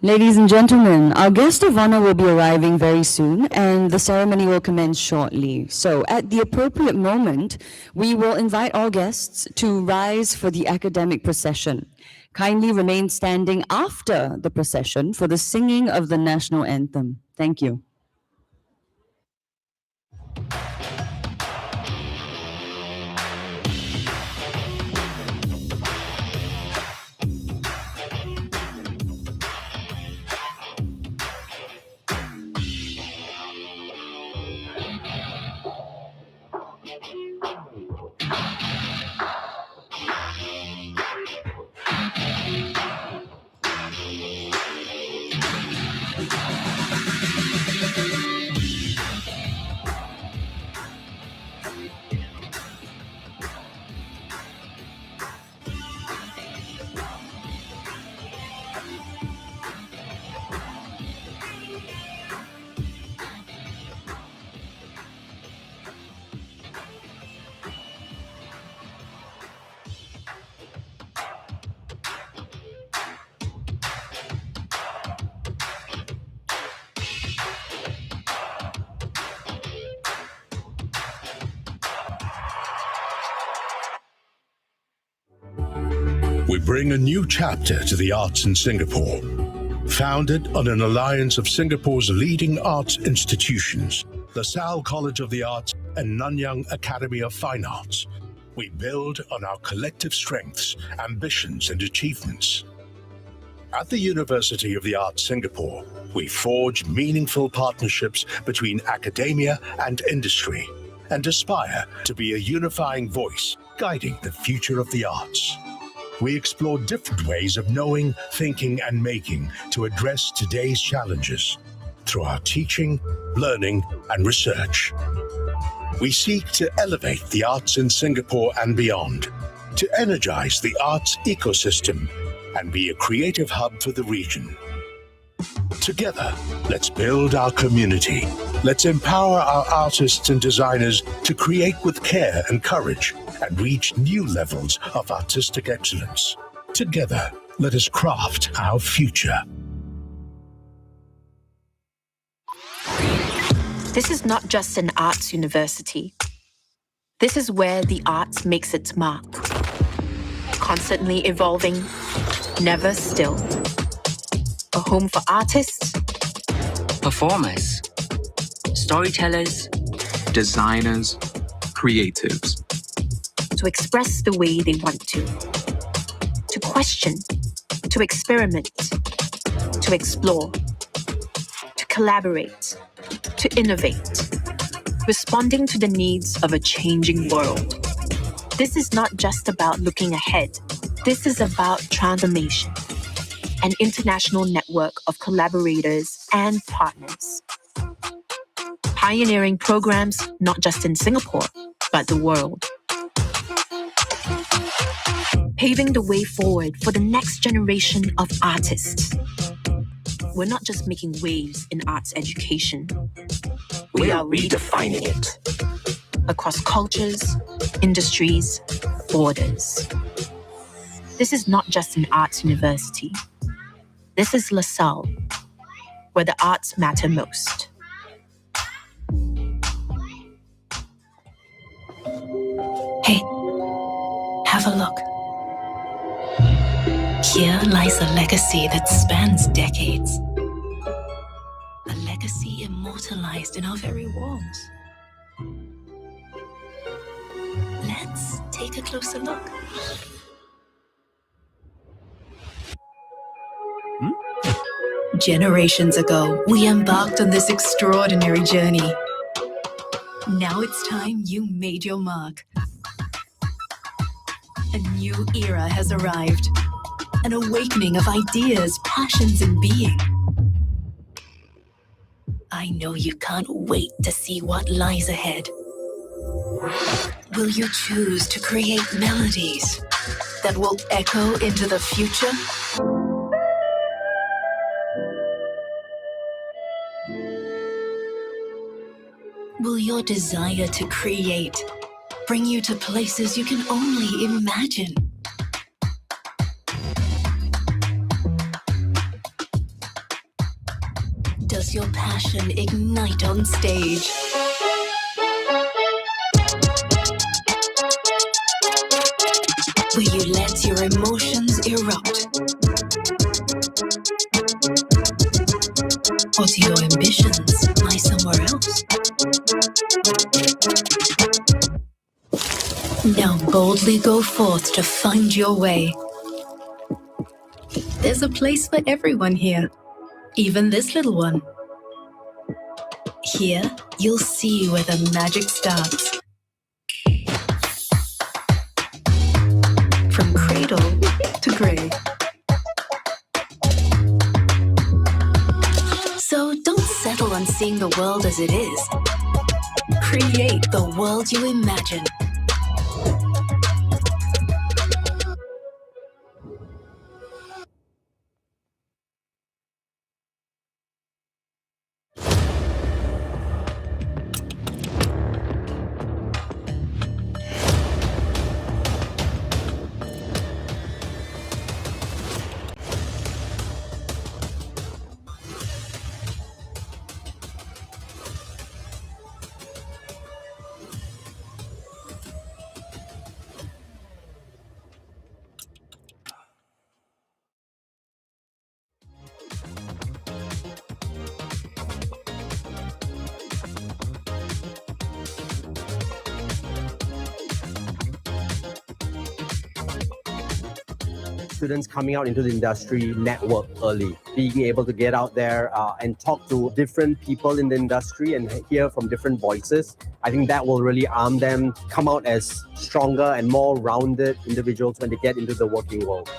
Ladies and gentlemen, our guest of honor will be arriving very soon and the ceremony will commence shortly. So at the appropriate moment, we will invite all guests to rise for the academic procession. Kindly remain standing after the procession for the singing of the national anthem. Thank you. We bring a new chapter to the arts in Singapore. Founded on an alliance of Singapore's leading arts institutions, LaSalle College of the Arts and Nanyang Academy of Fine Arts, we build on our collective strengths, ambitions, and achievements. At the University of the Arts Singapore, we forge meaningful partnerships between academia and industry and aspire to be a unifying voice guiding the future of the arts. We explore different ways of knowing, thinking, and making to address today's challenges through our teaching, learning, and research. We seek to elevate the arts in Singapore and beyond, to energize the arts ecosystem, and be a creative hub for the region. Together, let's build our community. Let's empower our artists and designers to create with care and courage and reach new levels of artistic excellence. Together, let us craft our future. This is not just an arts university. This is where the arts makes its mark. Constantly evolving, never still. A home for artists, performers, storytellers, designers, creatives. To express the way they want to question, to experiment, to explore, to collaborate, to innovate, responding to the needs of a changing world. This is not just about looking ahead. This is about transformation, an international network of collaborators and partners. Pioneering programs not just in Singapore, but the world. Paving the way forward for the next generation of artists. We're not just making waves in arts education. We are redefining it. Across cultures, industries, borders. This is not just an arts university. This is LaSalle, where the arts matter most. Hey, have a look. Here lies a legacy that spans decades. A legacy immortalized in our very walls. Let's take a closer look. Generations ago, we embarked on this extraordinary journey. Now it's time you made your mark. A new era has arrived. An awakening of ideas, passions, and being. I know you can't wait to see what lies ahead. Will you choose to create melodies that will echo into the future? Will your desire to create bring you to places you can only imagine? Let's your passion ignite on stage. Will you let your emotions erupt? Or do your ambitions lie somewhere else? Now boldly go forth to find your way. There's a place for everyone here, even this little one. Here, you'll see where the magic starts. From cradle to grave. So don't settle on seeing the world as it is. Create the world you imagine. Students coming out into the industry network early, being able to get out there and talk to different people in the industry and hear from different voices. I think that will really arm them, come out as stronger and more rounded individuals when they get into the working world.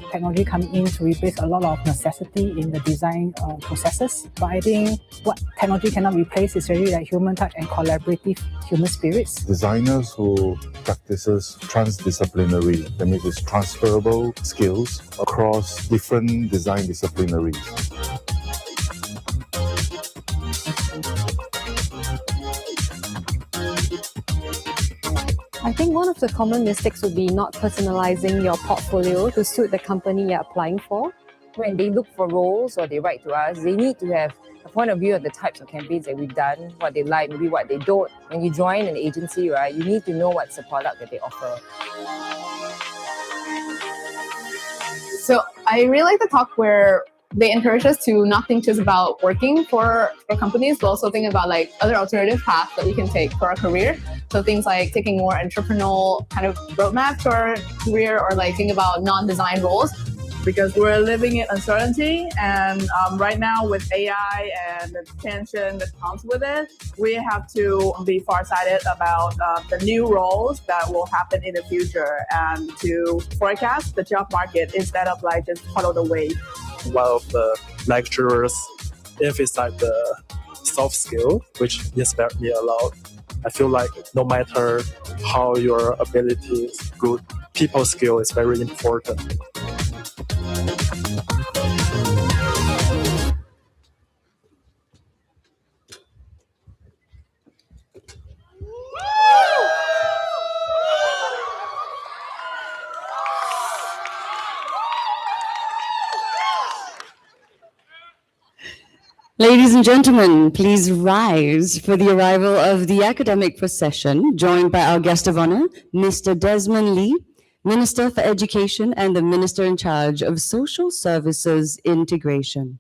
Technology coming in to replace a lot of necessity in the design processes. But I think what technology cannot replace is really like human touch and collaborative human spirits. Designers who practices transdisciplinary, that means it's transferable skills across different design disciplinaries. I think one of the common mistakes would be not personalizing your portfolio to suit the company you're applying for. When they look for roles or they write to us, they need to have a point of view of the types of campaigns that we've done, what they like, maybe what they don't. When you join an agency, right, you need to know what's the product that they offer. So I really like the talk where they encourage us to not think just about working for companies, but also think about like other alternative paths that we can take for our career. So things like taking more entrepreneurial kind of roadmap to our career, or like think about non-design roles. Because we're living in uncertainty, and right now with AI and the tension that comes with it, we have to be farsighted about the new roles that will happen in the future and to forecast the job market instead of like just follow the wave. One of the lecturers emphasized the soft skill, which inspired me a lot. I feel like no matter how your ability is good, people skill is very important. Ladies and gentlemen, please rise for the arrival of the academic procession, joined by our guest of honor, Mr. Desmond Lee, Minister for Education and the Minister in charge of Social Services Integration.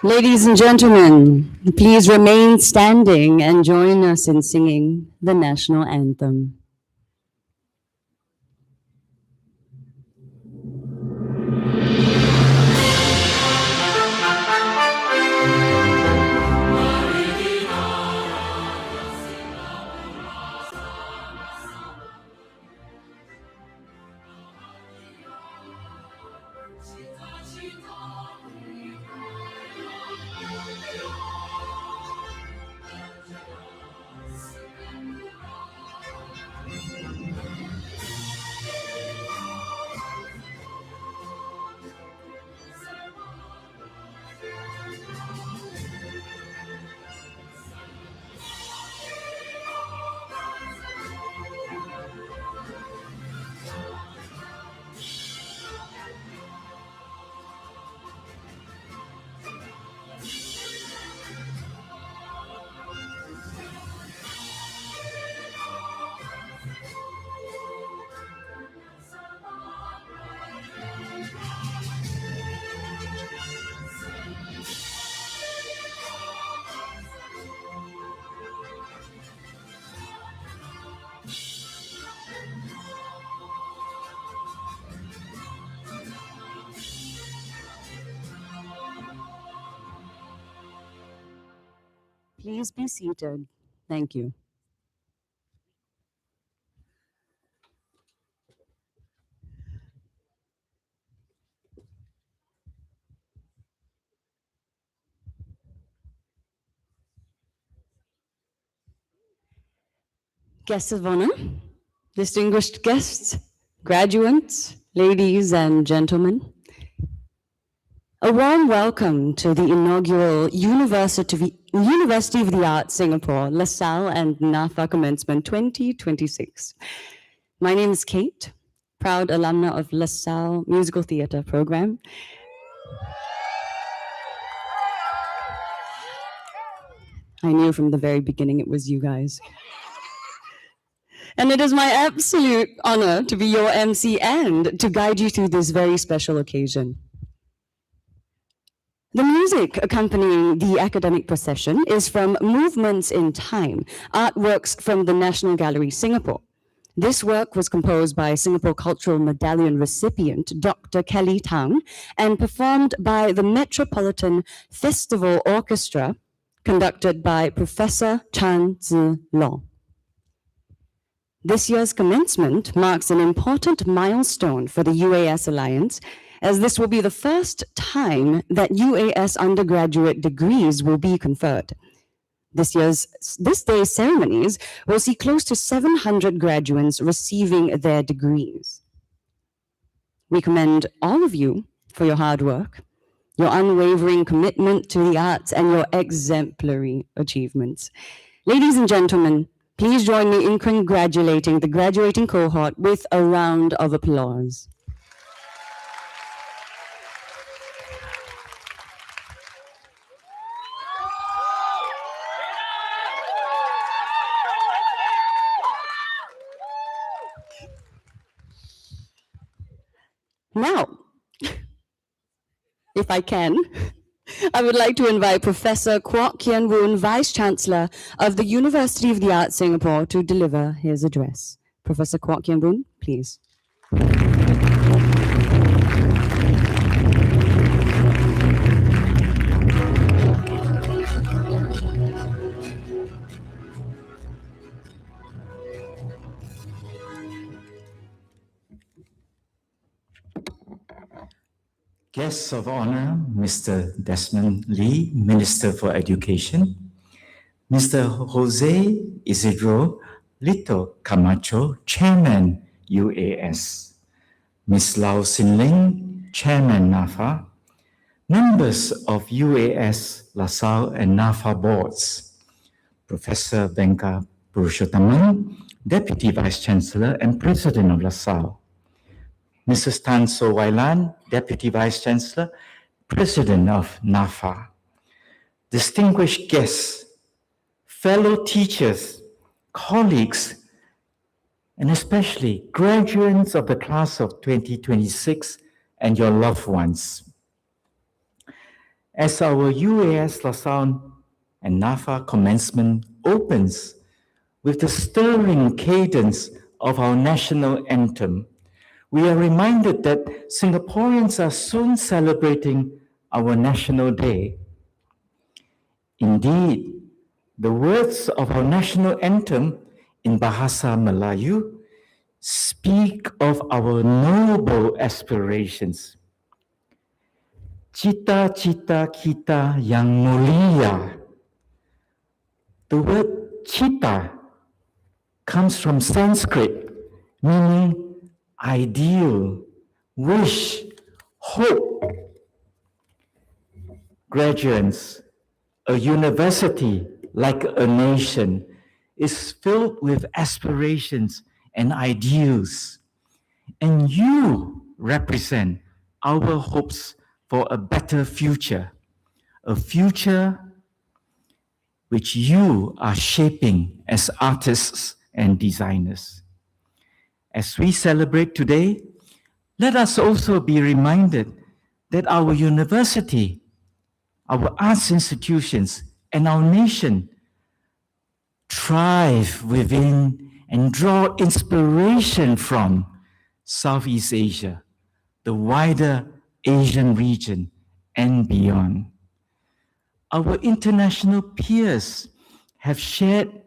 Ladies and gentlemen, please remain standing and join us in singing the national anthem. Please be seated. Thank you. Guests of honor, distinguished guests, graduates, ladies and gentlemen, a warm welcome to the inaugural University of the Arts Singapore, LaSalle and NAFA Commencement 2026. My name is Kate, proud alumna of LaSalle Musical Theatre Program. I knew from the very beginning it was you guys. And it is my absolute honor to be your MC and to guide you through this very special occasion. The music accompanying the academic procession is from Movements in Time, artworks from the National Gallery, Singapore. This work was composed by Singapore Cultural Medallion recipient Dr. Kelly Tang and performed by the Metropolitan Festival Orchestra, conducted by Professor Chan Zi Long. This year's commencement marks an important milestone for the UAS Alliance, as this will be the first time that UAS undergraduate degrees will be conferred. This day's ceremonies will see close to 700 graduates receiving their degrees. We commend all of you for your hard work, your unwavering commitment to the arts, and your exemplary achievements. Ladies and gentlemen, please join me in congratulating the graduating cohort with a round of applause. Now, if I can, I would like to invite Professor Kwok Kien Woon, Vice Chancellor of the University of the Arts Singapore, to deliver his address. Professor Kwok Kien Woon, please. Guests of honor, Mr. Desmond Lee, Minister for Education, Mr. Jose Isidro Lito Camacho, Chairman, UAS, Ms. Lau Sin Ling, Chairman, NAFA, members of UAS, LASALLE, and NAFA boards, Professor Venka Purushottaman, Deputy Vice Chancellor and President of LASALLE, Mrs. Tan So Wailan, Deputy Vice Chancellor, President of NAFA, distinguished guests, fellow teachers, colleagues, and especially graduates of the class of 2026 and your loved ones. As our UAS LASALLE and NAFA commencement opens with the stirring cadence of our national anthem, we are reminded that Singaporeans are soon celebrating our National Day. Indeed, the words of our national anthem in Bahasa Melayu speak of our noble aspirations. Cita-cita kita yang mulia. The word cita comes from Sanskrit, meaning ideal, wish, hope. Graduates, a university, like a nation, is filled with aspirations and ideals. And you represent our hopes for a better future, a future which you are shaping as artists and designers. As we celebrate today, let us also be reminded that our university, our arts institutions, and our nation thrive within and draw inspiration from Southeast Asia, the wider Asian region, and beyond. Our international peers have shared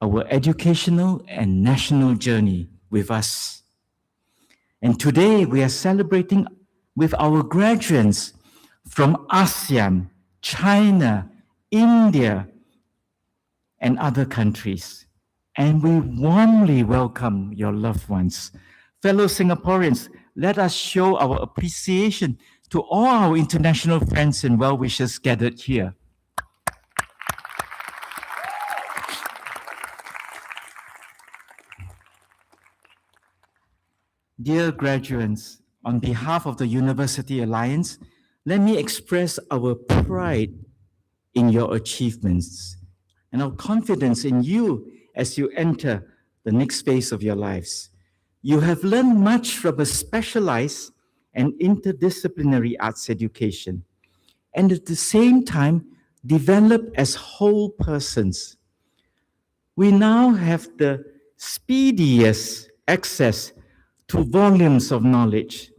our educational and national journey with us. And today we are celebrating with our graduates from ASEAN, China, India, and other countries. And we warmly welcome your loved ones. Fellow Singaporeans, let us show our appreciation to all our international friends and well-wishers gathered here. Dear graduates, on behalf of the University Alliance, let me express our pride in your achievements and our confidence in you as you enter the next phase of your lives. You have learned much from a specialized and interdisciplinary arts education, and at the same time, develop as whole persons. We now have the speediest access to volumes of knowledge,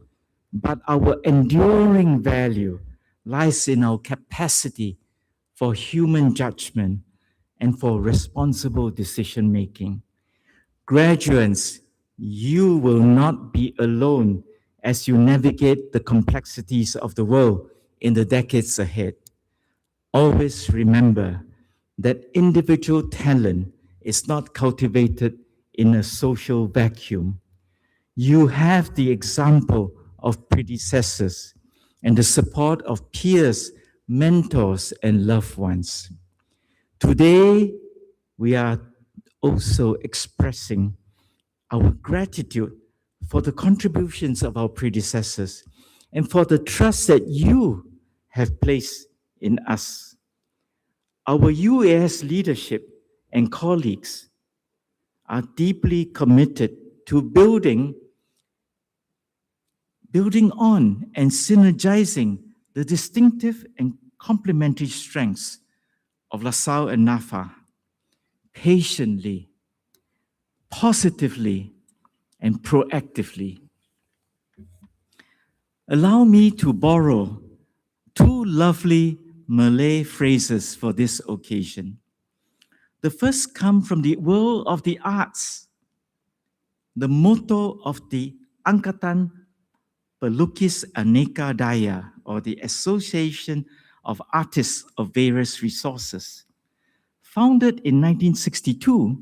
but our enduring value lies in our capacity for human judgment and for responsible decision-making. Graduates, you will not be alone as you navigate the complexities of the world in the decades ahead. Always remember that individual talent is not cultivated in a social vacuum. You have the example of predecessors and the support of peers, mentors, and loved ones. Today, we are also expressing our gratitude for the contributions of our predecessors and for the trust that you have placed in us. Our UAS leadership and colleagues are deeply committed to building building on and synergizing the distinctive and complementary strengths of LaSalle and NAFA patiently, positively, and proactively. Allow me to borrow two lovely Malay phrases for this occasion. The first come from the world of the arts. The motto of the Angkatan Pelukis Aneka Daya, or the Association of Artists of Various Resources. Founded in 1962,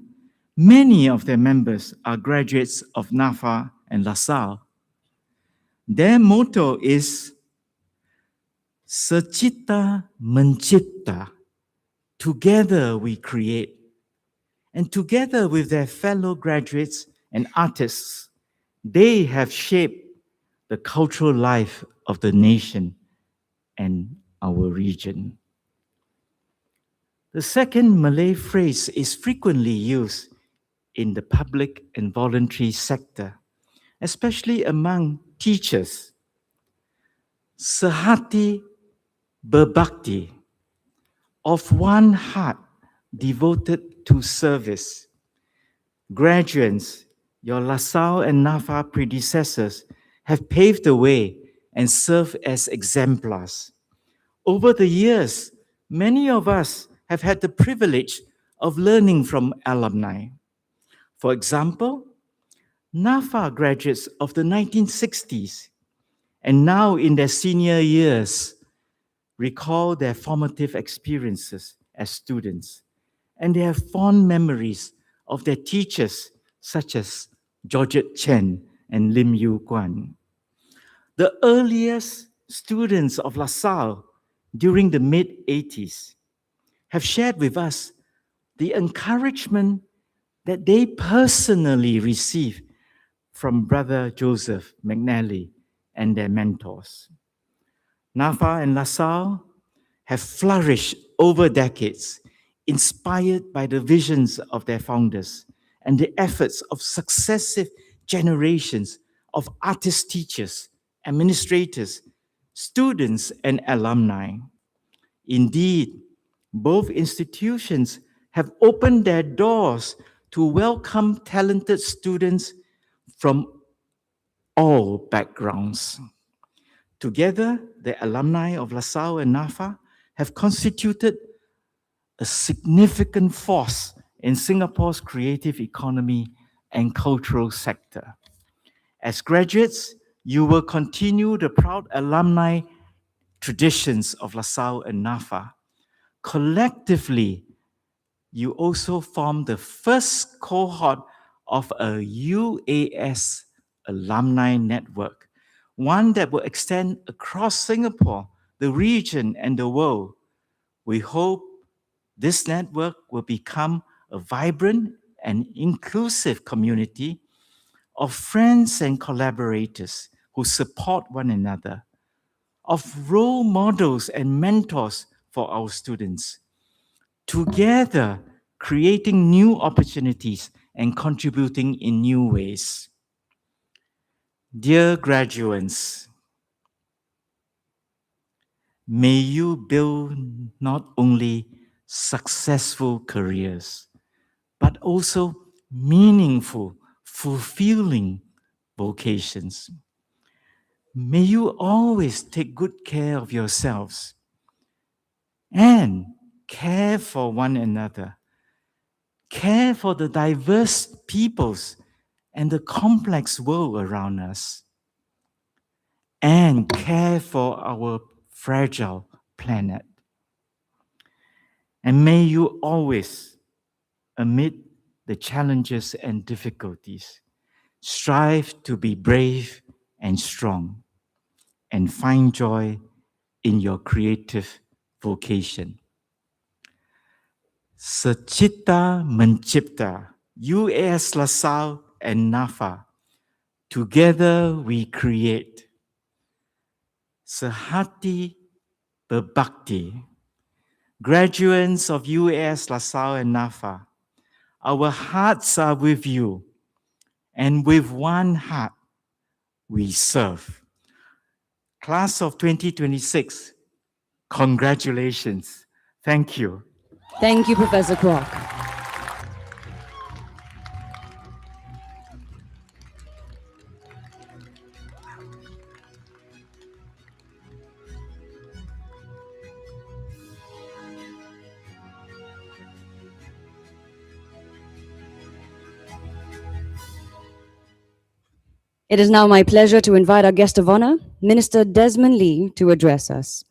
many of their members are graduates of NAFA and LaSalle. Their motto is Secipta Mencipta. Together we create. And together with their fellow graduates and artists, they have shaped the cultural life of the nation and our region. The second Malay phrase is frequently used in the public and voluntary sector, especially among teachers. Sehati berbakti, of one heart devoted to service. Graduates, your LaSalle and NAFA predecessors have paved the way and served as exemplars. Over the years, many of us have had the privilege of learning from alumni. For example, NAFA graduates of the 1960s and now in their senior years recall their formative experiences as students, and they have fond memories of their teachers such as Georgette Chen and Lim Yu Guan. The earliest students of LaSalle during the mid-80s have shared with us the encouragement that they personally received from Brother Joseph McNally and their mentors. NAFA and LaSalle have flourished over decades, inspired by the visions of their founders and the efforts of successive generations of artist teachers, administrators, students, and alumni. Indeed, both institutions have opened their doors to welcome talented students from all backgrounds. Together, the alumni of LaSalle and NAFA have constituted a significant force in Singapore's creative economy and cultural sector. As graduates, you will continue the proud alumni traditions of LaSalle and NAFA. Collectively, you also form the first cohort of a UAS alumni network, one that will extend across Singapore, the region, and the world. We hope this network will become a vibrant and inclusive community of friends and collaborators who support one another, of role models and mentors for our students, together creating new opportunities and contributing in new ways. Dear graduates, may you build not only successful careers, but also meaningful, fulfilling vocations. May you always take good care of yourselves and care for one another. Care for the diverse peoples and the complex world around us. And care for our fragile planet. And may you always, amid the challenges and difficulties, strive to be brave and strong and find joy in your creative vocation. Secipta Mencipta, UAS LaSalle and NAFA, together we create. Sehati berbakti, graduates of UAS LaSalle and NAFA, our hearts are with you, and with one heart we serve. Class of 2026, congratulations. Thank you. Thank you, Professor Kwok. It is now my pleasure to invite our guest of honor, Minister Desmond Lee, to address us.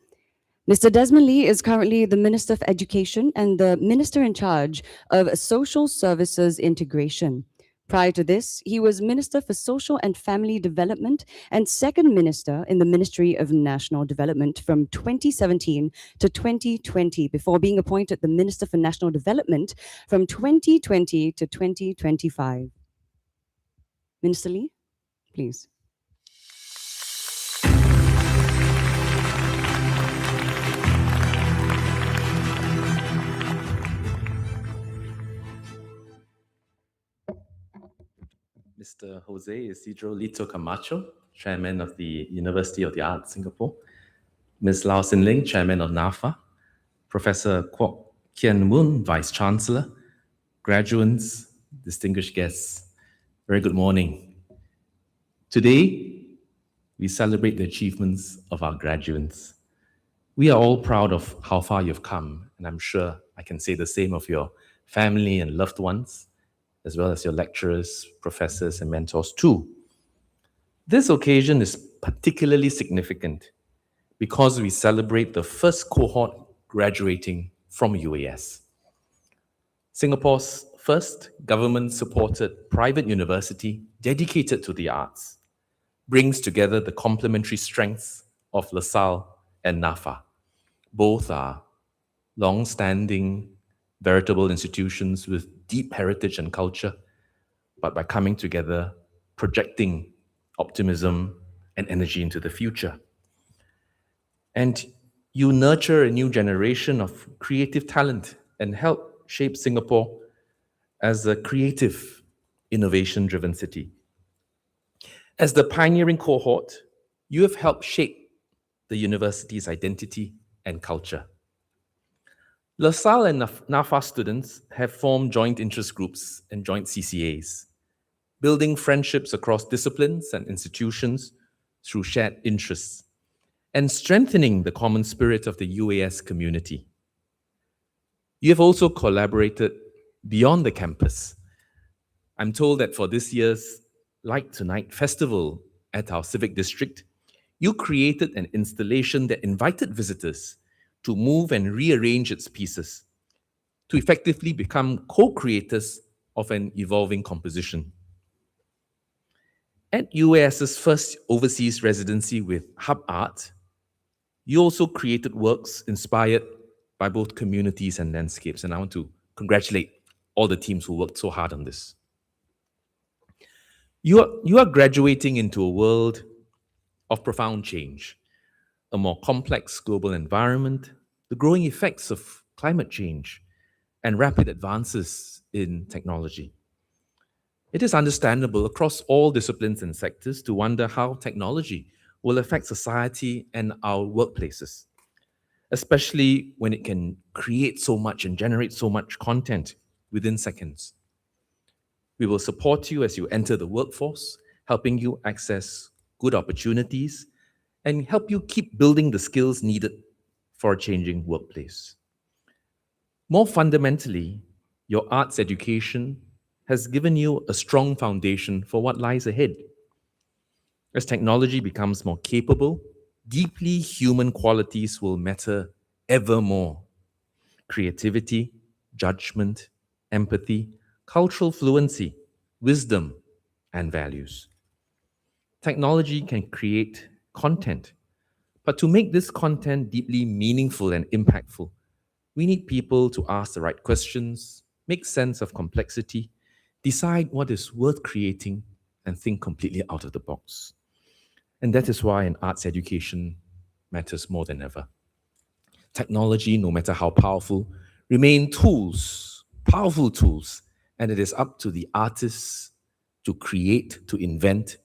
Mr. Desmond Lee is currently the Minister of Education and the Minister in charge of Social Services Integration. Prior to this, he was Minister for Social and Family Development and Second Minister in the Ministry of National Development from 2017 to 2020, before being appointed the Minister for National Development from 2020 to 2025. Minister Lee, please. Mr. Jose Isidro Lito Camacho, Chairman of the University of the Arts, Singapore, Ms. Lau Sin Ling, Chairman of NAFA, Professor Kwok Kian Woon, Vice Chancellor, graduates, distinguished guests, very good morning. Today, we celebrate the achievements of our graduates. We are all proud of how far you've come, and I'm sure I can say the same of your family and loved ones, as well as your lecturers, professors, and mentors too. This occasion is particularly significant because we celebrate the first cohort graduating from UAS. Singapore's first government-supported private university dedicated to the arts brings together the complementary strengths of LASALLE and NAFA. Both are long-standing, veritable institutions with deep heritage and culture, but by coming together, projecting optimism and energy into the future. And you nurture a new generation of creative talent and help shape Singapore as a creative, innovation-driven city. As the pioneering cohort, you have helped shape the university's identity and culture. LaSalle and NAFA students have formed joint interest groups and joint CCAs, building friendships across disciplines and institutions through shared interests, and strengthening the common spirit of the UAS community. You have also collaborated beyond the campus. I'm told that for this year's Light Tonight festival at our civic district, you created an installation that invited visitors to move and rearrange its pieces to effectively become co-creators of an evolving composition. At UAS's first overseas residency with Hub Art, you also created works inspired by both communities and landscapes, and I want to congratulate all the teams who worked so hard on this. You are graduating into a world of profound change, a more complex global environment, the growing effects of climate change, and rapid advances in technology. It is understandable across all disciplines and sectors to wonder how technology will affect society and our workplaces, especially when it can create so much and generate so much content within seconds. We will support you as you enter the workforce, helping you access good opportunities and help you keep building the skills needed for a changing workplace. More fundamentally, your arts education has given you a strong foundation for what lies ahead. As technology becomes more capable, deeply human qualities will matter ever more. Creativity, judgment, empathy, cultural fluency, wisdom, and values. Technology can create content, but to make this content deeply meaningful and impactful, we need people to ask the right questions, make sense of complexity, decide what is worth creating, and think completely out of the box. And that is why an arts education matters more than ever. Technology, no matter how powerful, remain tools, powerful tools, and it is up to the artists to create, to invent,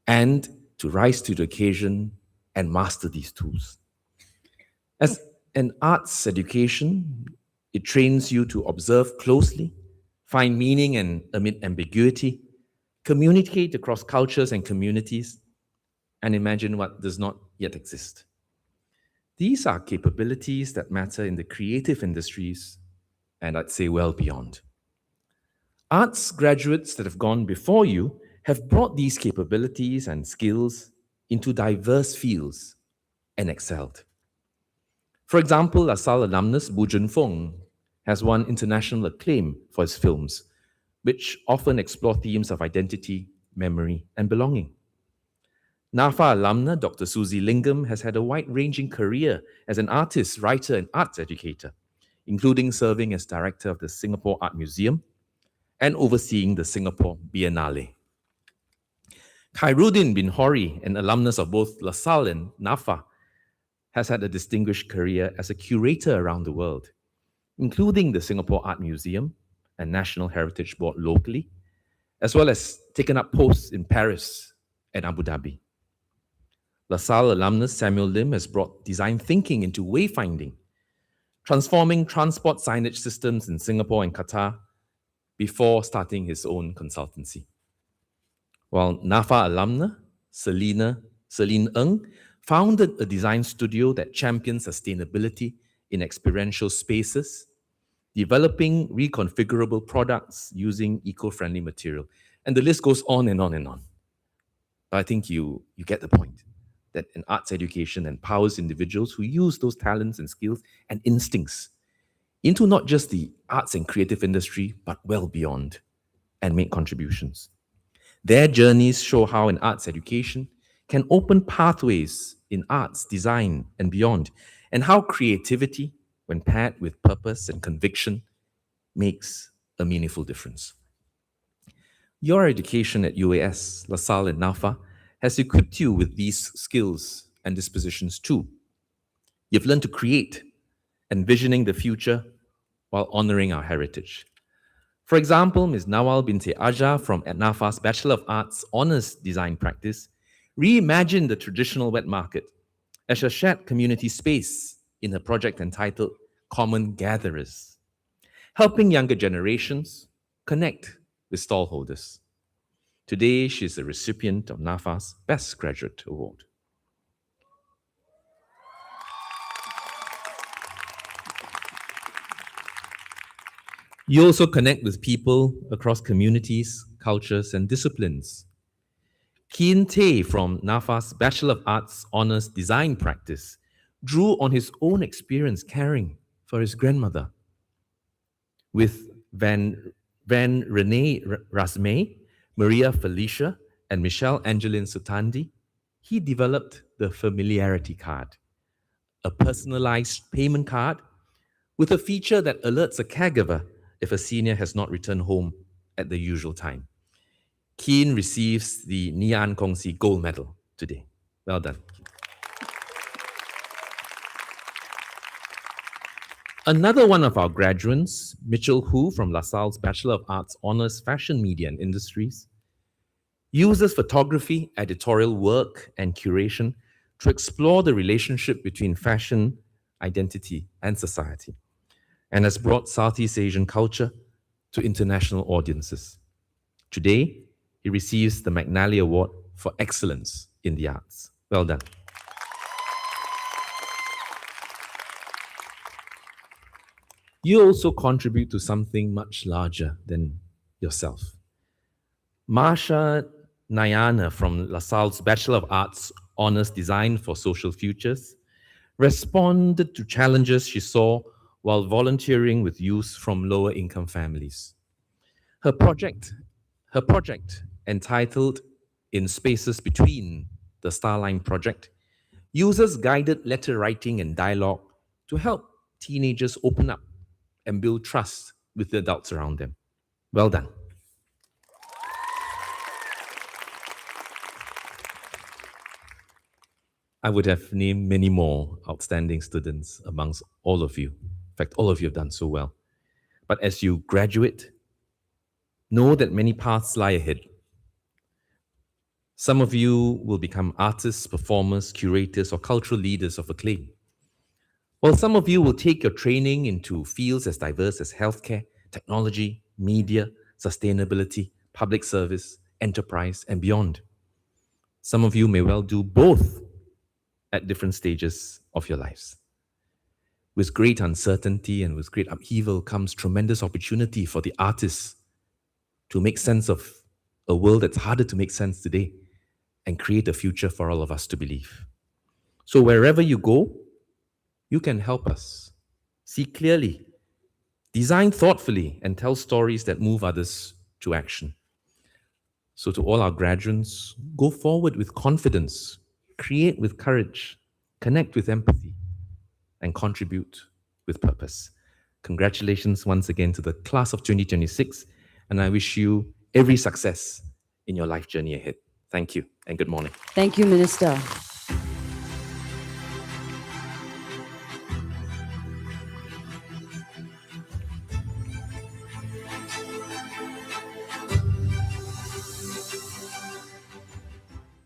and to rise to the occasion and master these tools. As an arts education, it trains you to observe closely, find meaning and amid ambiguity, communicate across cultures and communities, and imagine what does not yet exist. These are capabilities that matter in the creative industries, and I'd say well beyond. Arts graduates that have gone before you have brought these capabilities and skills into diverse fields and excelled. For example, LaSalle alumnus Bu Junfeng has won international acclaim for his films, which often explore themes of identity, memory, and belonging. NAFA alumna Dr. Susie Lingam has had a wide-ranging career as an artist, writer, and arts educator, including serving as director of the Singapore Art Museum and overseeing the Singapore Biennale. Khairuddin bin Hori, an alumnus of both LaSalle and NAFA, has had a distinguished career as a curator around the world, including the Singapore Art Museum and National Heritage Board locally, as well as taken up posts in Paris and Abu Dhabi. LaSalle alumnus Samuel Lim has brought design thinking into wayfinding, transforming transport signage systems in Singapore and Qatar before starting his own consultancy. While NAFA alumna Celine Ng founded a design studio that champions sustainability in experiential spaces, developing reconfigurable products using eco-friendly material. And the list goes on and on and on. But I think you get the point, that an arts education empowers individuals who use those talents and skills and instincts into not just the arts and creative industry, but well beyond, and make contributions. Their journeys show how an arts education can open pathways in arts, design, and beyond, and how creativity, when paired with purpose and conviction, makes a meaningful difference. Your education at UAS, LaSalle, and NAFA has equipped you with these skills and dispositions too. You've learned to create, envisioning the future while honoring our heritage. For example, Ms. Nawal Binti Aja from NAFA's Bachelor of Arts Honours Design Practice reimagined the traditional wet market as a shared community space in a project entitled Common Gatherers, helping younger generations connect with stallholders. Today, she is a recipient of NAFA's Best Graduate Award. You also connect with people across communities, cultures, and disciplines. Keen Tay from NAFA's Bachelor of Arts Honours Design Practice drew on his own experience caring for his grandmother. With Van Renee Rasme, Maria Felicia, and Michelle Angeline Sutandi, he developed the Familiarity Card, a personalized payment card with a feature that alerts a caregiver if a senior has not returned home at the usual time. Keen receives the Nian Kongsi Gold Medal today. Well done. Another one of our graduates, Mitchell Hu from LaSalle's Bachelor of Arts Honours Fashion Media and Industries, uses photography, editorial work, and curation to explore the relationship between fashion, identity, and society, and has brought Southeast Asian culture to international audiences. Today, he receives the McNally Award for Excellence in the Arts. Well done. You also contribute to something much larger than yourself. Marsha Nayana from LaSalle's Bachelor of Arts Honours Design for Social Futures responded to challenges she saw while volunteering with youth from lower income families. Her project, entitled In Spaces Between, the Starline Project, uses guided letter writing and dialogue to help teenagers open up and build trust with the adults around them. Well done. I would have named many more outstanding students amongst all of you. In fact, all of you have done so well. But as you graduate, know that many paths lie ahead. Some of you will become artists, performers, curators, or cultural leaders of acclaim. While some of you will take your training into fields as diverse as healthcare, technology, media, sustainability, public service, enterprise, and beyond. Some of you may well do both at different stages of your lives. With great uncertainty and with great upheaval comes tremendous opportunity for the artists to make sense of a world that's harder to make sense today and create a future for all of us to believe. So wherever you go, you can help us see clearly, design thoughtfully, and tell stories that move others to action. So to all our graduates, go forward with confidence, create with courage, connect with empathy, and contribute with purpose. Congratulations once again to the class of 2026, and I wish you every success in your life journey ahead. Thank you, and good morning. Thank you, Minister.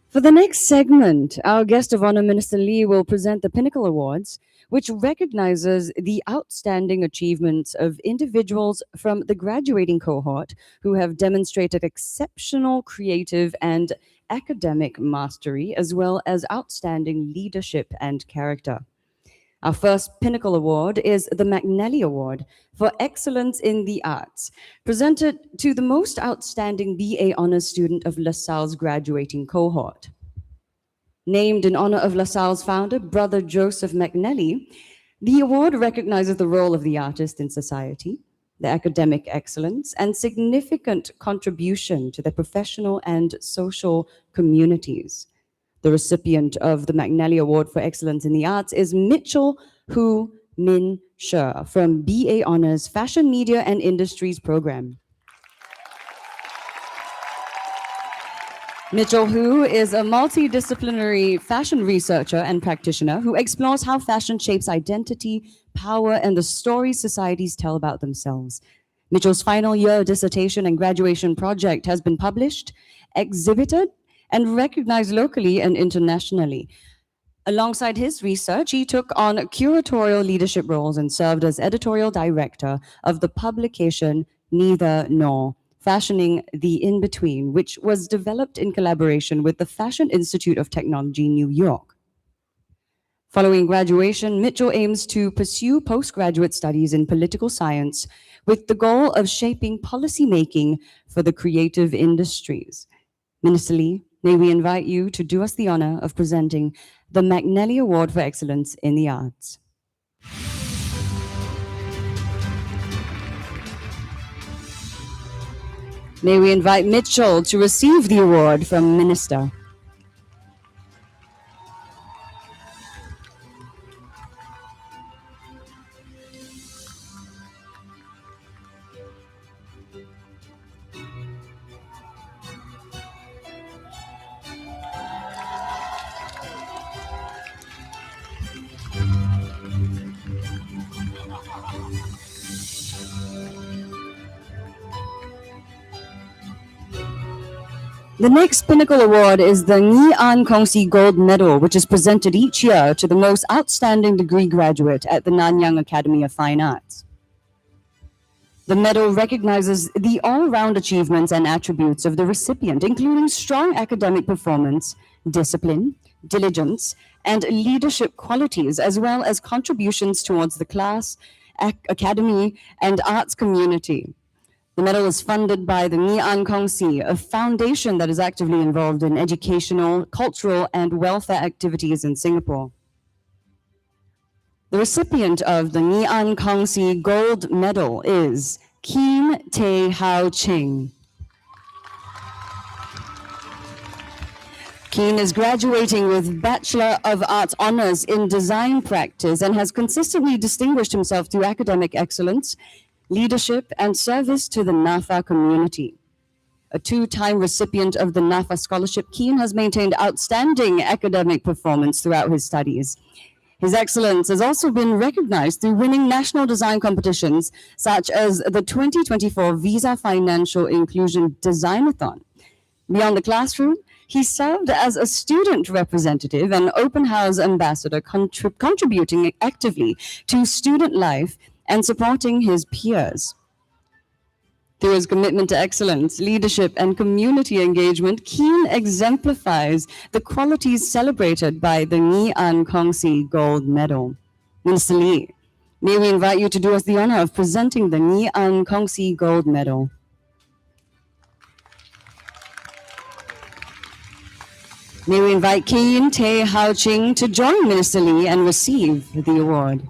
For the next segment, our guest of honor, Minister Lee, will present the Pinnacle Awards, which recognizes the outstanding achievements of individuals from the graduating cohort who have demonstrated exceptional creative and academic mastery, as well as outstanding leadership and character. Our first Pinnacle Award is the McNally Award for Excellence in the Arts, presented to the most outstanding BA Honours student of LaSalle's graduating cohort. Named in honor of LaSalle's founder, Brother Joseph McNally, the award recognizes the role of the artist in society, the academic excellence, and significant contribution to their professional and social communities. The recipient of the McNally Award for Excellence in the Arts is Mitchell Hu Min Sher from BA Honours Fashion, Media and Industries program. Mitchell Hu is a multidisciplinary fashion researcher and practitioner who explores how fashion shapes identity, power, and the stories societies tell about themselves. Mitchell's final year dissertation and graduation project has been published, exhibited, and recognized locally and internationally. Alongside his research, he took on curatorial leadership roles and served as editorial director of the publication Neither Nor, Fashioning the In-Between, which was developed in collaboration with the Fashion Institute of Technology, New York. Following graduation, Mitchell aims to pursue postgraduate studies in political science with the goal of shaping policymaking for the creative industries. Minister Lee, may we invite you to do us the honor of presenting the McNally Award for Excellence in the Arts. May we invite Mitchell to receive the award from Minister. The next Pinnacle Award is the Nghi An Kong Si Gold Medal, which is presented each year to the most outstanding degree graduate at the Nanyang Academy of Fine Arts. The medal recognizes the all-round achievements and attributes of the recipient, including strong academic performance, discipline, diligence, and leadership qualities, as well as contributions towards the class, academy, and arts community. The medal is funded by the Nghi An Kong Si, a foundation that is actively involved in educational, cultural, and welfare activities in Singapore. The recipient of the Nghi An Kong Si Gold Medal is Keen Tae Hao Ching. Keen is graduating with Bachelor of Arts Honours in Design Practice and has consistently distinguished himself through academic excellence, leadership, and service to the NAFA community. A two-time recipient of the NAFA Scholarship, Keen has maintained outstanding academic performance throughout his studies. His excellence has also been recognized through winning national design competitions, such as the 2024 Visa Financial Inclusion Designathon. Beyond the classroom, He served as a student representative and open house ambassador, contributing actively to student life and supporting his peers. Through his commitment to excellence, leadership, and community engagement, Keen exemplifies the qualities celebrated by the Nghi An Kongsi Gold Medal. Minister Lee, may we invite you to do us the honor of presenting the Nghi An Kongsi Gold Medal. May we invite Keen Te Hao Ching to join Minister Lee and receive the award.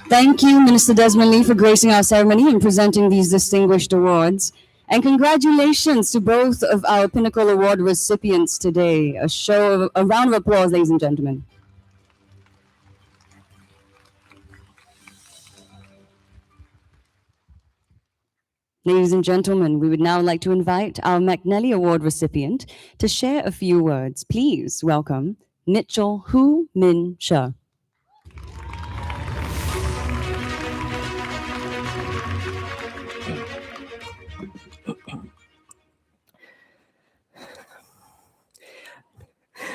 Thank you, Minister Desmond Lee, for gracing our ceremony and presenting these distinguished awards. And congratulations to both of our Pinnacle Award recipients today. A round of applause, ladies and gentlemen. Ladies and gentlemen, we would now like to invite our McNally Award recipient to share a few words. Please welcome Mitchell Hu Min Shah.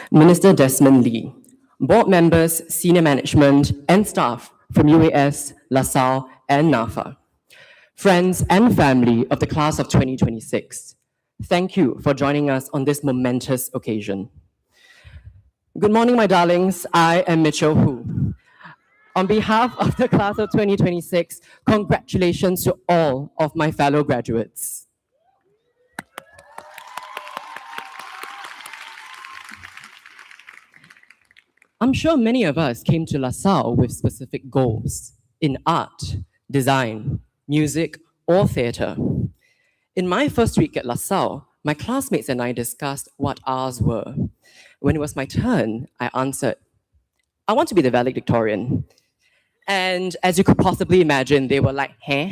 Minister Desmond Lee, board members, senior management, and staff from UAS, LaSalle, and NAFA, friends and family of the class of 2026, thank you for joining us on this momentous occasion. Good morning, my darlings. I am Mitchell Hu. On behalf of the class of 2026, congratulations to all of my fellow graduates. I'm sure many of us came to LaSalle with specific goals in art, design, music, or theater. In my first week at LaSalle, my classmates and I discussed what ours were. When it was my turn, I answered, I want to be the valedictorian. And as you could possibly imagine, they were like, huh?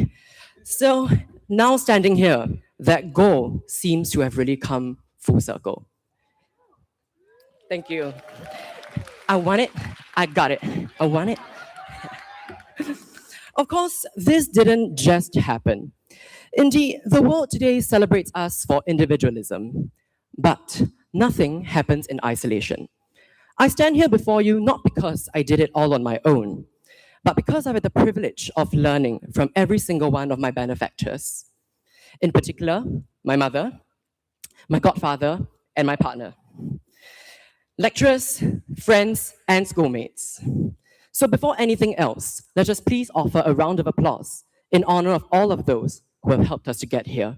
So now standing here, that goal seems to have really come full circle. Thank you. I want it, I got it. I want it. Of course, this didn't just happen. Indeed, the world today celebrates us for individualism, but nothing happens in isolation. I stand here before you not because I did it all on my own, but because I've had the privilege of learning from every single one of my benefactors. In particular, my mother, my godfather, and my partner. Lecturers, friends, and schoolmates. So before anything else, let us please offer a round of applause in honor of all of those who have helped us to get here.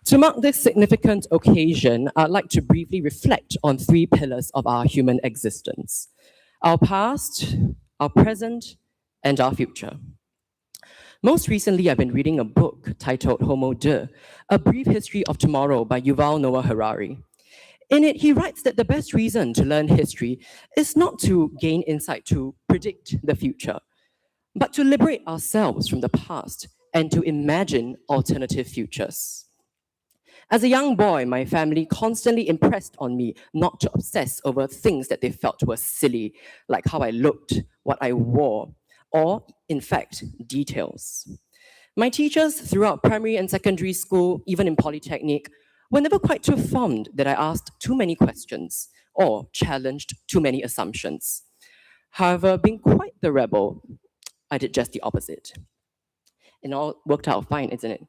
To mark this significant occasion, I'd like to briefly reflect on three pillars of our human existence: our past, our present, and our future. Most recently, I've been reading a book titled Homo De, A Brief History of Tomorrow by Yuval Noah Harari. In it, he writes that the best reason to learn history is not to gain insight to predict the future, but to liberate ourselves from the past and to imagine alternative futures. As a young boy, my family constantly impressed on me not to obsess over things that they felt were silly, like how I looked, what I wore, or, in fact, details. My teachers throughout primary and secondary school, even in Polytechnic, were never quite too fond that I asked too many questions or challenged too many assumptions. However, being quite the rebel, I did just the opposite. It all worked out fine, isn't it?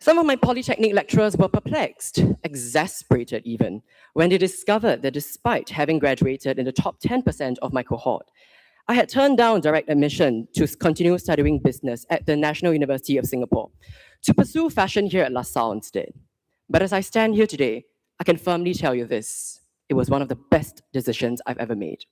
Some of my Polytechnic lecturers were perplexed, exasperated even, when they discovered that despite having graduated in the top 10% of my cohort, I had turned down direct admission to continue studying business at the National University of Singapore, to pursue fashion here at LaSalle instead. But as I stand here today, I can firmly tell you this: it was one of the best decisions I've ever made.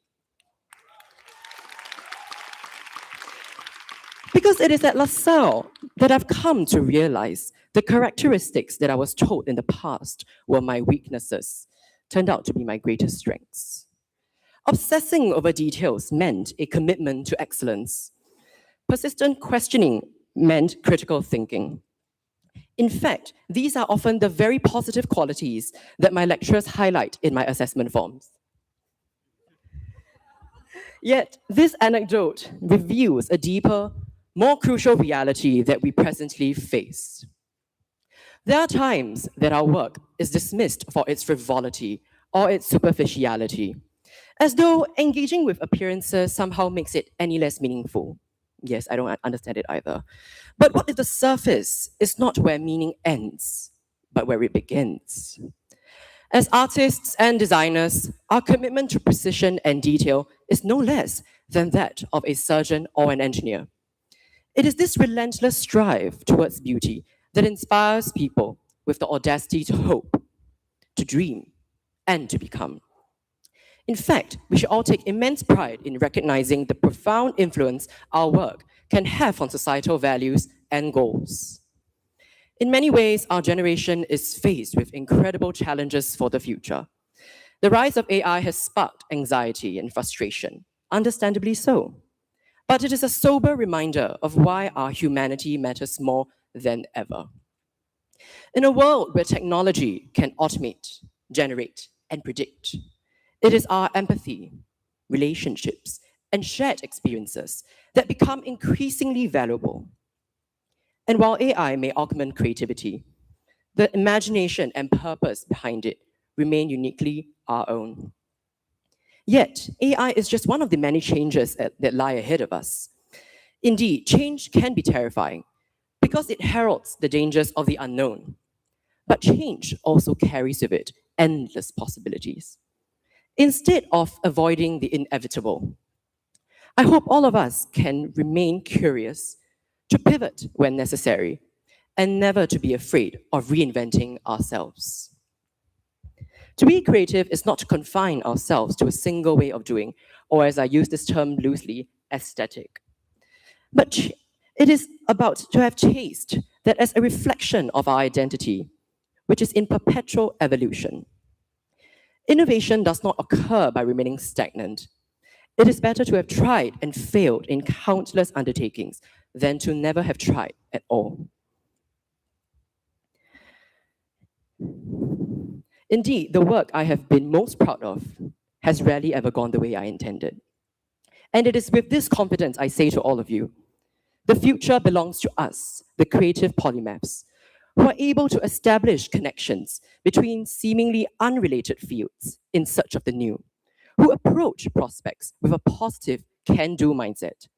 Because it is at LaSalle that I've come to realize The characteristics that I was told in the past were my weaknesses turned out to be my greatest strengths. Obsessing over details meant a commitment to excellence. Persistent questioning meant critical thinking. In fact, these are often the very positive qualities that my lecturers highlight in my assessment forms. Yet, this anecdote reveals a deeper, more crucial reality that we presently face. There are times that our work is dismissed for its frivolity or its superficiality, as though engaging with appearances somehow makes it any less meaningful. Yes, I don't understand it either. But what if the surface is not where meaning ends, but where it begins? As artists and designers, our commitment to precision and detail is no less than that of a surgeon or an engineer. It is this relentless strive towards beauty that inspires people with the audacity to hope, to dream, and to become. In fact, we should all take immense pride in recognizing the profound influence our work can have on societal values and goals. In many ways, our generation is faced with incredible challenges for the future. The rise of AI has sparked anxiety and frustration, understandably so. But it is a sober reminder of why our humanity matters more than ever. In a world where technology can automate, generate, and predict, it is our empathy, relationships, and shared experiences that become increasingly valuable. And while AI may augment creativity, the imagination and purpose behind it remain uniquely our own. Yet, AI is just one of the many changes that lie ahead of us. Indeed, change can be terrifying because it heralds the dangers of the unknown. But change also carries with it endless possibilities. Instead of avoiding the inevitable, I hope all of us can remain curious, to pivot when necessary, and never to be afraid of reinventing ourselves. To be creative is not to confine ourselves to a single way of doing, or as I use this term loosely, aesthetic. But it is about to have taste that as a reflection of our identity, which is in perpetual evolution. Innovation does not occur by remaining stagnant. It is better to have tried and failed in countless undertakings than to never have tried at all. Indeed, the work I have been most proud of has rarely ever gone the way I intended. And it is with this confidence I say to all of you, the future belongs to us, the creative polymaths, who are able to establish connections between seemingly unrelated fields in search of the new, who approach prospects with a positive can-do mindset,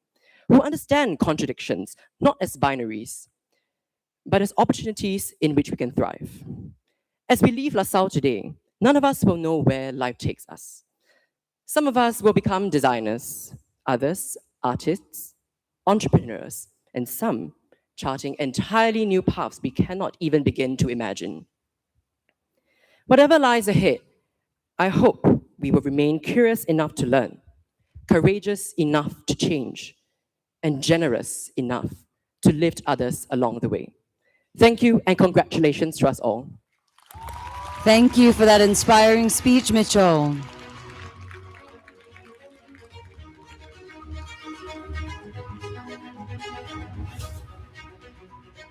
who understand contradictions not as binaries, but as opportunities in which we can thrive. As we leave LaSalle today, none of us will know where life takes us. Some of us will become designers, others artists, entrepreneurs, and some charting entirely new paths we cannot even begin to imagine. Whatever lies ahead, I hope we will remain curious enough to learn, courageous enough to change, and generous enough to lift others along the way. Thank you and congratulations to us all. Thank you for that inspiring speech, Mitchell.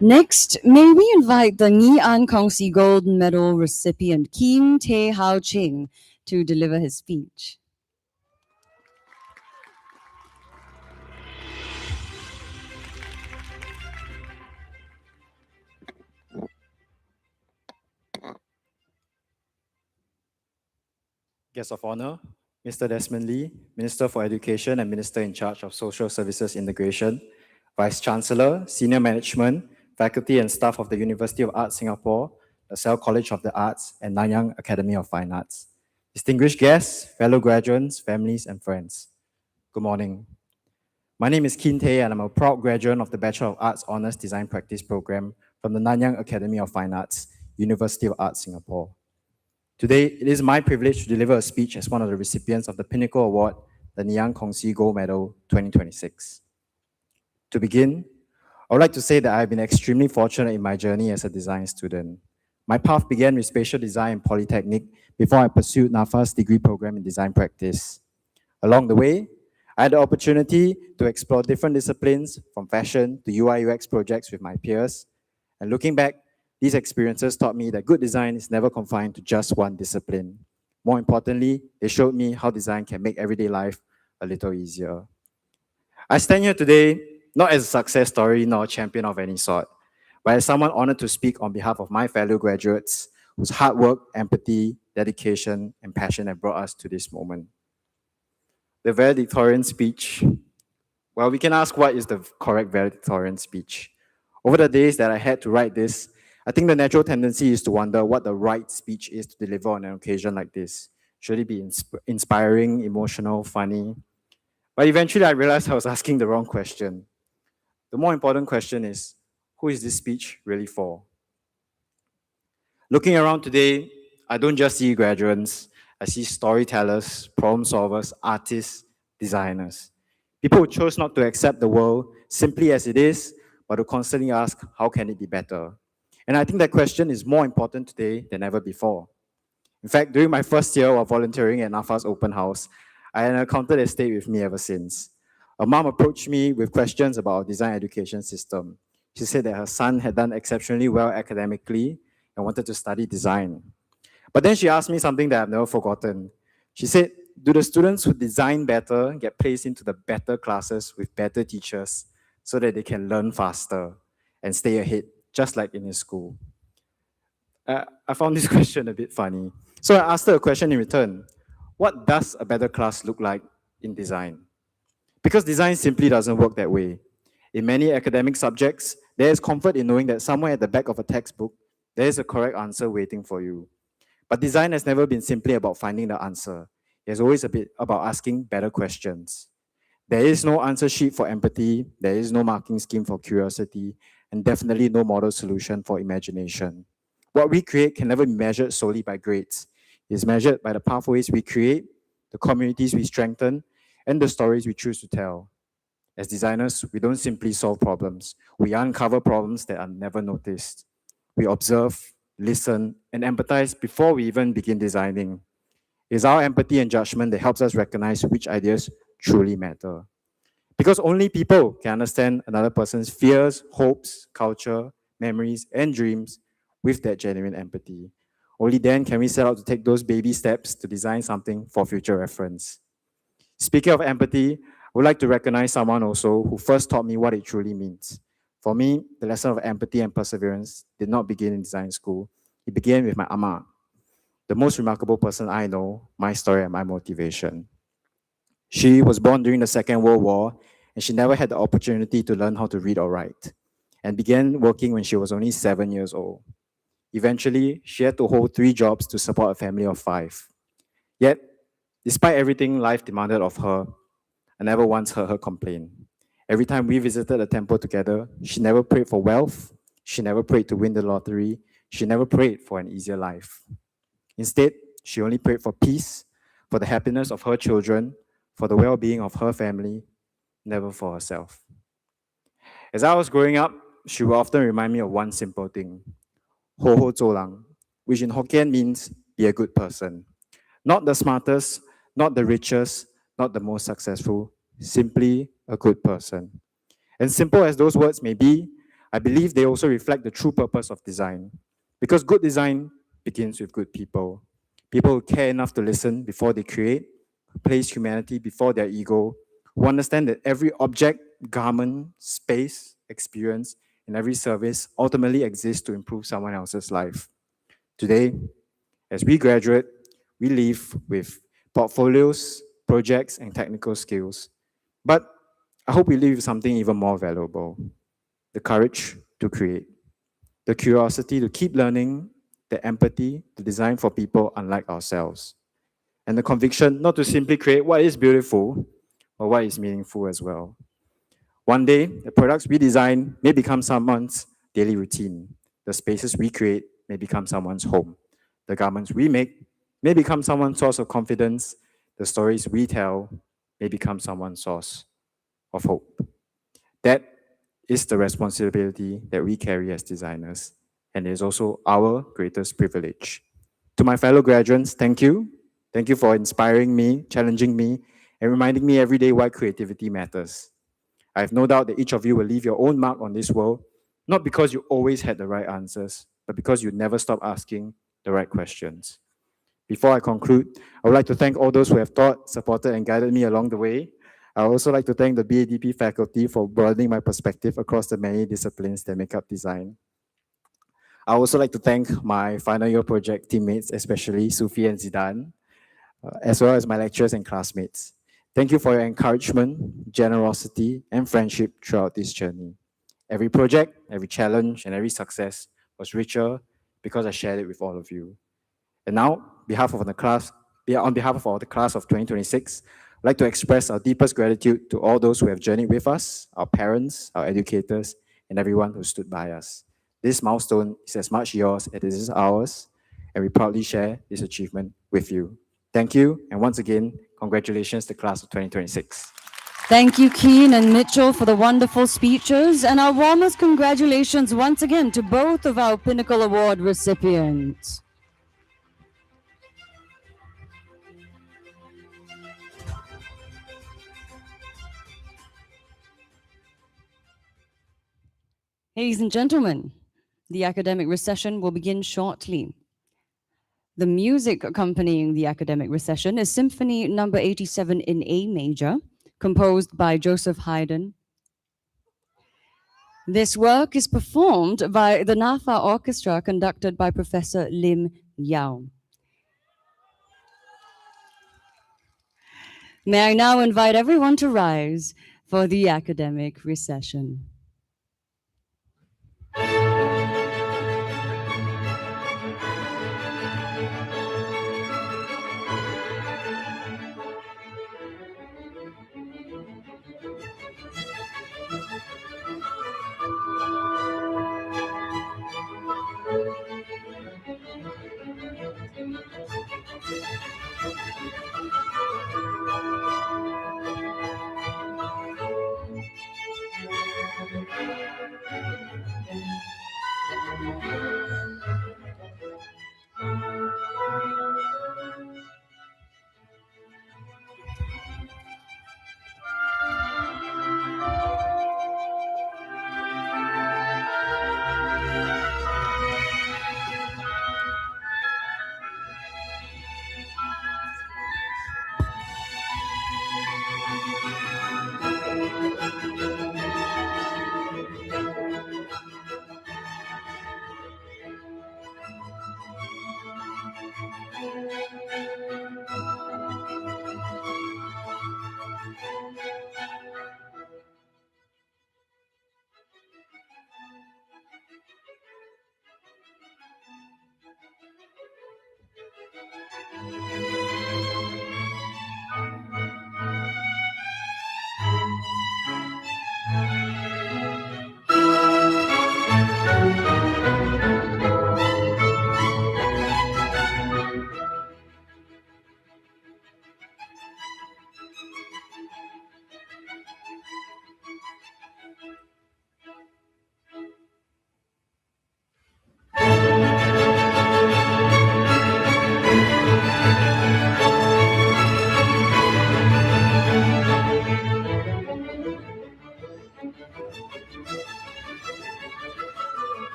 Next, may we invite the Nghi An Kongsi Gold Medal recipient Kim Tae Hao Ching to deliver his speech. Guest of Honor, Mr. Desmond Lee, Minister for Education and Minister in charge of Social Services Integration, Vice Chancellor, Senior Management, faculty and staff of the University of Arts Singapore, LaSalle College of the Arts, and Nanyang Academy of Fine Arts. Distinguished guests, fellow graduates, families, and friends. Good morning. My name is Kin Tae, and I'm a proud graduate of the Bachelor of Arts Honours Design Practice Program from the Nanyang Academy of Fine Arts, University of Arts Singapore. Today, it is my privilege to deliver a speech as one of the recipients of the Pinnacle Award, the Nghi An Kongsi Gold Medal 2026. To begin, I would like to say that I've been extremely fortunate in my journey as a design student. My path began with spatial design in Polytechnic before I pursued NAFA's degree program in design practice. Along the way, I had the opportunity to explore different disciplines from fashion to UI UX projects with my peers. And looking back, these experiences taught me that good design is never confined to just one discipline. More importantly, they showed me how design can make everyday life a little easier. I stand here today not as a success story nor a champion of any sort, but as someone honored to speak on behalf of my fellow graduates whose hard work, empathy, dedication, and passion have brought us to this moment. The valedictorian speech. Well, we can ask what is the correct valedictorian speech. Over the days that I had to write this, I think the natural tendency is to wonder what the right speech is to deliver on an occasion like this. Should it be inspiring, emotional, funny? But eventually I realized I was asking the wrong question. The more important question is, who is this speech really for? Looking around today, I don't just see graduates, I see storytellers, problem solvers, artists, designers. People who chose not to accept the world simply as it is, but to constantly ask, how can it be better? And I think that question is more important today than ever before. In fact, during my first year of volunteering at NAFA's open house, I had an encounter that stayed with me ever since. A mom approached me with questions about our design education system. She said that her son had done exceptionally well academically and wanted to study design. But then she asked me something that I've never forgotten. She said, do the students who design better get placed into the better classes with better teachers so that they can learn faster and stay ahead, just like in his school? I found this question a bit funny. So I asked her a question in return. What does a better class look like in design? Because design simply doesn't work that way. In many academic subjects, there is comfort in knowing that somewhere at the back of a textbook, there is a correct answer waiting for you. But design has never been simply about finding the answer. It's always a bit about asking better questions. There is no answer sheet for empathy, there is no marking scheme for curiosity, and definitely no model solution for imagination. What we create can never be measured solely by grades. It is measured by the pathways we create, the communities we strengthen, and the stories we choose to tell. As designers, we don't simply solve problems. We uncover problems that are never noticed. We observe, listen, and empathize before we even begin designing. It's our empathy and judgment that helps us recognize which ideas truly matter. Because only people can understand another person's fears, hopes, culture, memories, and dreams with that genuine empathy. Only then can we set out to take those baby steps to design something for future reference. Speaking of empathy, I would like to recognize someone also who first taught me what it truly means. For me, the lesson of empathy and perseverance did not begin in design school. It began with my ama, the most remarkable person I know, my story and my motivation. She was born during the Second World War, and she never had the opportunity to learn how to read or write, and began working when she was only 7 years old. Eventually, she had to hold 3 jobs to support a family of 5. Yet, despite everything life demanded of her, I never once heard her complain. Every time we visited the temple together, she never prayed for wealth, she never prayed to win the lottery, she never prayed for an easier life. Instead, she only prayed for peace, for the happiness of her children, for the well-being of her family, never for herself. As I was growing up, she would often remind me of one simple thing, ho ho zhou lang, which in Hokkien means be a good person. Not the smartest, not the richest, not the most successful, simply a good person. And simple as those words may be, I believe they also reflect the true purpose of design. Because good design begins with good people. People who care enough to listen before they create, who place humanity before their ego, who understand that every object, garment, space, experience, and every service ultimately exists to improve someone else's life. Today, as we graduate, we leave with portfolios, projects, and technical skills. But I hope we leave with something even more valuable, the courage to create, the curiosity to keep learning, the empathy to design for people unlike ourselves, and the conviction not to simply create what is beautiful, but what is meaningful as well. One day, the products we design may become someone's daily routine. The spaces we create may become someone's home. The garments we make may become someone's source of confidence. The stories we tell may become someone's source of hope. That is the responsibility that we carry as designers, and it is also our greatest privilege. To my fellow graduates, thank you. Thank you for inspiring me, challenging me, and reminding me every day why creativity matters. I have no doubt that each of you will leave your own mark on this world, not because you always had the right answers, but because you never stopped asking the right questions. Before I conclude, I would like to thank all those who have taught, supported, and guided me along the way. I would also like to thank the BADP faculty for broadening my perspective across the many disciplines that make up design. I would also like to thank my final year project teammates, especially Sufi and Zidane, as well as my lecturers and classmates. Thank you for your encouragement, generosity, and friendship throughout this journey. Every project, every challenge, and every success was richer because I shared it with all of you. And now, on behalf of the class of 2026, I'd like to express our deepest gratitude to all those who have journeyed with us, our parents, our educators, and everyone who stood by us. This milestone is as much yours as it is ours, and we proudly share this achievement with you. Thank you, and once again, congratulations to the class of 2026. Thank you, Keen and Mitchell, for the wonderful speeches, and our warmest congratulations once again to both of our Pinnacle Award recipients. Ladies and gentlemen, the academic recession will begin shortly. The music accompanying the academic recession is Symphony Number 87 in A major, composed by Joseph Haydn. This work is performed by the NAFA Orchestra, conducted by Professor Lim Yao. May I now invite everyone to rise for the academic recession.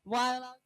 While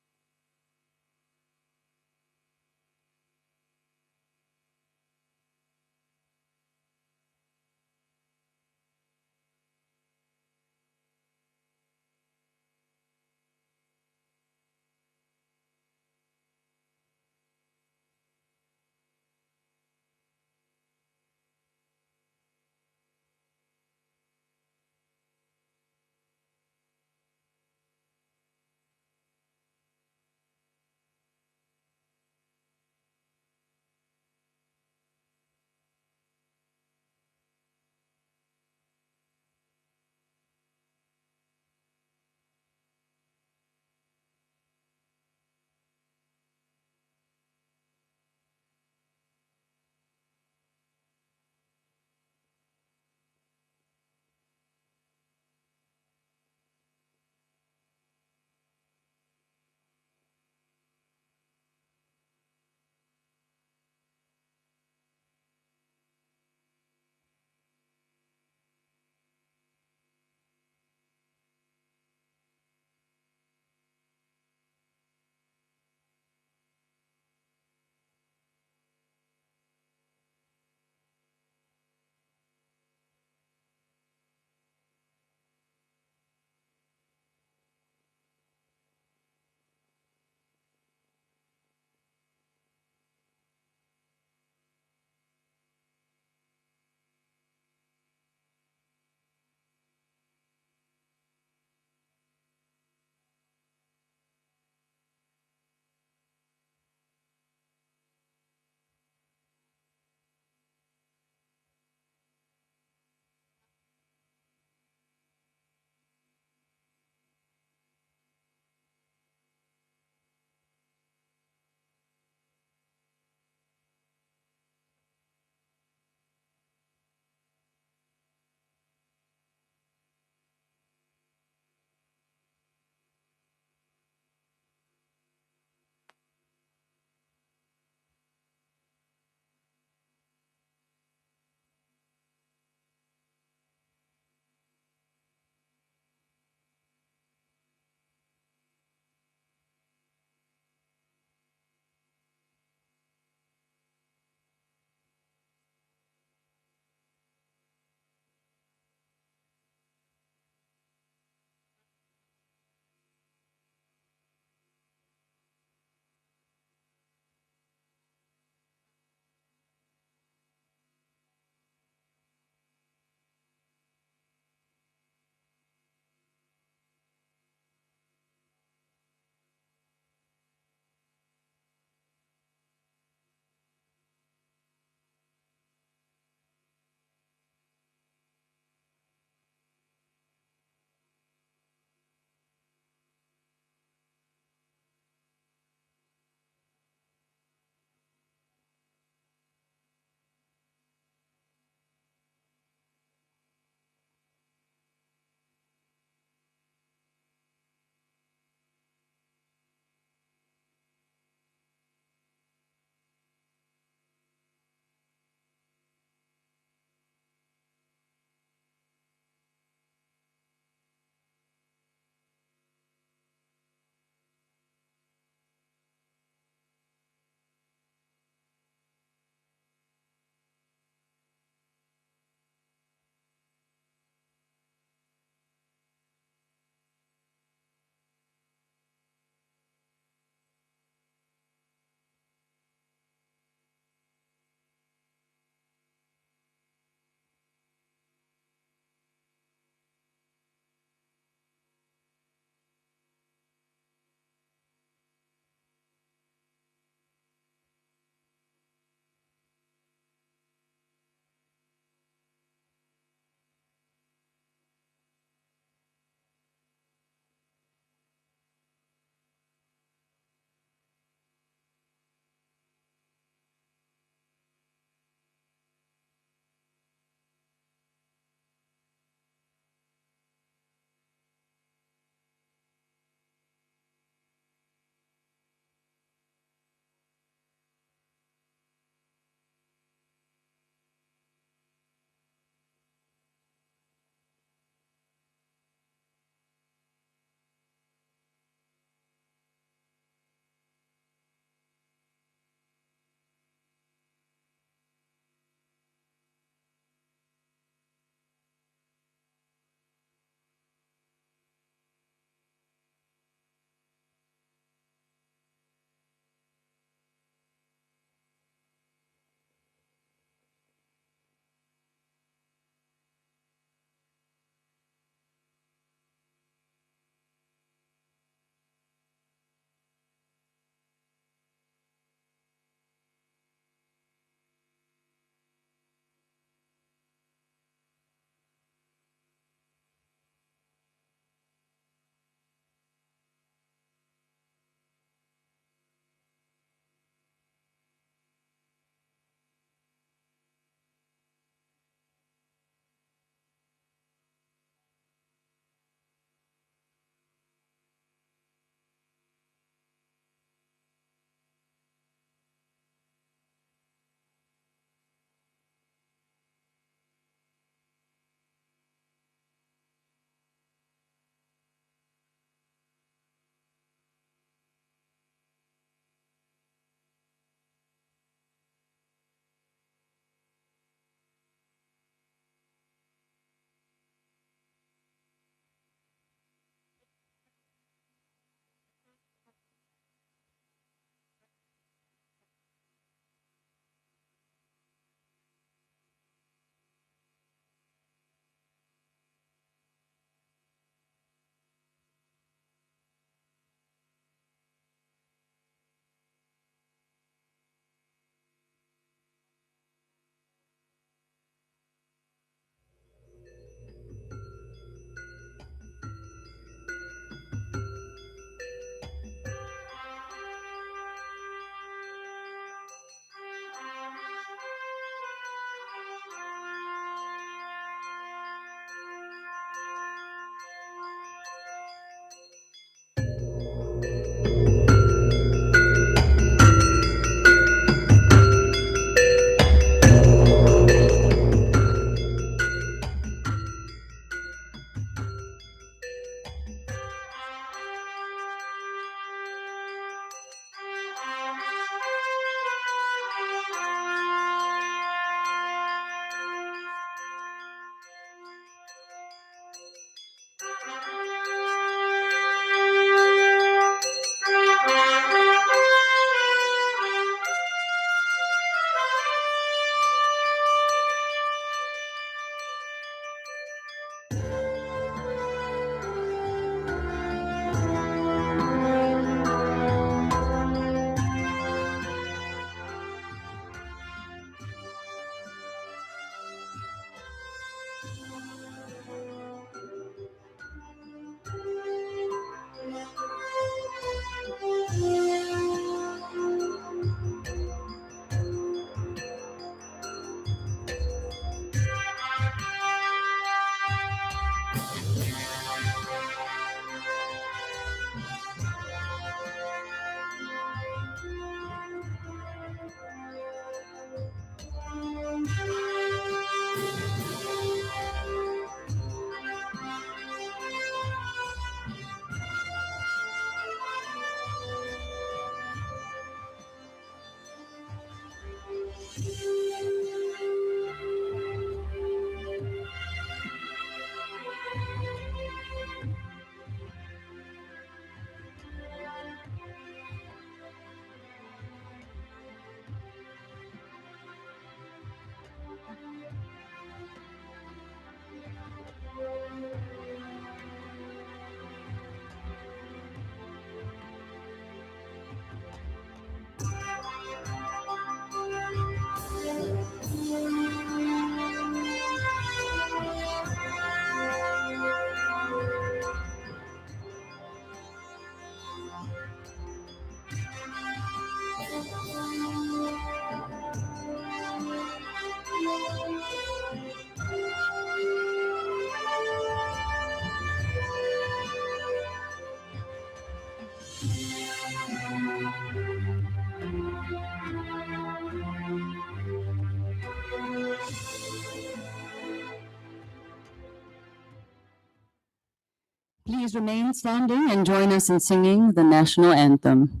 Please remain standing and join us in singing the national anthem.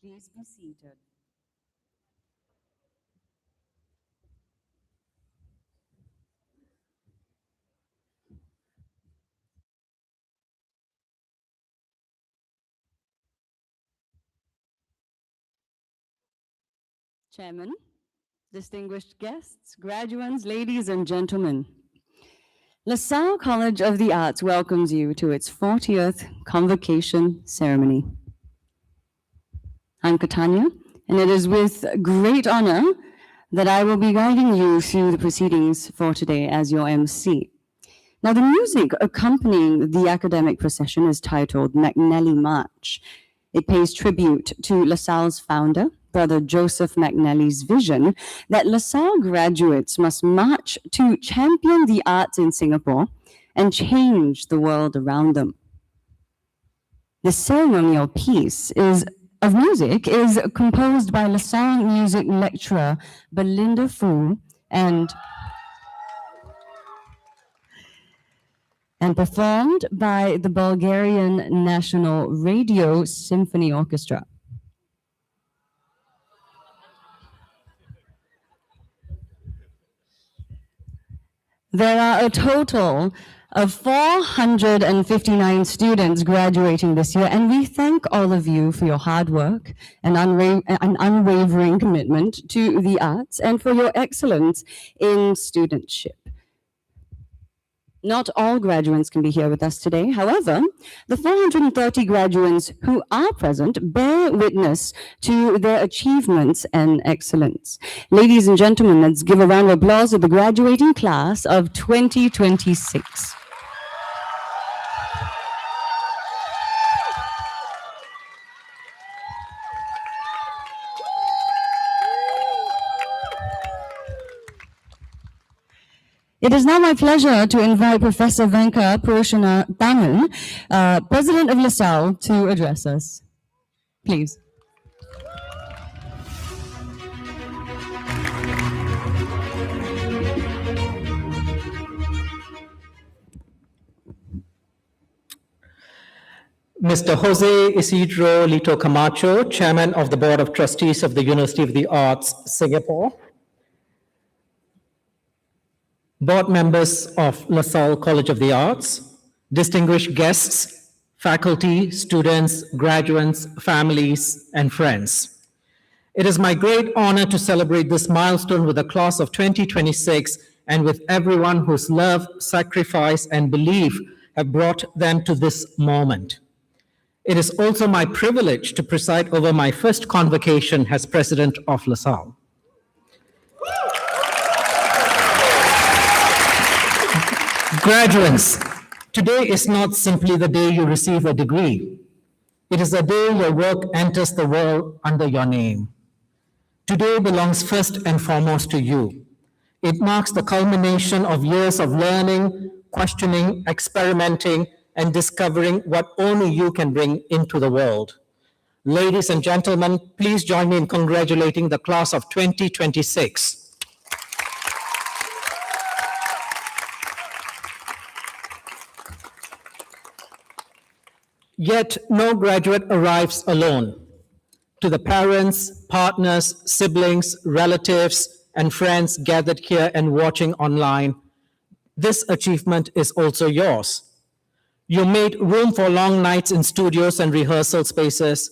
Please be seated. Chairman, distinguished guests, graduates, ladies and gentlemen. LaSalle College of the Arts welcomes you to its 40th Convocation ceremony. I'm Katanya, and it is with great honor that I will be guiding you through the proceedings for today as your MC. Now, the music accompanying the academic procession is titled McNally March. It pays tribute to LaSalle's founder, Brother Joseph McNally's vision that LaSalle graduates must march to champion the arts in Singapore and change the world around them. The ceremonial piece of music is composed by LaSalle music lecturer Belinda Fu and performed by the Bulgarian National Radio Symphony Orchestra. There are a total of 459 students graduating this year, and we thank all of you for your hard work and unwavering commitment to the arts and for your excellence in studentship. Not all graduates can be here with us today. However, the 430 graduates who are present bear witness to their achievements and excellence. Ladies and gentlemen, let's give a round of applause to the graduating class of 2026. It is now my pleasure to invite Professor Venka Purushanathaman, President of LaSalle, to address us. Please. Mr. Jose Isidro Lito Camacho, Chairman of the Board of Trustees of the University of the Arts, Singapore. Board members of LaSalle College of the Arts, distinguished guests, faculty, students, graduates, families, and friends. It is my great honor to celebrate this milestone with the class of 2026 and with everyone whose love, sacrifice, and belief have brought them to this moment. It is also my privilege to preside over my first convocation as president of LaSalle. Graduates, today is not simply the day you receive a degree. It is the day your work enters the world under your name. Today belongs first and foremost to you. It marks the culmination of years of learning, questioning, experimenting, and discovering what only you can bring into the world. Ladies and gentlemen, please join me in congratulating the class of 2026. Yet no graduate arrives alone. To the parents, partners, siblings, relatives, and friends gathered here and watching online, this achievement is also yours. You made room for long nights in studios and rehearsal spaces.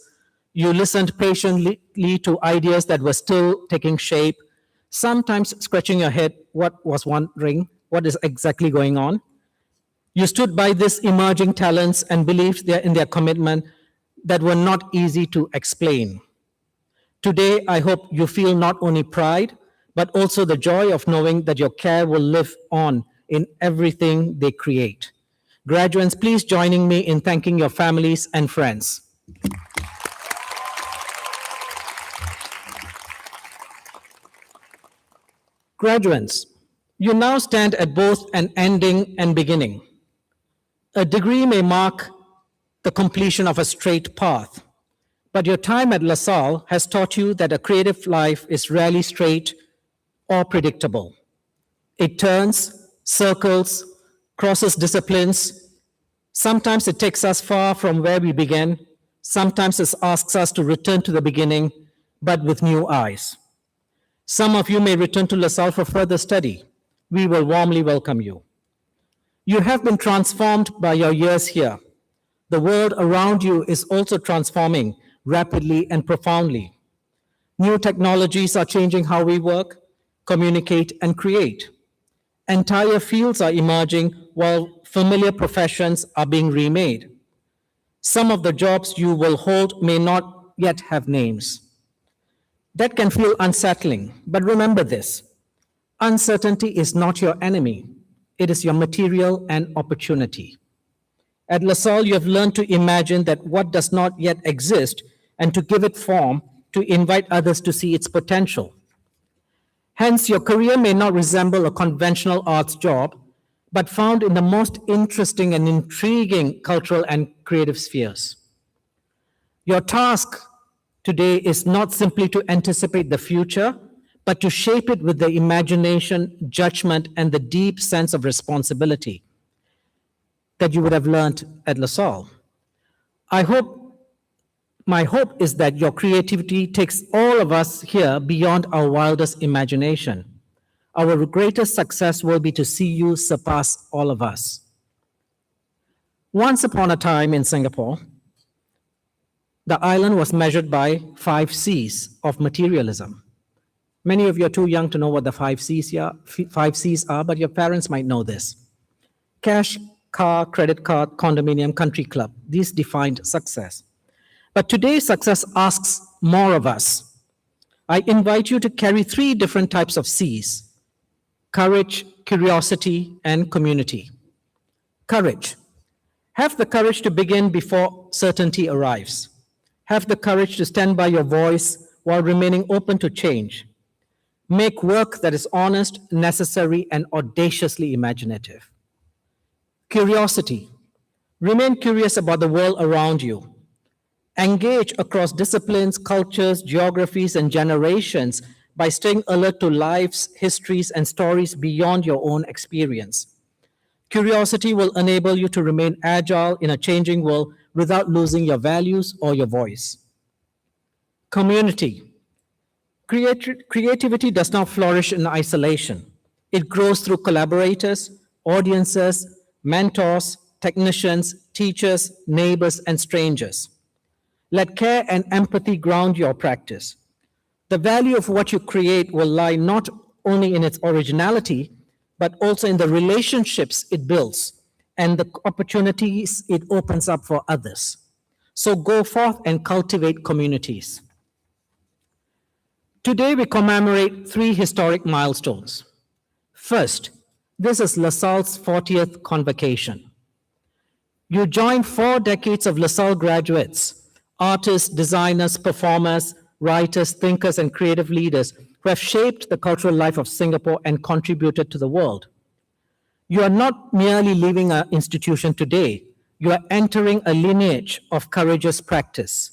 You listened patiently to ideas that were still taking shape, sometimes scratching your head, wondering what is exactly going on. You stood by these emerging talents and believed in their commitment that were not easy to explain. Today, I hope you feel not only pride, but also the joy of knowing that your care will live on in everything they create. Graduates, please join me in thanking your families and friends. Graduates, you now stand at both an ending and beginning. A degree may mark the completion of a straight path, but your time at LaSalle has taught you that a creative life is rarely straight or predictable. It turns, circles, crosses disciplines. Sometimes it takes us far from where we began. Sometimes it asks us to return to the beginning, but with new eyes. Some of you may return to LaSalle for further study. We will warmly welcome you. You have been transformed by your years here. The world around you is also transforming rapidly and profoundly. New technologies are changing how we work, communicate, and create. Entire fields are emerging while familiar professions are being remade. Some of the jobs you will hold may not yet have names. That can feel unsettling, but remember this: uncertainty is not your enemy. It is your material and opportunity. At LaSalle, you have learned to imagine that what does not yet exist and to give it form, to invite others to see its potential. Hence, your career may not resemble a conventional arts job, but found in the most interesting and intriguing cultural and creative spheres. Your task today is not simply to anticipate the future, but to shape it with the imagination, judgment, and the deep sense of responsibility that you would have learned at LaSalle. My hope is that your creativity takes all of us here beyond our wildest imagination. Our greatest success will be to see you surpass all of us. Once upon a time in Singapore, the island was measured by 5 C's of materialism. Many of you are too young to know what the 5 C's are, but your parents might know this. Cash, car, credit card, condominium, country club. These defined success. But today, success asks more of us. I invite you to carry 3 different types of C's: courage, curiosity, and community. Courage. Have the courage to begin before certainty arrives. Have the courage to stand by your voice while remaining open to change. Make work that is honest, necessary, and audaciously imaginative. Curiosity. Remain curious about the world around you. Engage across disciplines, cultures, geographies, and generations by staying alert to lives, histories, and stories beyond your own experience. Curiosity will enable you to remain agile in a changing world without losing your values or your voice. Community. Creativity does not flourish in isolation. It grows through collaborators, audiences, mentors, technicians, teachers, neighbors, and strangers. Let care and empathy ground your practice. The value of what you create will lie not only in its originality, but also in the relationships it builds and the opportunities it opens up for others. So go forth and cultivate communities. Today we commemorate 3 historic milestones. First, this is LaSalle's 40th Convocation. You join 4 decades of LaSalle graduates, artists, designers, performers, writers, thinkers, and creative leaders who have shaped the cultural life of Singapore and contributed to the world. You are not merely leaving an institution today, you are entering a lineage of courageous practice.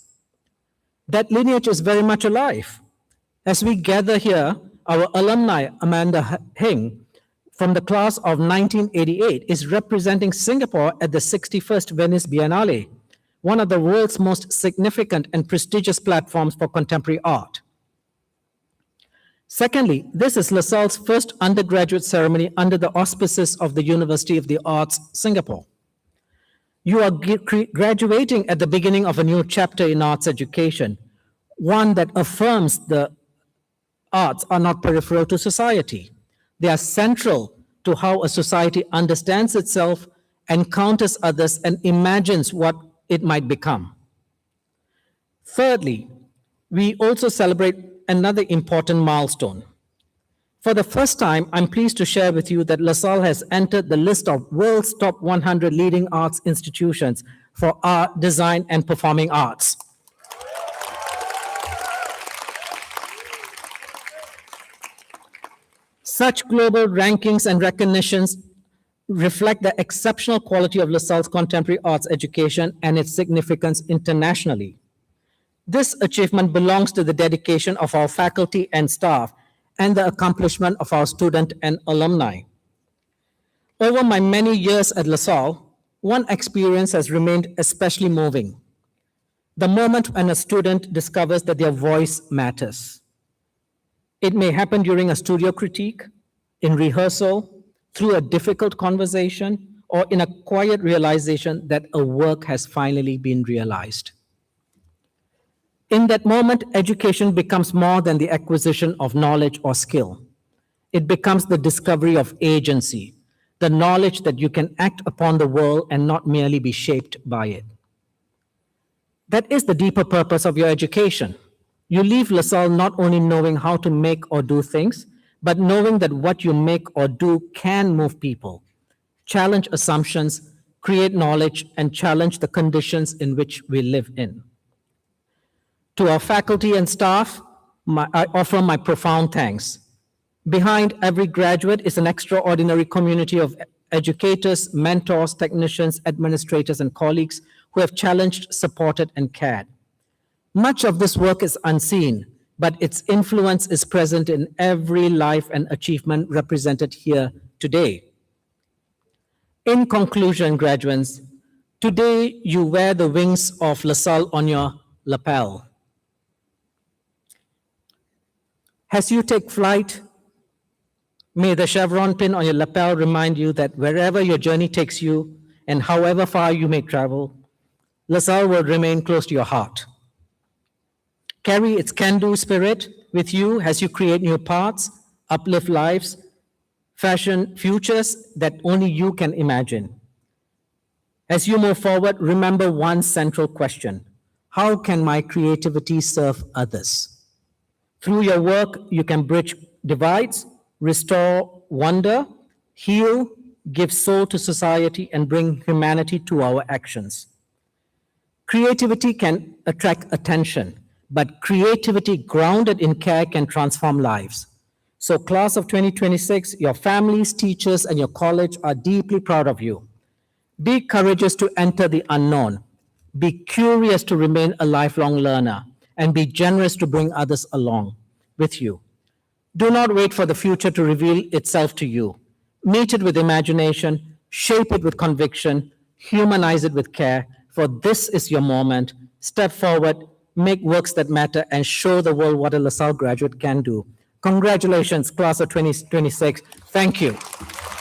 That lineage is very much alive. As we gather here, our alumni, Amanda Hing, from the class of 1988, is representing Singapore at the 61st Venice Biennale, one of the world's most significant and prestigious platforms for contemporary art. Secondly, this is LaSalle's first undergraduate ceremony under the auspices of the University of the Arts, Singapore. You are graduating at the beginning of a new chapter in arts education, one that affirms the arts are not peripheral to society. They are central to how a society understands itself, encounters others, and imagines what it might become. Thirdly, we also celebrate another important milestone. For the first time, I'm pleased to share with you that LaSalle has entered the list of world's top 100 leading arts institutions for art, design, and performing arts. Such global rankings and recognitions reflect the exceptional quality of LaSalle's contemporary arts education and its significance internationally. This achievement belongs to the dedication of our faculty and staff and the accomplishment of our student and alumni. Over my many years at LaSalle, one experience has remained especially moving: the moment when a student discovers that their voice matters. It may happen during a studio critique, in rehearsal, through a difficult conversation, or in a quiet realization that a work has finally been realized. In that moment, education becomes more than the acquisition of knowledge or skill. It becomes the discovery of agency, the knowledge that you can act upon the world and not merely be shaped by it. That is the deeper purpose of your education. You leave LaSalle not only knowing how to make or do things, but knowing that what you make or do can move people, challenge assumptions, create knowledge, and challenge the conditions in which we live in. To our faculty and staff, I offer my profound thanks. Behind every graduate is an extraordinary community of educators, mentors, technicians, administrators, and colleagues who have challenged, supported, and cared. Much of this work is unseen, but its influence is present in every life and achievement represented here today. In conclusion, graduates, today you wear the wings of LaSalle on your lapel. As you take flight, may the chevron pin on your lapel remind you that wherever your journey takes you and however far you may travel, LaSalle will remain close to your heart. Carry its can-do spirit with you as you create new paths, uplift lives, fashion futures that only you can imagine. As you move forward, remember one central question: how can my creativity serve others? Through your work, you can bridge divides, restore wonder, heal, give soul to society, and bring humanity to our actions. Creativity can attract attention, but creativity grounded in care can transform lives. So class of 2026, your families, teachers, and your college are deeply proud of you. Be courageous to enter the unknown. Be curious to remain a lifelong learner, and be generous to bring others along with you. Do not wait for the future to reveal itself to you. Meet it with imagination, shape it with conviction, humanize it with care, for this is your moment. Step forward, make works that matter, and show the world what a LaSalle graduate can do. Congratulations, class of 2026. Thank you.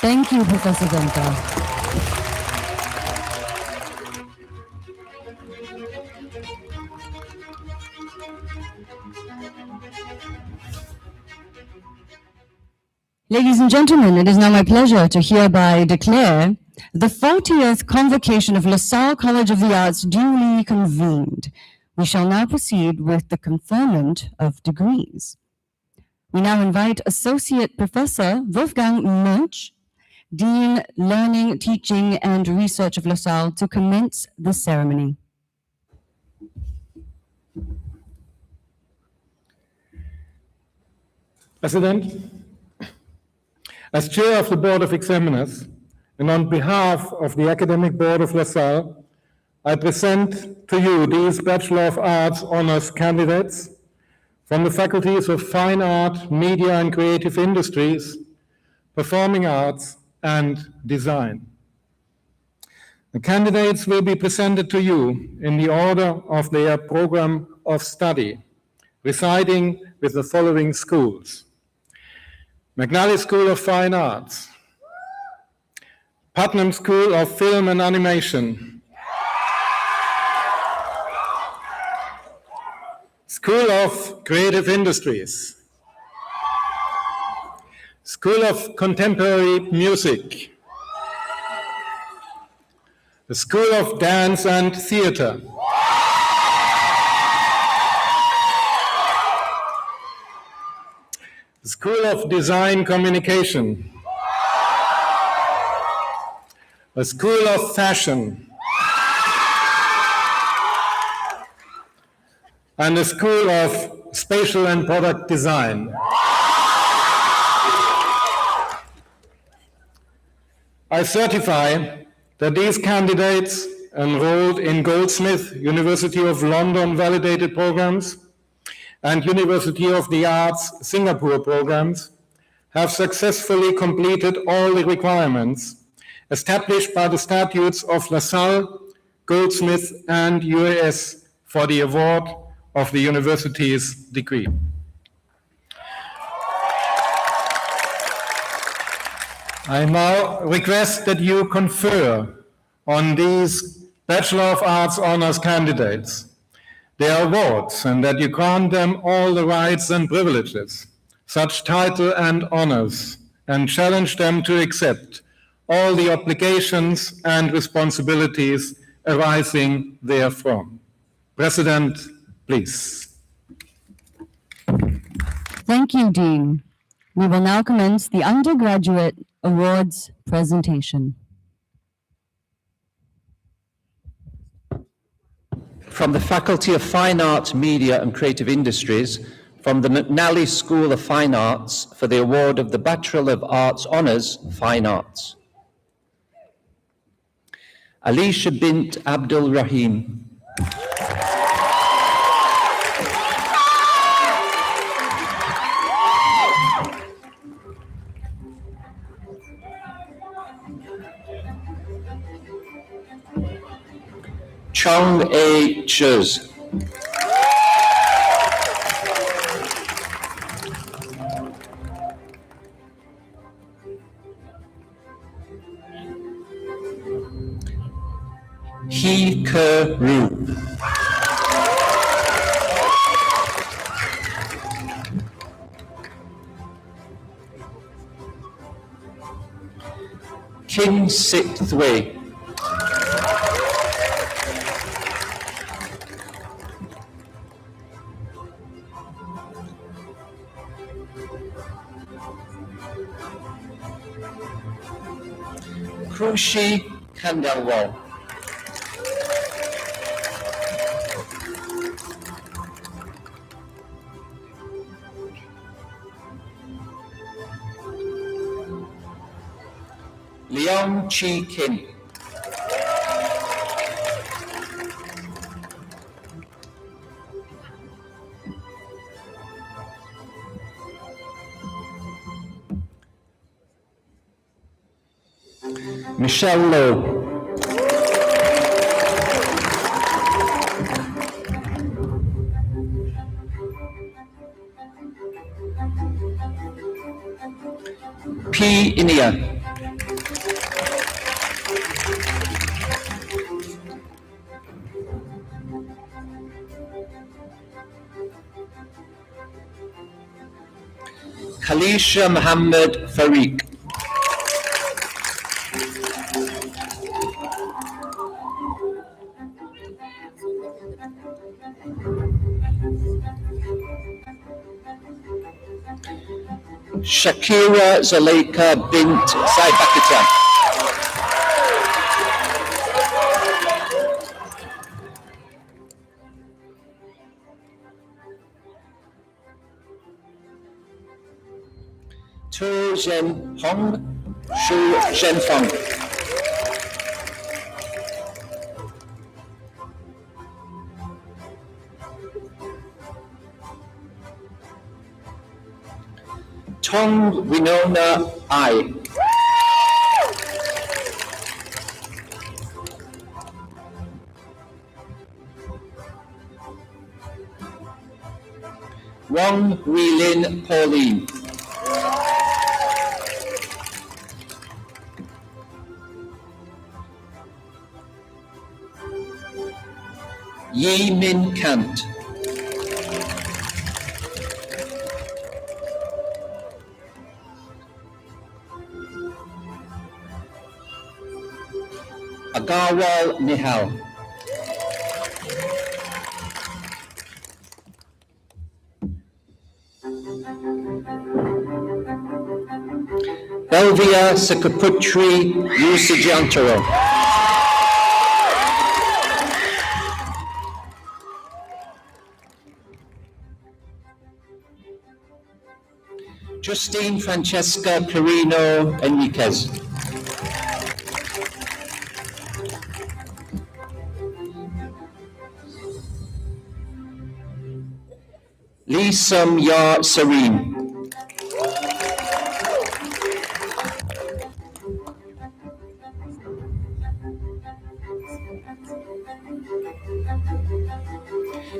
Thank you, Professor Venta. Ladies and gentlemen, it is now my pleasure to hereby declare the 40th Convocation of LaSalle College of the Arts duly convened. We shall now proceed with the conferment of degrees. We now invite Associate Professor Wolfgang Münch, Dean, Learning, Teaching, and Research of LaSalle, to commence the ceremony. President, as chair of the Board of Examiners, and on behalf of the Academic Board of LaSalle, I present to you these Bachelor of Arts honors candidates from the faculties of Fine Art, Media and Creative Industries, Performing Arts, and Design. The candidates will be presented to you in the order of their program of study, residing with the following schools: McNally School of Fine Arts, Putnam School of Film and Animation, School of Creative Industries, School of Contemporary Music, the School of Dance and Theatre, the School of Design Communication, the School of Fashion, and the School of Spatial and Product Design. I certify that these candidates enrolled in Goldsmith University of London validated programs and University of the Arts Singapore programs have successfully completed all the requirements established by the statutes of LaSalle, Goldsmith, and UAS for the award of the university's degree. I now request that you confer on these Bachelor of Arts honors candidates their awards and that you grant them all the rights and privileges, such title and honors, and challenge them to accept all the obligations and responsibilities arising therefrom. President, please. Thank you, Dean. We will now commence the undergraduate awards presentation. From the Faculty of Fine Arts, Media and Creative Industries, from the McNally School of Fine Arts for the award of the Bachelor of Arts Honours, Fine Arts. Alicia bint Abdul Rahim. Chong A. Chuz. Hee Ke Ru. King Sit Thwei. Krushi Kandalwal. Leong Chi Kin. Michelle Lowe. P. Inia. Khalisha Muhammad Farik. Shakira Zaleika bint Saibakita. Tu Zhen Hong, Shu Zhenfeng. Tong Winona Ai. Wong Weilin Pauline. Yi Min Kant. Agarwal Nihal. Belvia Sakaputri Yusijantaro. Justine Francesca Carino Enriquez. Lee Sum Ya Serene.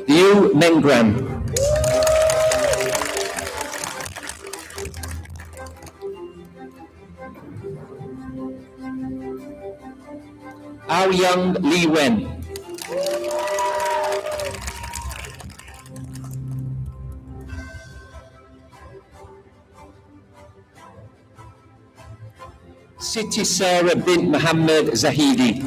Liu Mengram. Aoyang Li Wen. Siti Sarah bint Muhammad Zahidi.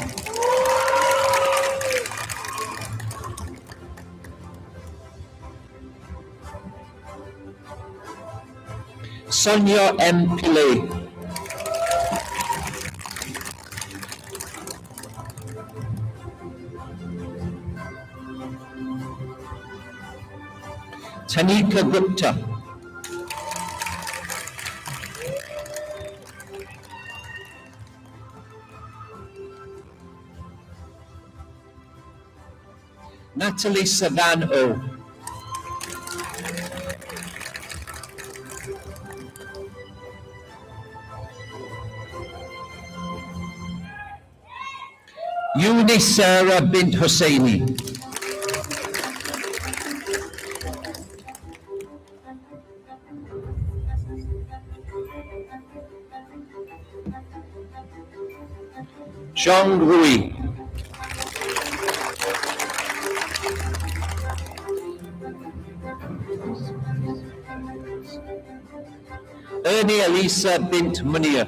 Sonia M. Pillay. Tanika Gupta. Natalie Savan-O. Yunisara bint Hosseini. Zhang Rui. Ernie Elisa bint Munir.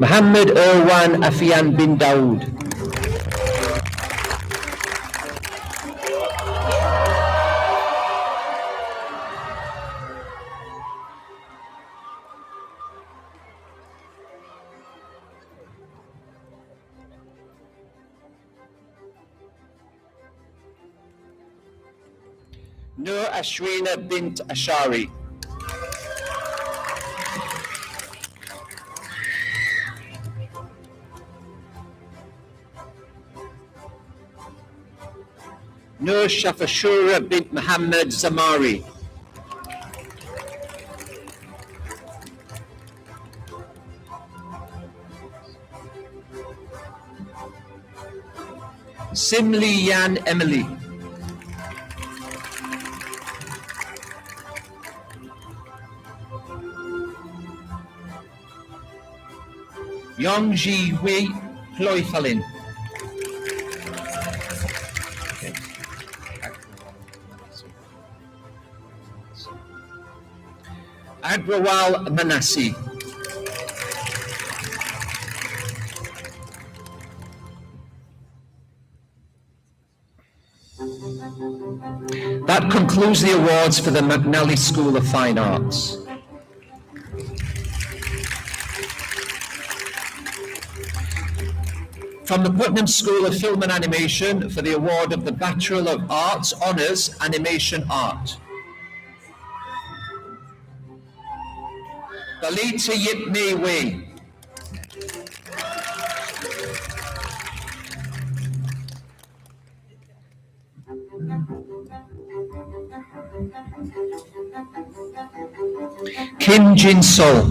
Muhammad Irwan Afian bin Dawood. Nur Ashrina bint Ashari. Nur Shafashura bint Muhammad Zamari. Simli Yan Emily. Yong Ji Hui Ployfalin. Agrawal Manasi. That concludes the awards for the McNally School of Fine Arts. From the Putnam School of Film and Animation for the award of the Bachelor of Arts Honours Animation Art. Balita Yip Mei Wei. Kim Jin Sol.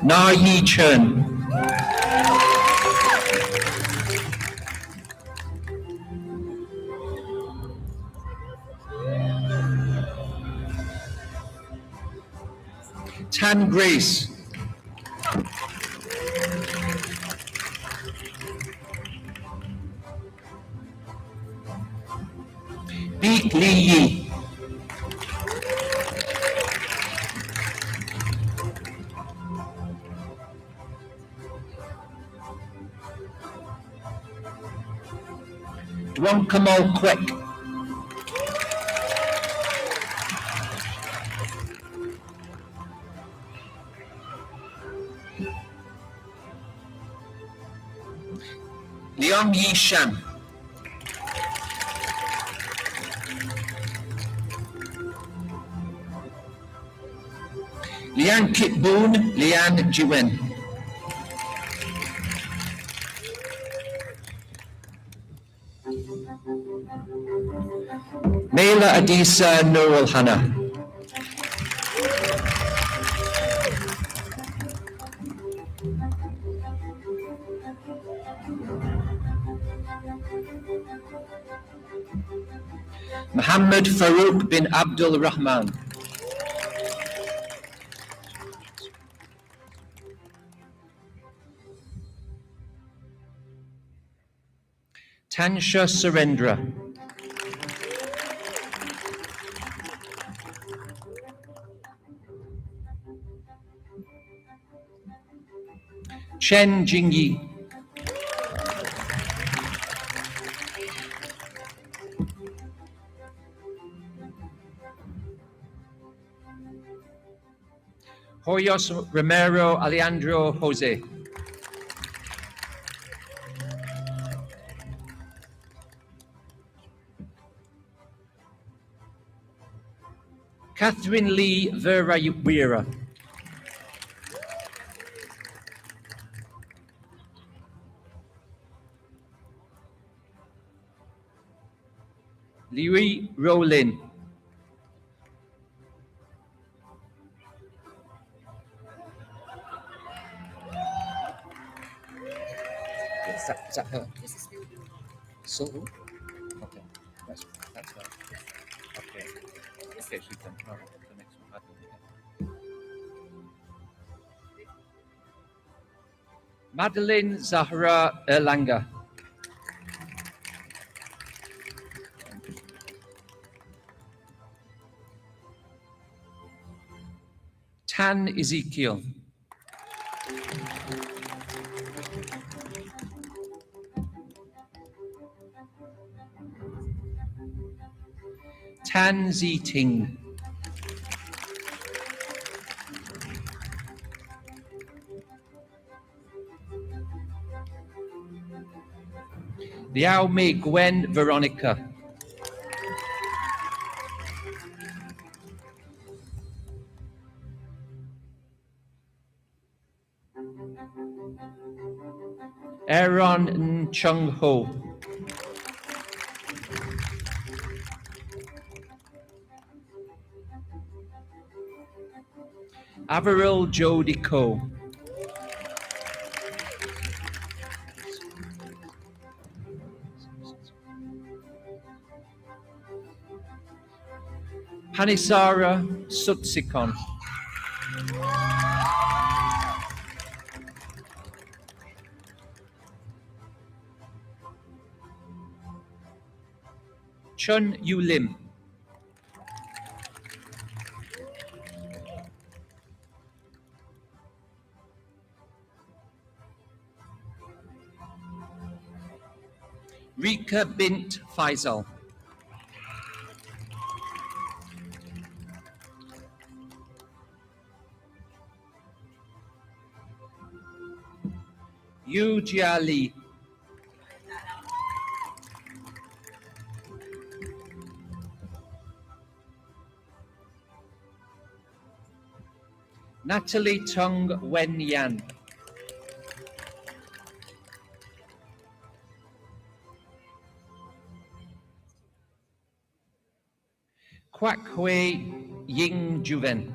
Na Yi Chen. Tan Grace. Beek Lee Yi. Dwang Kamal Kwek. Leong Yi Shan. Lian Kit Boon, Lian Jiwen. Mela Adisa Noel Hannah. Muhammad Farouk bin Abdul Rahman. Tansha Surendra. Chen Jingyi. Hoyos Romero Alejandro Jose. Catherine Lee Vera Weira. Louis Rowlin. Is that her? So who? Okay, that's her. Okay, okay, she's done. All right, the next one. Madeline Zahra Erlanger. Tan Ezekiel. Tan Ziting. Liao Mei Gwen Veronica. Aaron Chung Ho. Averil Jody Ko. Panisara Sutsikon. Chun Yu Lim. Rika Bint Faisal. Yu Jia Li. Natalie Tung Wen Yan. Kwakwe Ying Juven.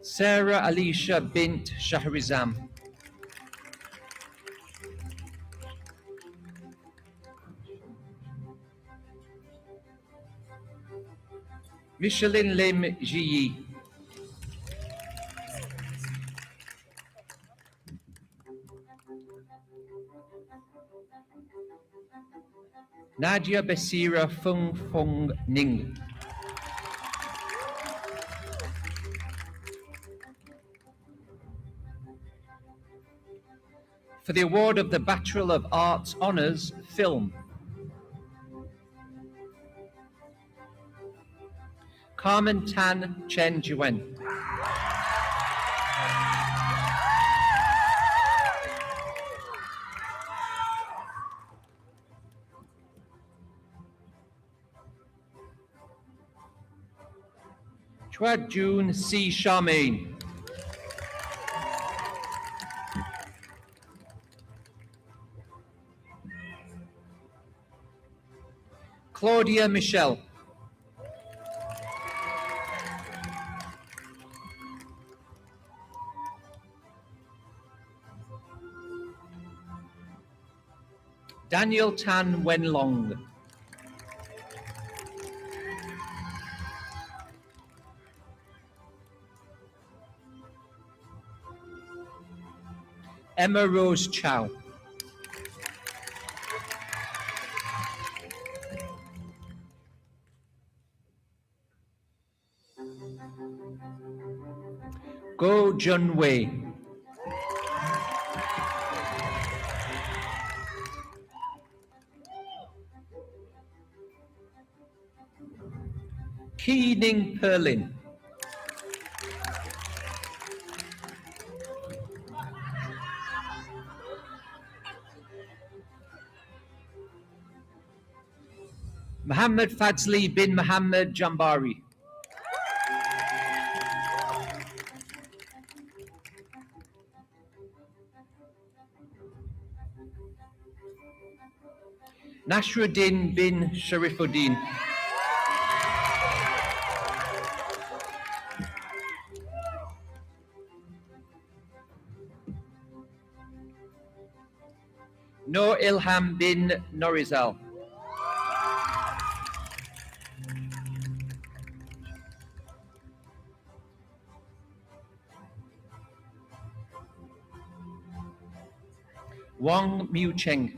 Sarah Alicia bint Shahrizam. Micheline Lim Ji. Nadia Basira Fung Fung Ning. For the award of the Bachelor of Arts Honours, Film. Carmen Tan Chen Juen. Chua Jun C. Charmaine. Claudia Michelle. Daniel Tan Wenlong. Emma Rose Chow. Go Jun Wei. Ki Ning Perlin. Muhammad Fazli bin Muhammad Jambari. Nasruddin bin Sharifuddin. Noor Ilham bin Norizal. Wang Miu Cheng.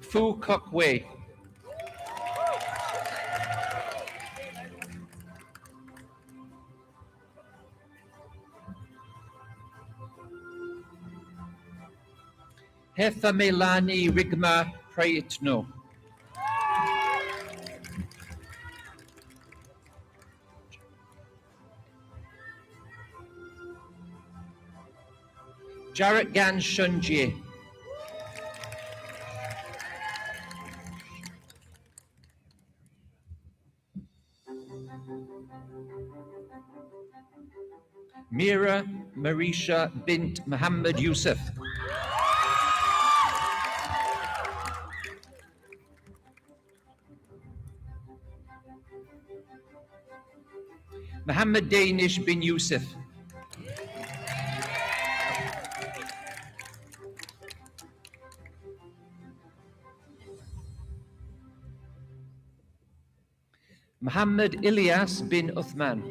Fu Kok Wei. Hefamelani Rigma Prayitno. Jarrett Gan Shunjie. Mira Marisha bint Muhammad Yusuf. Muhammad Danish bin Yusuf. Muhammad Ilyas bin Uthman.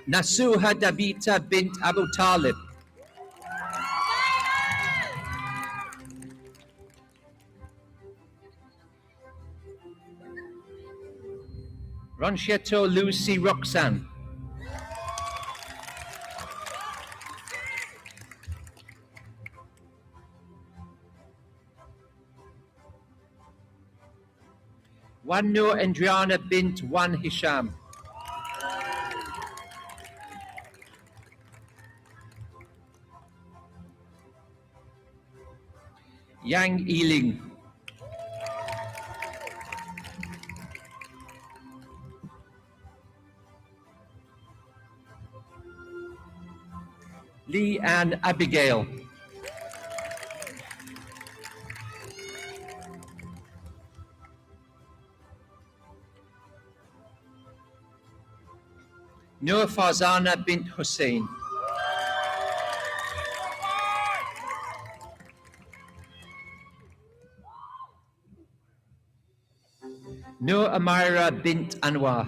Nasuha Dabita bint Abu Talib. Roncheto Lucy Roxanne. Wan Nur Andriana bint Wan Hisham. Yang Yiling. Lee Ann Abigail. Nur Farzana bint Hussein. Nur Amira bint Anwar.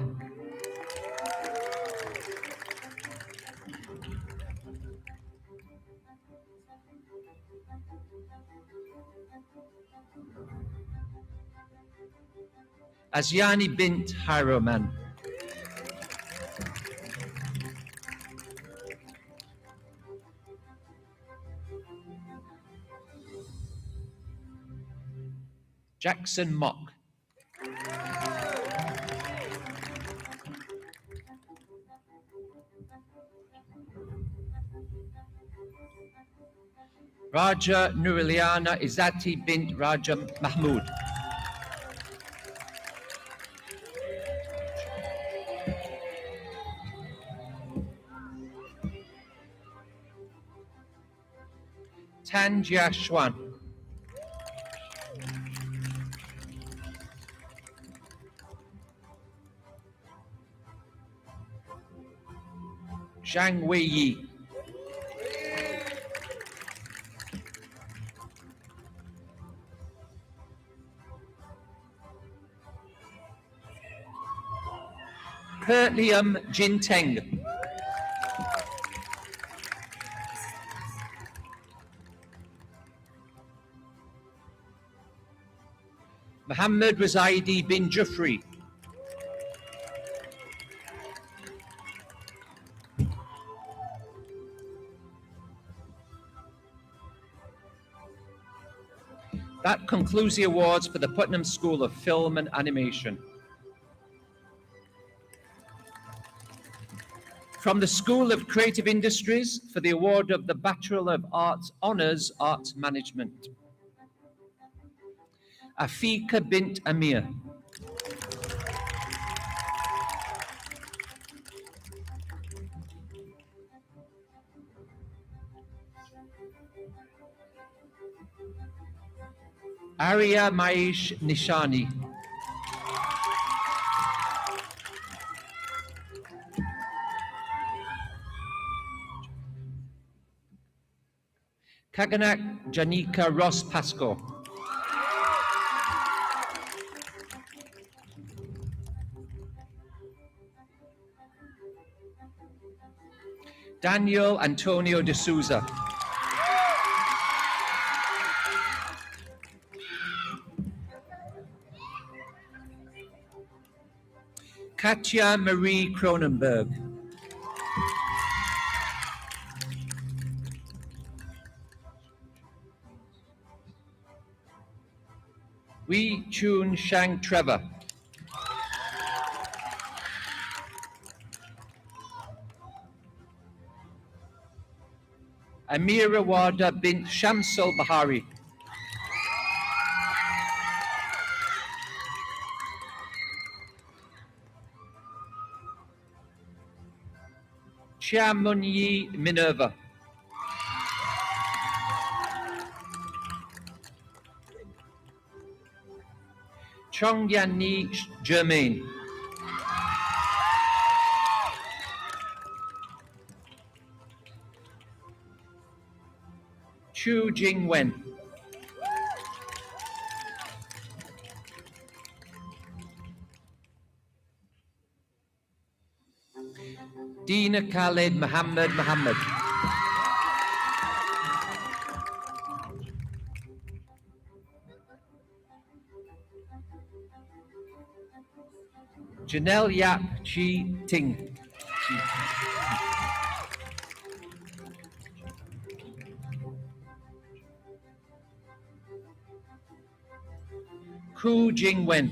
Azyani bint Haroman. Jackson Mock. Raja Nuriliana Izzati bint Raja Mahmud. Tan Jia Xuan. Zhang Weiyi. Liam Jinteng. Muhammad Razaidi bin Jufri. That concludes the awards for the Putnam School of Film and Animation. From the School of Creative Industries for the award of the Bachelor of Arts Honours, Arts Management. Afika bint Amir. Arya Maish Nishani. Kaganak Janika Ross Pasco. Daniel Antonio de Souza. Katja Marie Cronenberg. Wee Chun Shang Trevor. Amira Wada bint Shamsul Bahari. Chiamunyi Minerva. Chongyanni Germain. Chu Jingwen. Dina Khaled Muhammad Muhammad. Janelle Yap Chi Ting. Ku Jingwen.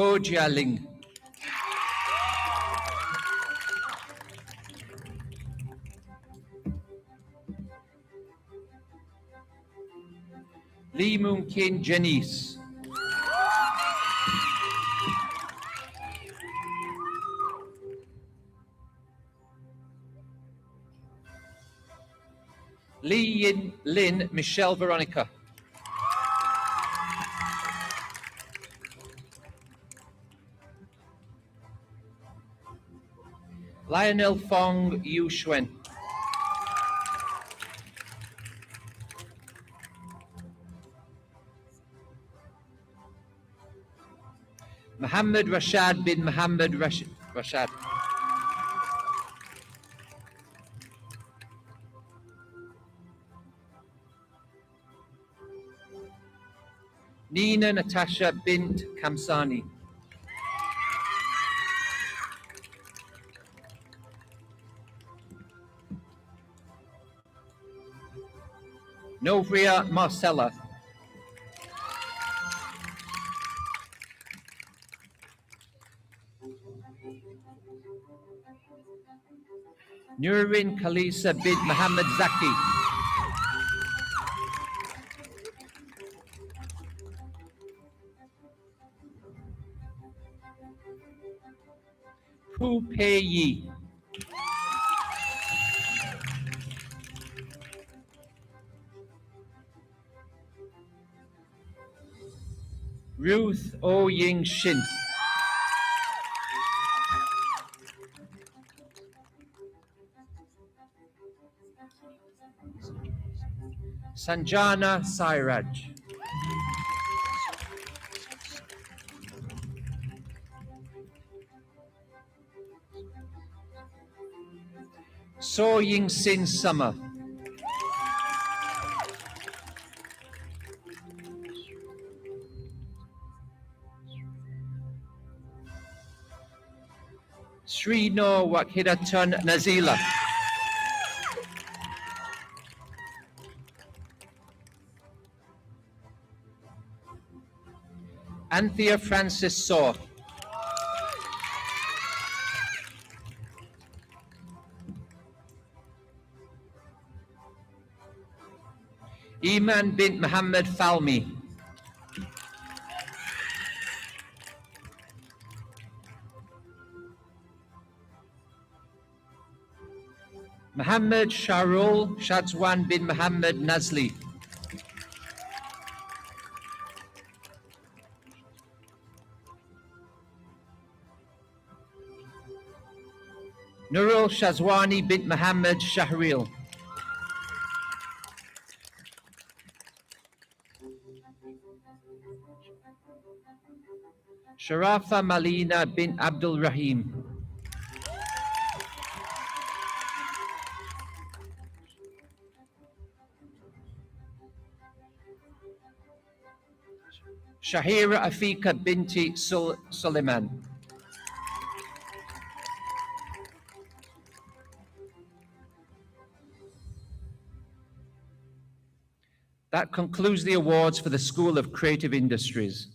Ko Jialing. Lee Moon Kin Janice. Lee Yin Lin Michelle Veronica. Lionel Fong Yu Xuan. Mohammed Rashad bin Mohammed Rashad. Nina Natasha bint Kamsani. Novria Marcella. Nurin Khalisa bint Mohammed Zaki. Pu Pei Yi. Ruth O Ying Shin. Sanjana Sairaj. So Ying Sin Summer. Srino Wakhidatun Nazila. Anthea Francis Saw. Iman bint Muhammad Falmi. Muhammad Sharul Shadzwan bin Muhammad Nazli. Nurul Shazwani bint Muhammad Shahril. Sharafa Malina bint Abdul Rahim. Shahira Afika binti Suleiman. That concludes the awards for the School of Creative Industries.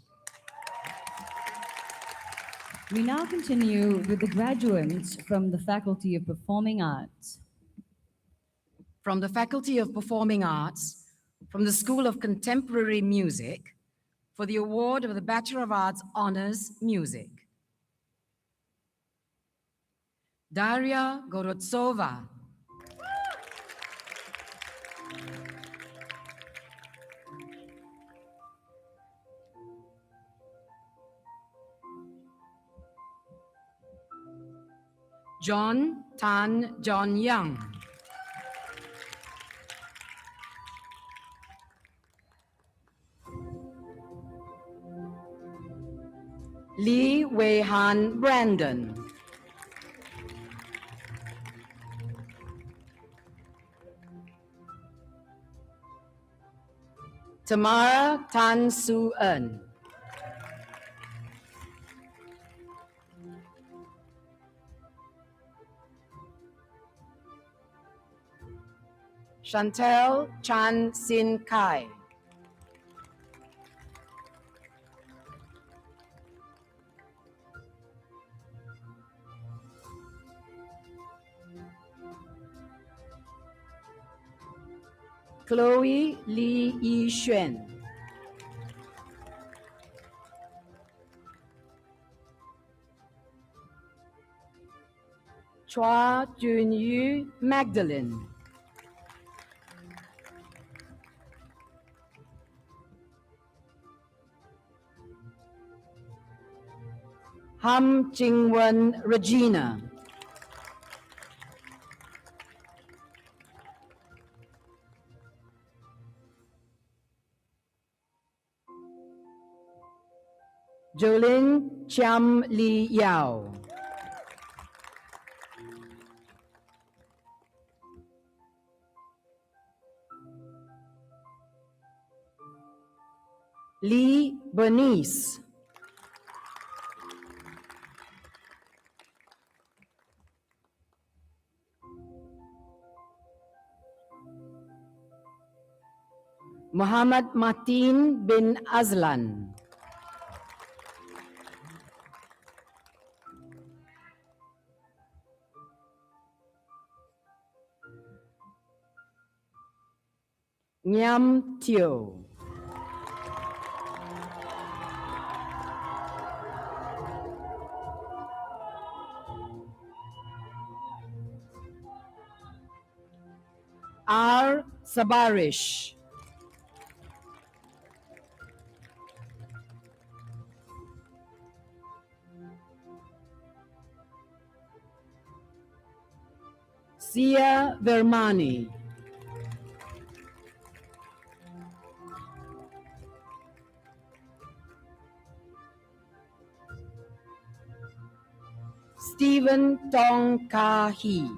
We now continue with the graduates from the Faculty of Performing Arts. From the Faculty of Performing Arts, from the School of Contemporary Music, for the award of the Bachelor of Arts Honors Music. Daria Gorotsova. John Tan John Young. Lee Wei Han Brandon. Tamara Tan Su Eun. Chantel Chan Sin Kai. Chloe Lee Yi Xuan. Chua Junyu Magdalene. Ham Jingwen Regina. Jolin Chiam Li Yao. Lee Bernice. Muhammad Matin bin Azlan. Nyam Teo. R. Sabarish. Sia Vermani. Stephen Tong Ka Hee.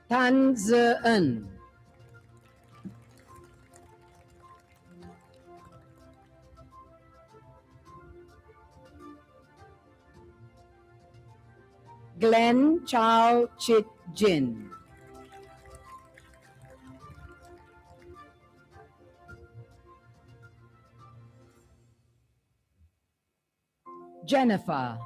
Tan Ze En. Glenn Chow Chit Jin. Jennifer.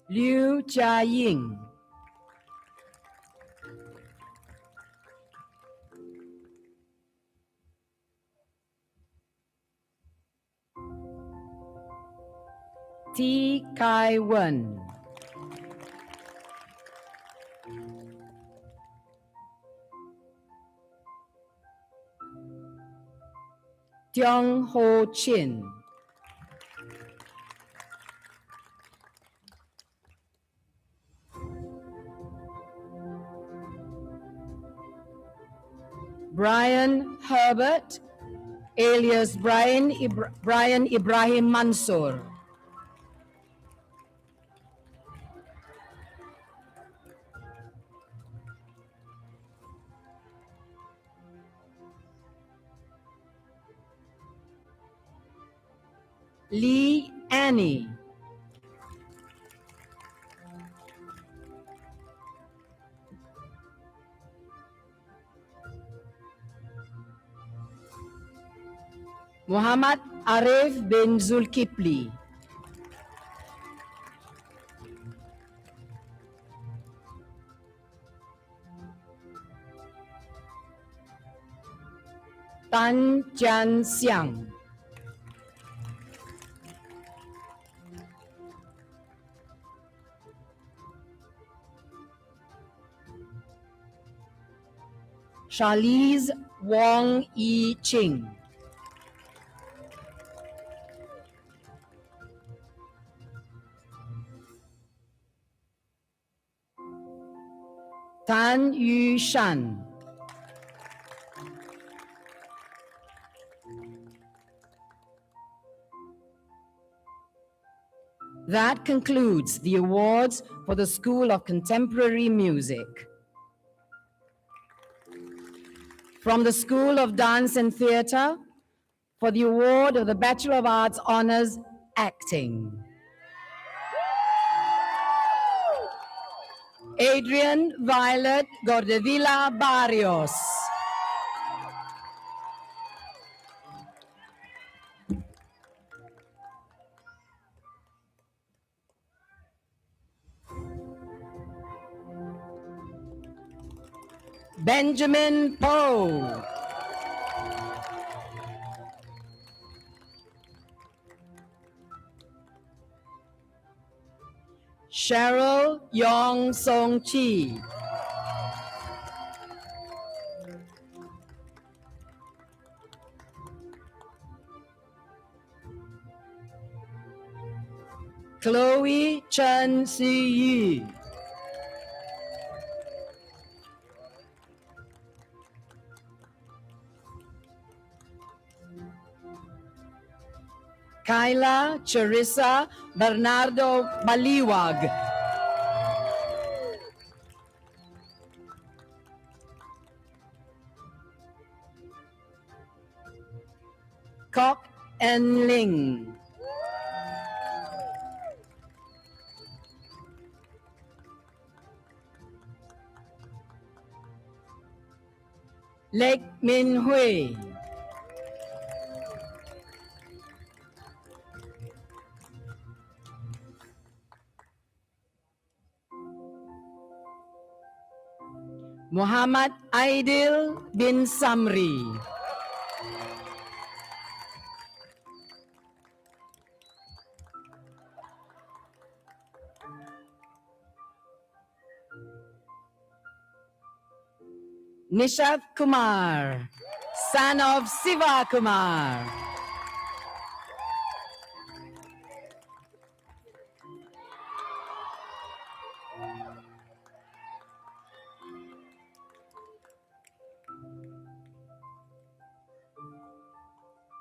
Liu Jiaying. T. Kai Wen. Tiong Ho Chin. Brian Herbert, alias Brian Ibrahim Mansour. Lee Annie. Muhammad Arif bin Zulkifli. Tan Jian Xiang. Charlize Wong Yi Ching. Tan Yu Shan. That concludes the awards for the School of Contemporary Music. From the School of Dance and Theatre, for the award of the Bachelor of Arts Honors, Acting. Adrian Violet Gordevilla Barrios. Benjamin Poe. Cheryl Yong Song Chi. Chloe Chen Si Yi. Kyla Charissa Bernardo Baliwag. Kok En Ling. Lek Min Hui. Muhammad Aidil bin Samri. Nishav Kumar, son of Siva Kumar.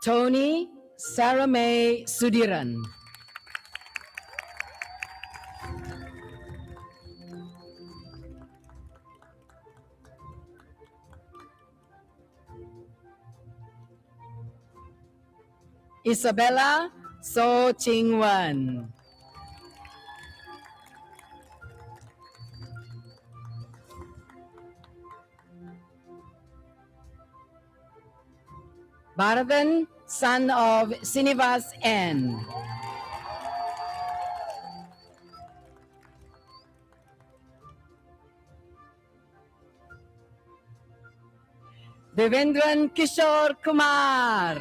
Tony Sarah May Sudiran. Isabella So Ching Wan. Bharavan, son of Sinivas N. Devendran Kishore Kumar.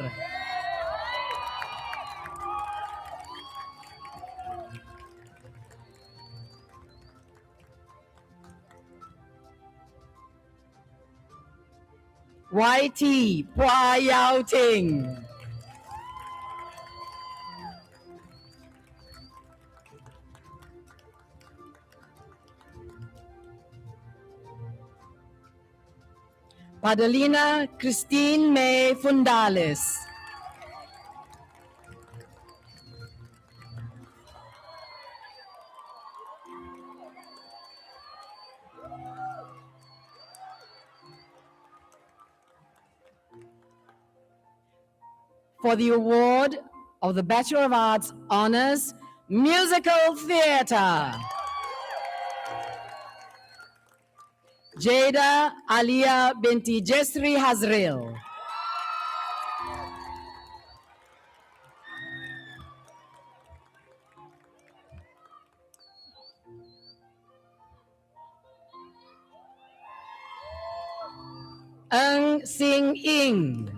YT Pua Yao Ting. Padalina Christine May Fundales. For the award of the Bachelor of Arts Honors Musical Theatre, Jada Alia binti Jesri Hazril. Eng Sing Ing.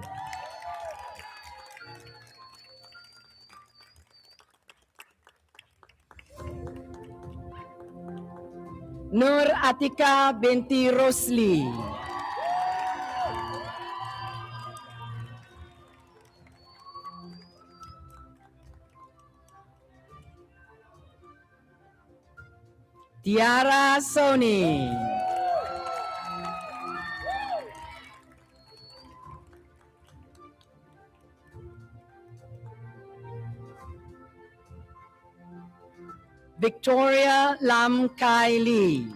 Nur Atika binti Rosli. Tiara Soni. Victoria Lam Kai Lee.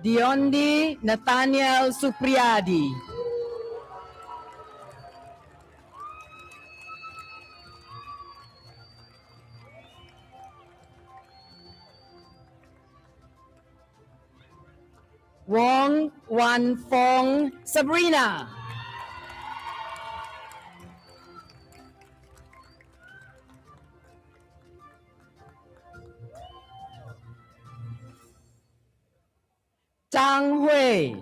Diondi Nathaniel Supriyadi. Wong Wan Fong Sabrina. Zhang Hui.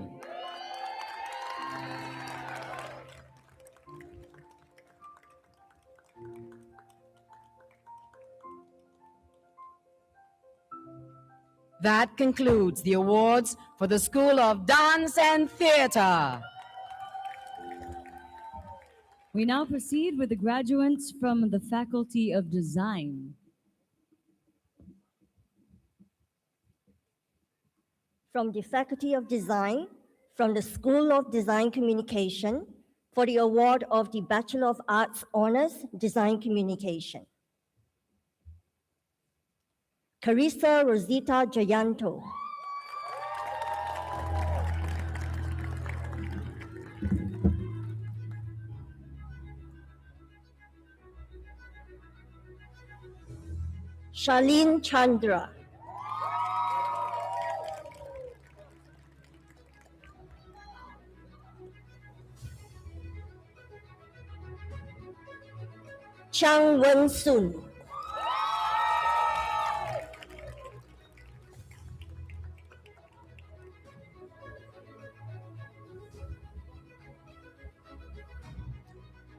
That concludes the awards for the School of Dance and Theatre. We now proceed with the graduates from the Faculty of Design. From the Faculty of Design, from the School of Design Communication, for the award of the Bachelor of Arts Honors, Design Communication. Carissa Rosita Jayanto. Charlene Chandra. Chang Wen Sun.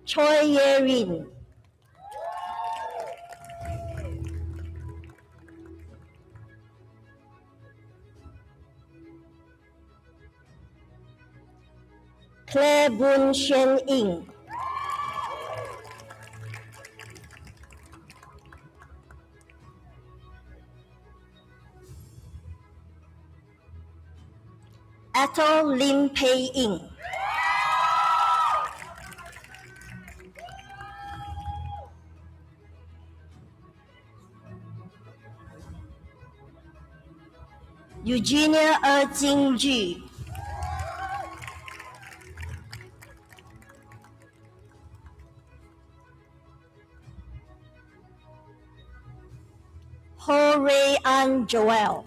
Choi Ye Rin. Claire Boon Shen Ying. Ethel Lim Pei Ying. Eugenia Jingji. Ho Ray An Joel.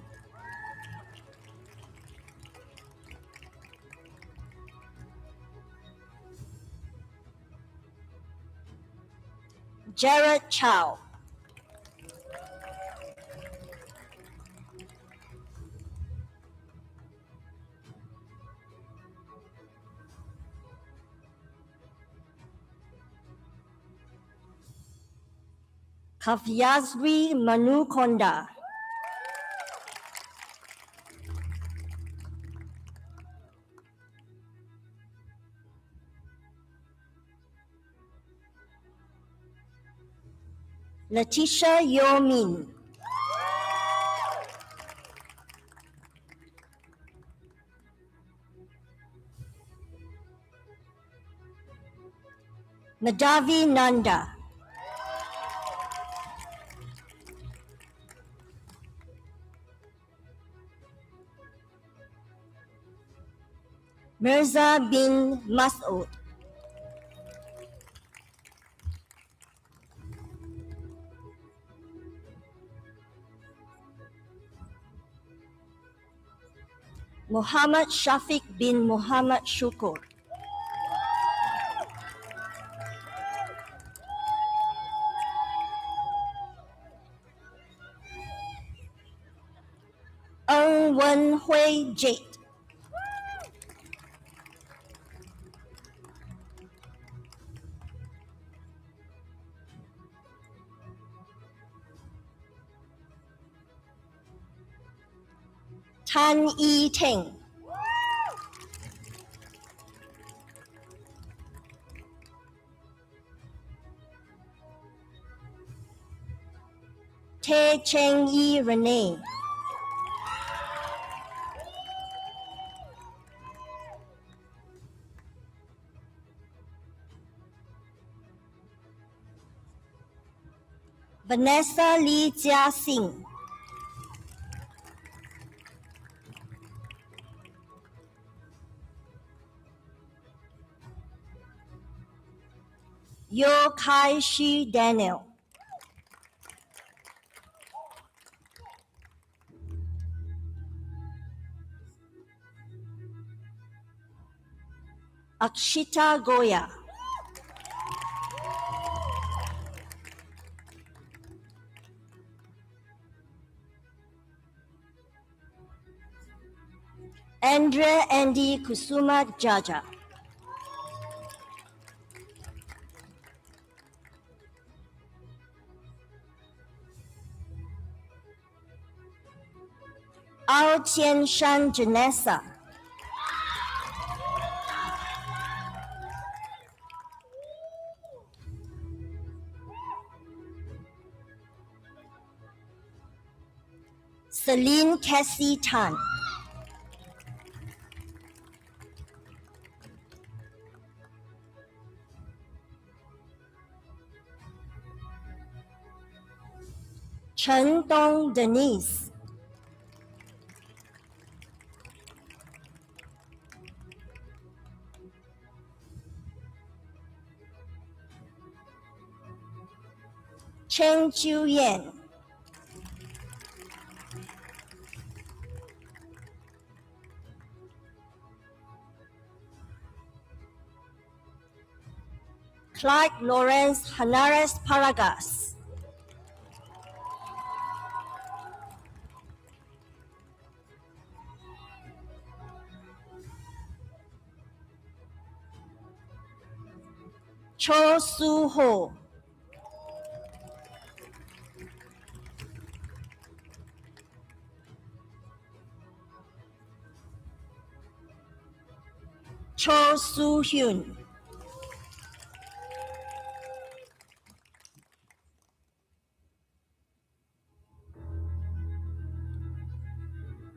Jared Chow. Kavyasri Manu Konda. Letitia Yo Min. Madhavi Nanda. Mirza bin Masood. Muhammad Shafiq bin Muhammad Shukur. Eng Wen Hui Jade. Tan Yi Teng. Te Cheng Yi Renee. Vanessa Lee Jia Sing. Yo Kai Shi Daniel. Akshita Goya. Andrea Andy Kusuma Jaja. Ao Tian Shan Janessa. Celine Cassie Tan. Chen Dong Denise. Chen Chiu Yan. Clark Lawrence Hanares Paragas. Cho Su Ho. Cho Su Hyun.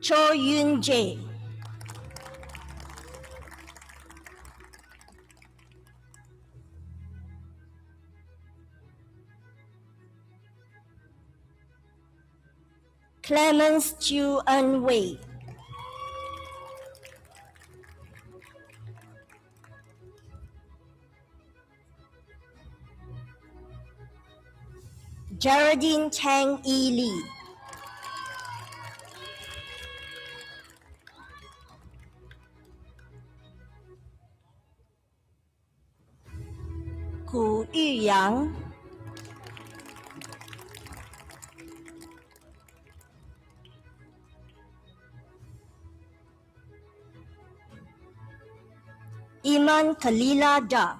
Cho Yun Jae. Clemens Chu Eun Wei. Geraldine Tang E Lee. Gu Yuyang. Iman Kalila Dak.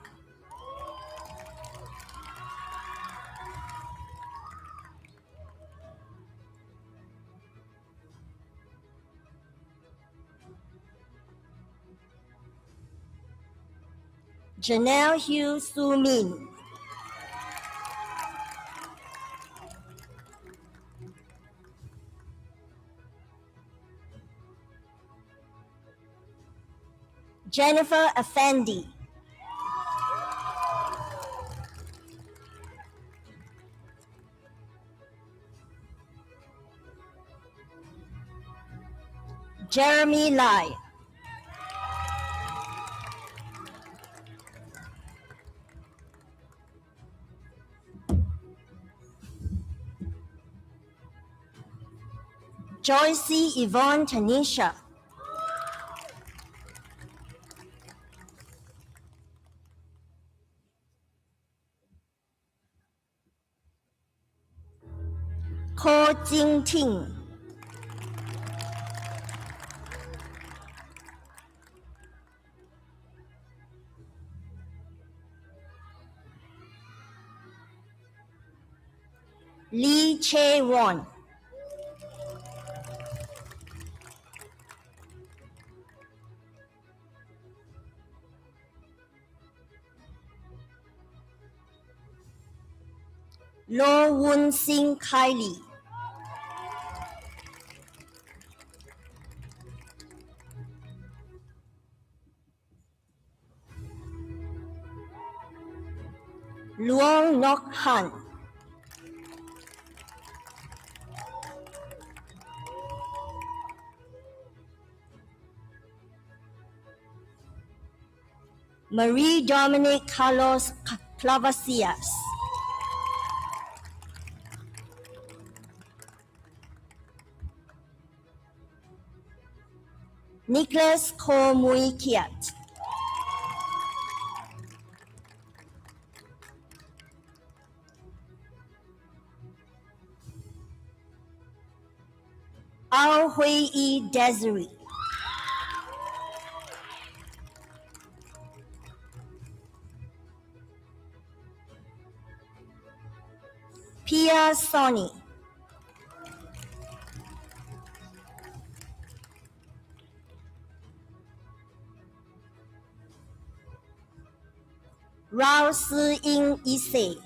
Janelle Hugh Su Min. Jennifer Effendi. Jeremy Lai. Joycey Yvonne Tanisha. Ko Jing Ting. Lee Chae Won. Lo Woon Sing Kylie. Luong Nok Han. Marie Dominic Carlos Clavasias. Nicholas Ko Mui Kiat. Ao Hui Yi Desiree. Pia Soni. Rao Si Ying Issei.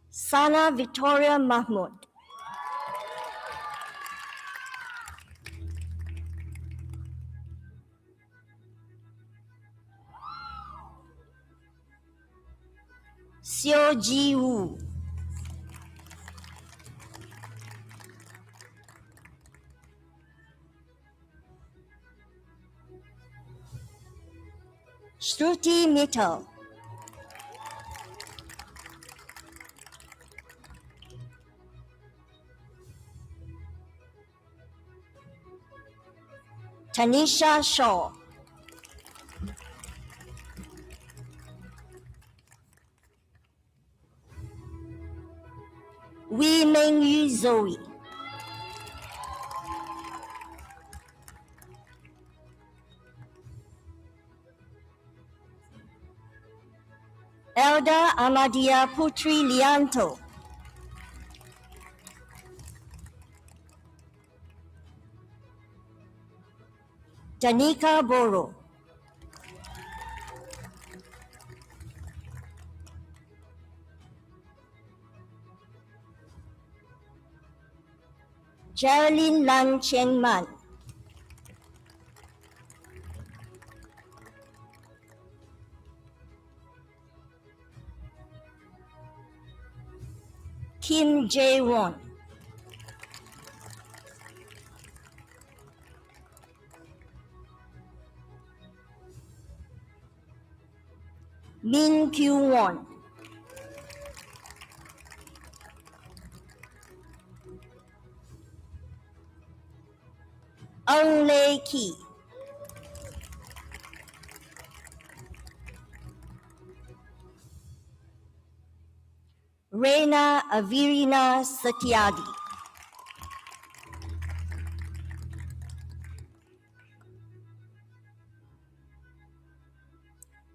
Sana Victoria Mahmood. Xiao Ji Wu. Shruti Mittal. Tanisha Shaw. Wee Meng Yu Zoe. Elda Amadia Putri Lianto. Danica Boro. Geraldine Lan Chen Man. Kim Jae Won. Min Kyu Won. Aung Lei Ki. Reina Avirina Satyadi.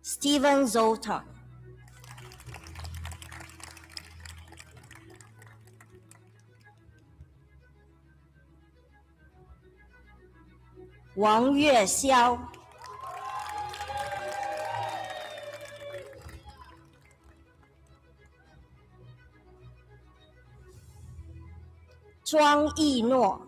Stephen Zoltan. Wang Yue Xiao. Zhuang Yinuo.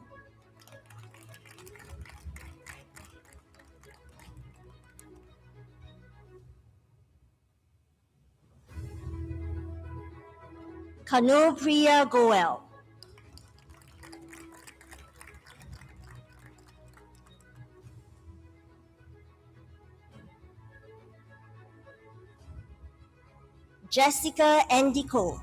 Kanupriya Goel. Jessica Endiko.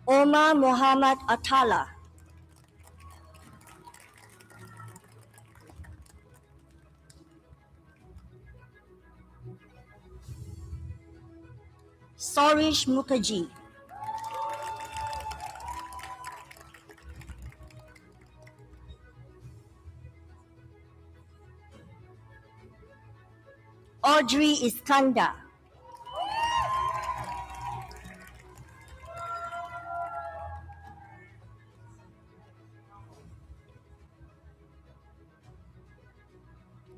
Omar Muhammad Atala. Sorish Mukherjee. Audrey Iskandar.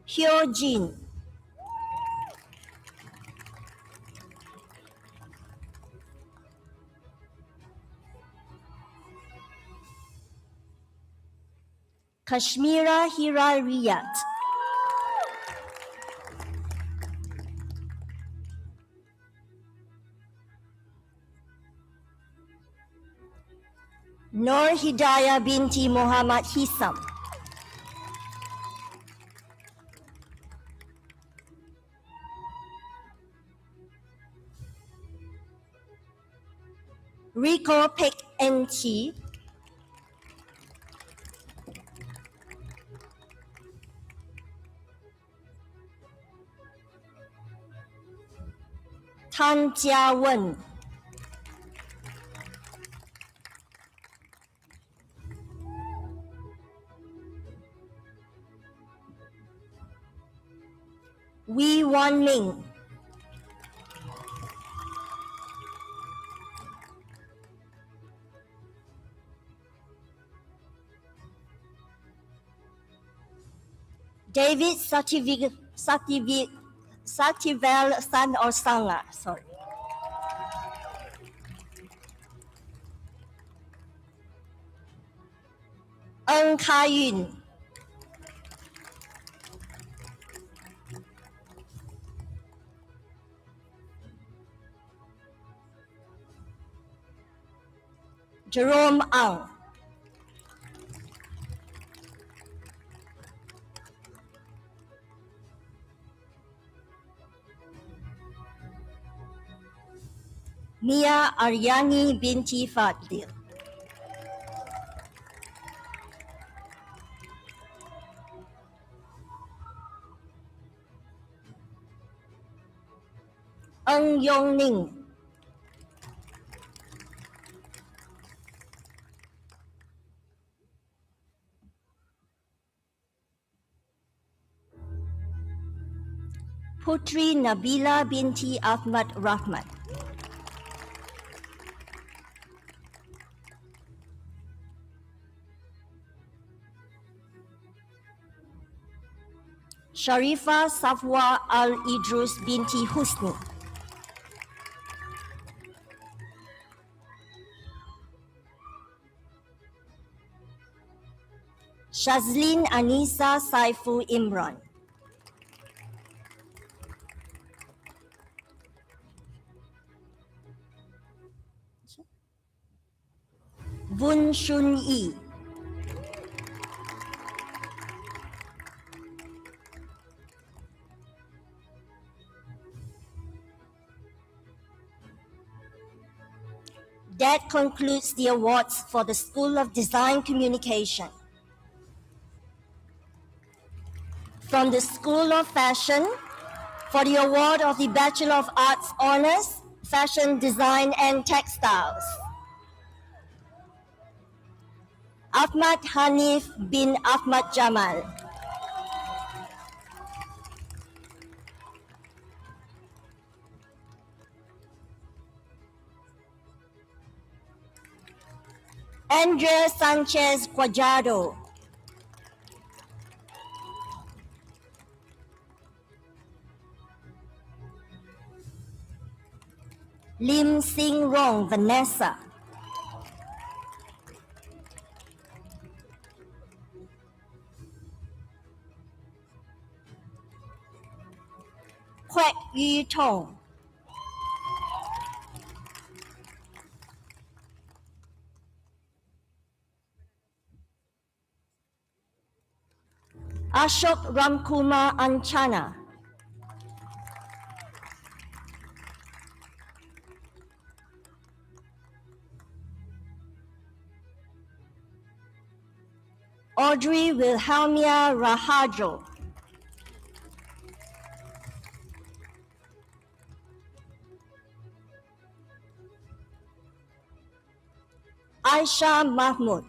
Hyo Jin. Kashmira Hira Riyat. Nur Hidayah binti Muhammad Hisam. Rico Pick NT, Tan Jia Wen, Wee Wan Ming, David Sativel San or Sanga, sorry. Ng Ka Yun, Jerome Ang, Mia Aryani binti Fadil, Ng Yong Ning, Putri Nabila binti Ahmad Rahman, Sharifa Safwa Al Idrus binti Husni, Shazlin Anisa Saifu Imran, Bun Shun Yi, That concludes the awards for the School of Design Communication. From the School of Fashion, for the award of the Bachelor of Arts Honors, Fashion Design and Textiles, Ahmad Hanif bin Ahmad Jamal. Andrea Sanchez Cuajado. Lim Sing Rong Vanessa. Kwek Yu Tong. Ashok Ramkumar Anchana. Audrey Wilhelmia Rahadjo. Aisha Mahmood.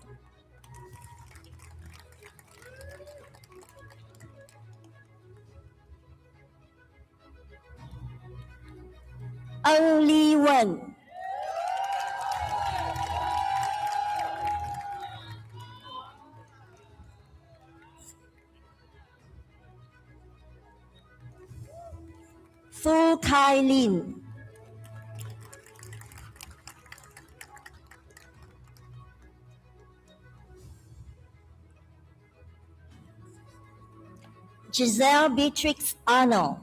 Ng Li Wen. Fu Kai Lin. Giselle Beatrix Arnold.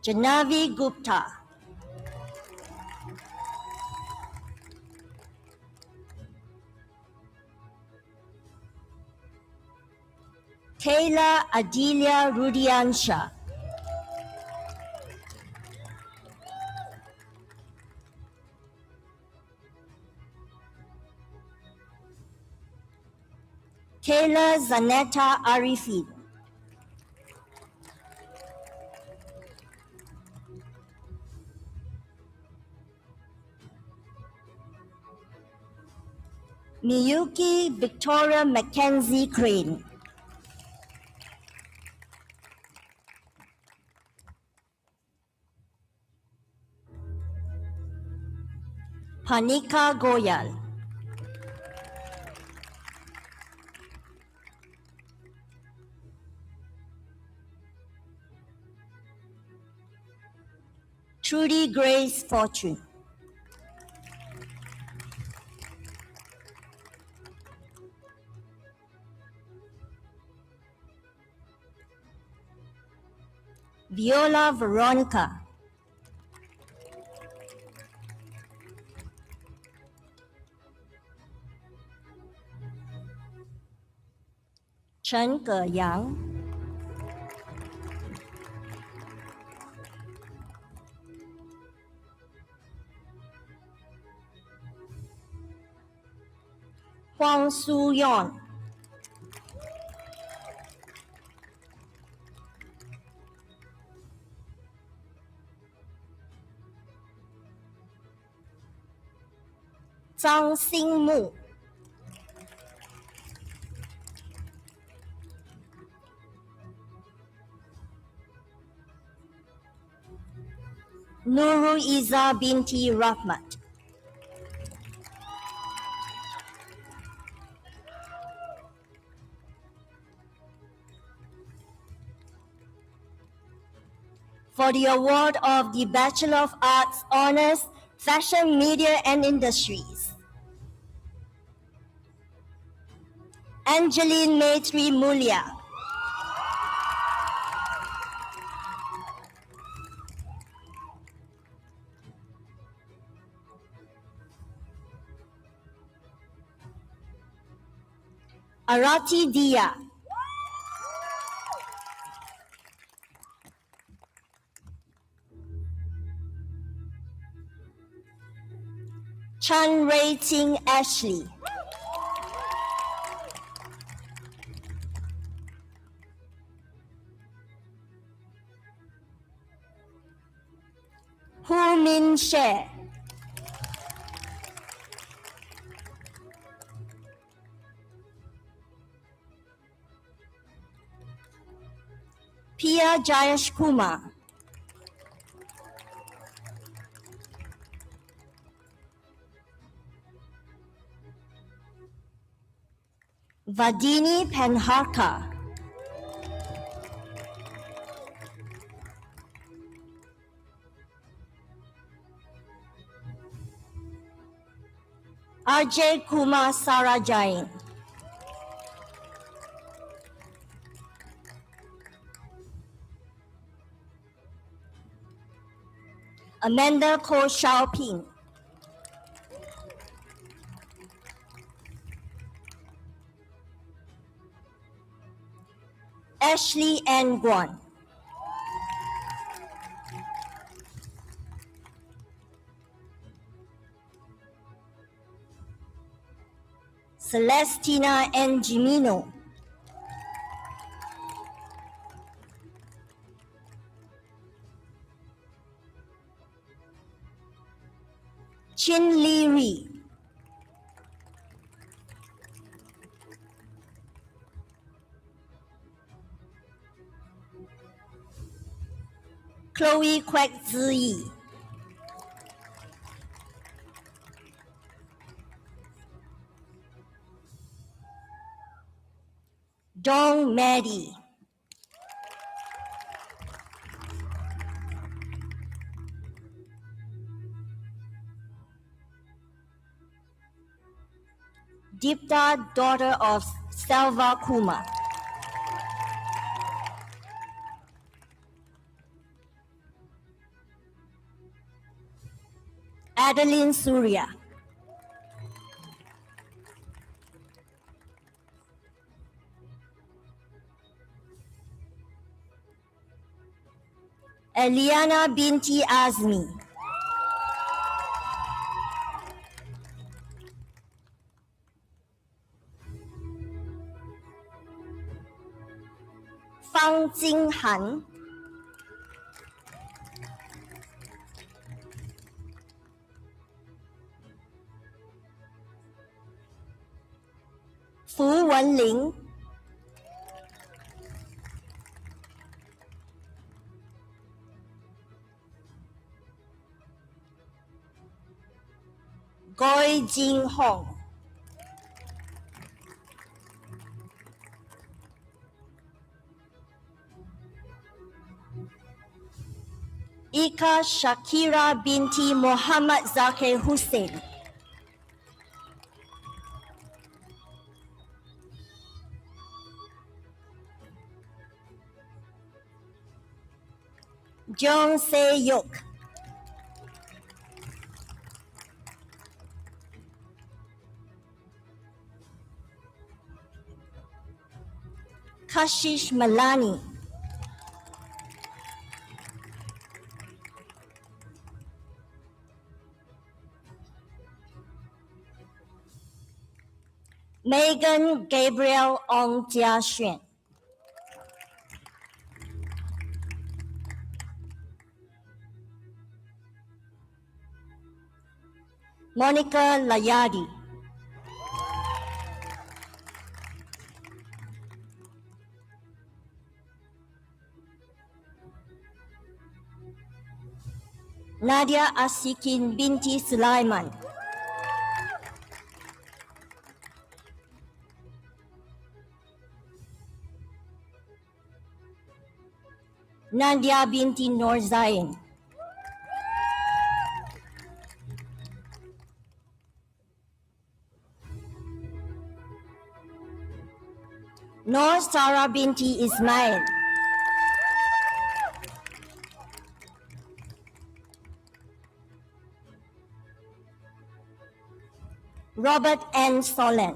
Janavi Gupta. Kayla Adelia Rudiansha. Kayla Zanetta Arifin. Miyuki Victoria Mackenzie Crane. Panika Goyal. Trudy Grace Fortune. Viola Veronica. Chen Ge-yang. Huang Su-yon. Zhang Xingmu. Nurul Iza binti Rahmat. For the award of the Bachelor of Arts Honors, Fashion, Media and Industries, Angeline Maitri Mulia. Arati Dia. Chan Rei Ting Ashley. Hu Min She. Pia Jayesh Kumar. Vadini Penharkar. Ajay Kumar Sarajain. Amanda Ko Xiaoping. Ashley N. Guan. Celestina N. Gimino. Chin Lee Ri. Chloe Kwek Ziyi. Dong Medi. Deepta, daughter of Selva Kumar. Adeline Surya. Eliana binti Azmi, Fang Jinghan, Fu Wenling, Goi Jing Hong, Ika Shakira binti Muhammad Zakir Hussein, Jong Se-yuk, Kashish Malani, Megan Gabriel Ong Jia Xuan, Monica Layadi, Nadia Asikin binti Sulaiman, Nadia binti Nur Zain, Nur Sarah binti Ismail, Robert N. Solen,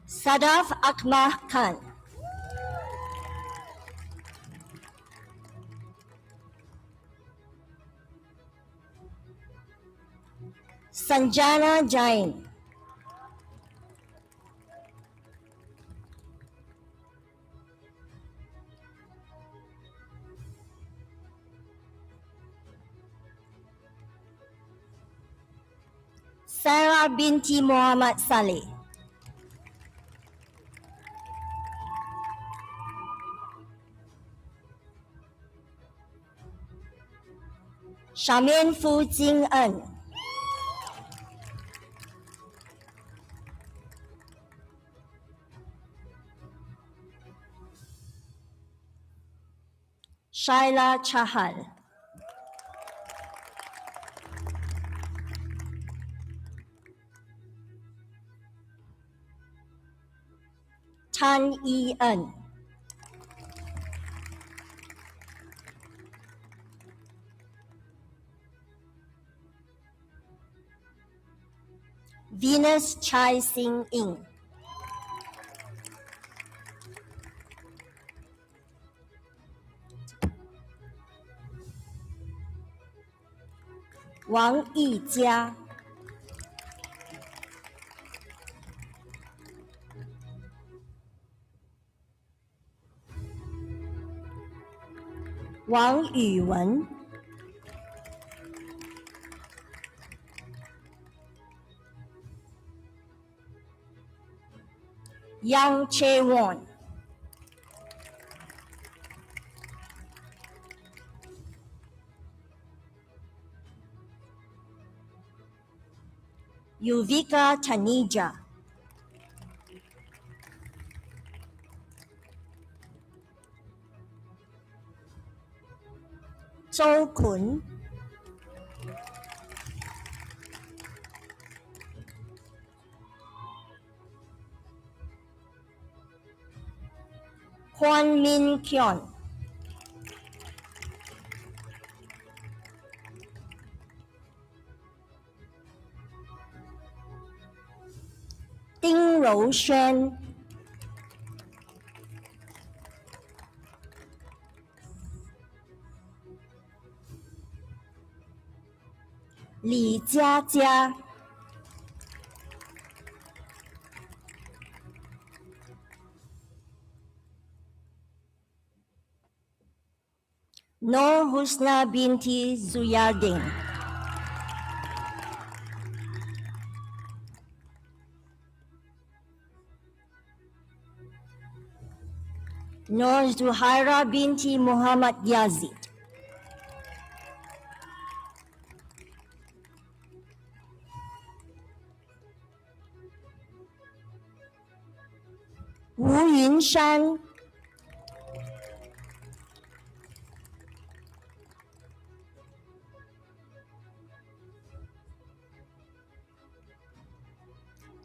Sadaf Akmal Khan, Sanjana Jain, Sarah binti Muhammad Saleh, Shamin Fu Jing En, Shaila Chahal, Tan Yi En, Venus Chai Sing Ing, Wang Yijia, Wang Yuwen, Yang Chae-won, Yuvika Tanija, Zhou Kun, Kwon Min Kyon, 丁柔轩、李佳佳、Nur Husna binti Zuyardin, Nur Zuhaira binti Muhammad Yazid, Wu Yunshan,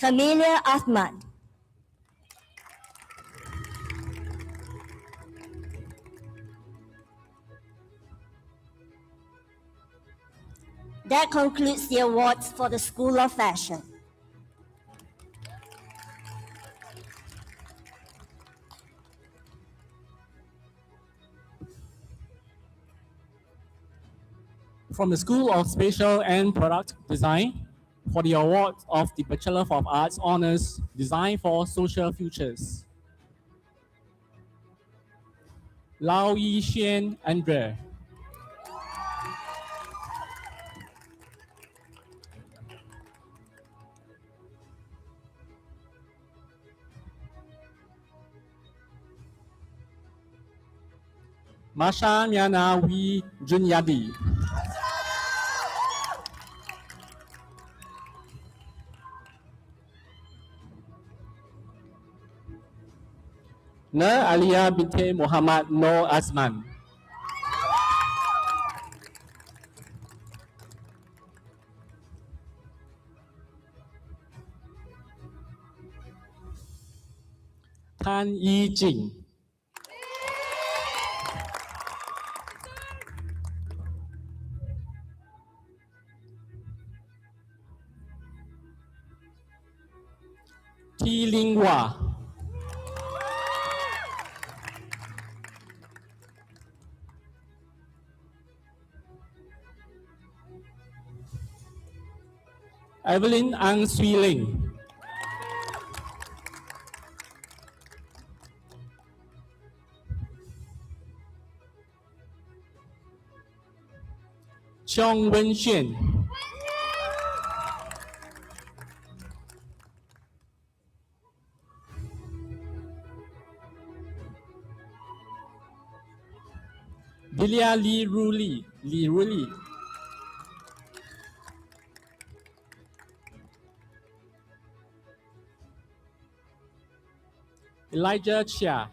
Camelia Ahmad, That concludes the awards for the School of Fashion. From the School of Spatial and Product Design for the award of the Bachelor of Arts Honors Design for Social Futures. Lao Yishan Andre. Masha Miana Wee Junyadi. Na Alia binti Muhammad No Azman. Tan Yi Jing. T Lingwa. Evelyn Ang Swee Ling. Chong Wen Xuan. Delia Li Ruli. Li Ruli. Elijah Chia.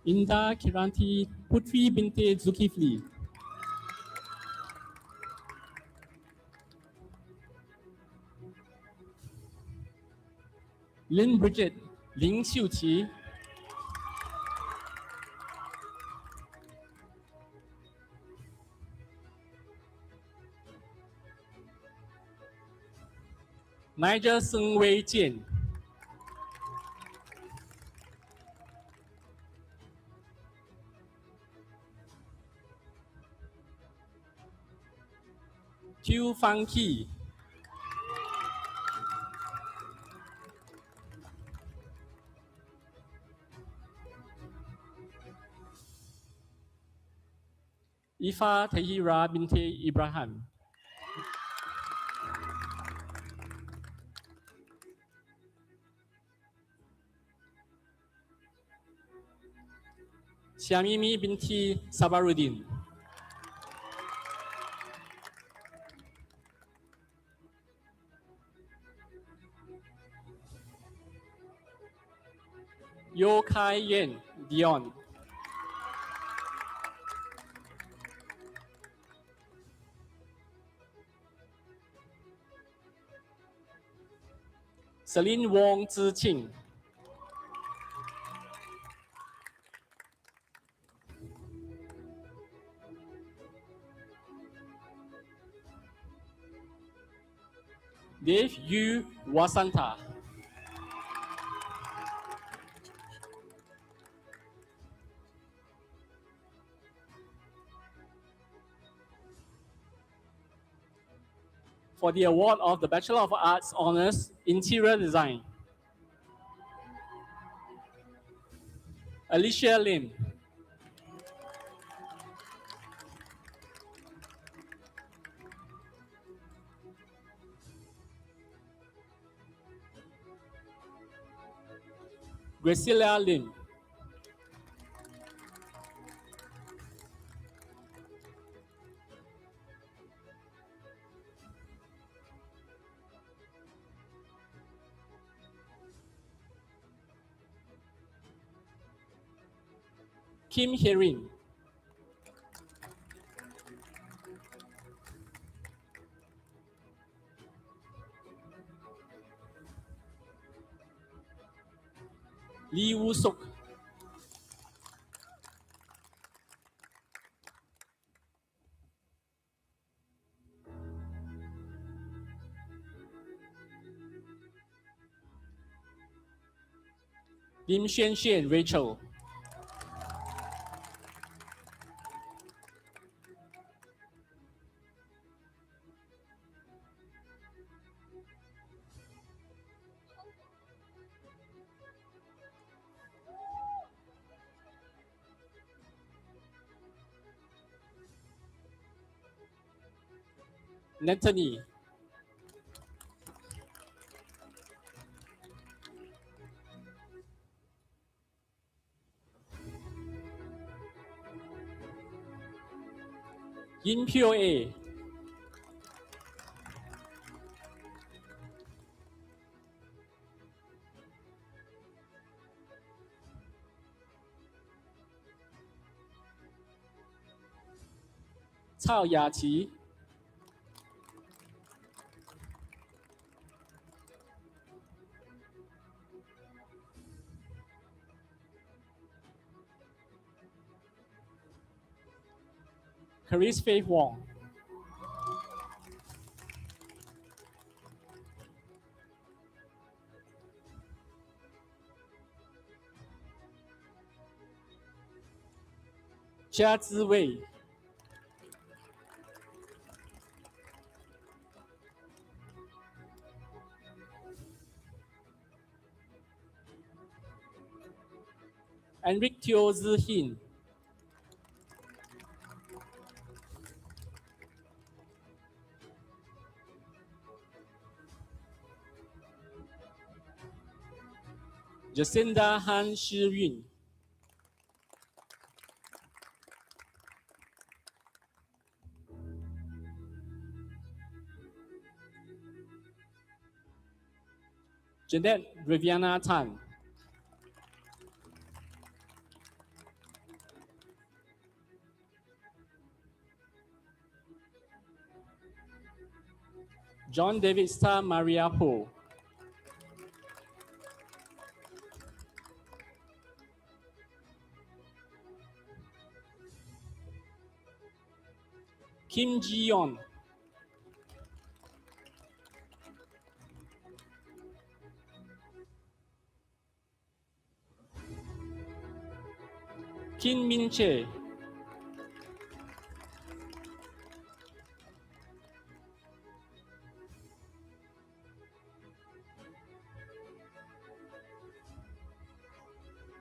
Inda Kiranti Putri binti Zulkifli. Lynn Bridget Lin Xiuqi. Nigel Seng Wei Jian. Qiu Fang Qi. Ifa Tahira binti Ibrahim. Syamimi binti Sabaruddin. Yo Kai Yen Dion. Celine Wong Ziqing. Dev Yu Wasanta. For the award of the Bachelor of Arts Honours, Interior Design, Alicia Lim. Graciela Lim. Kim Herin. Lee Woo Suk. Lim Xuan Xuan Rachel. Natalie. Yin Pyo A. Cao Yaqi. Charis Faith Wong. Jia Ziwei. Enric Teo Zihin. Jacinda Han Shi Yun. Jeanette Riviana Tan. John David Star Maria Ho. Kim Ji-yeon. Kim Min Che.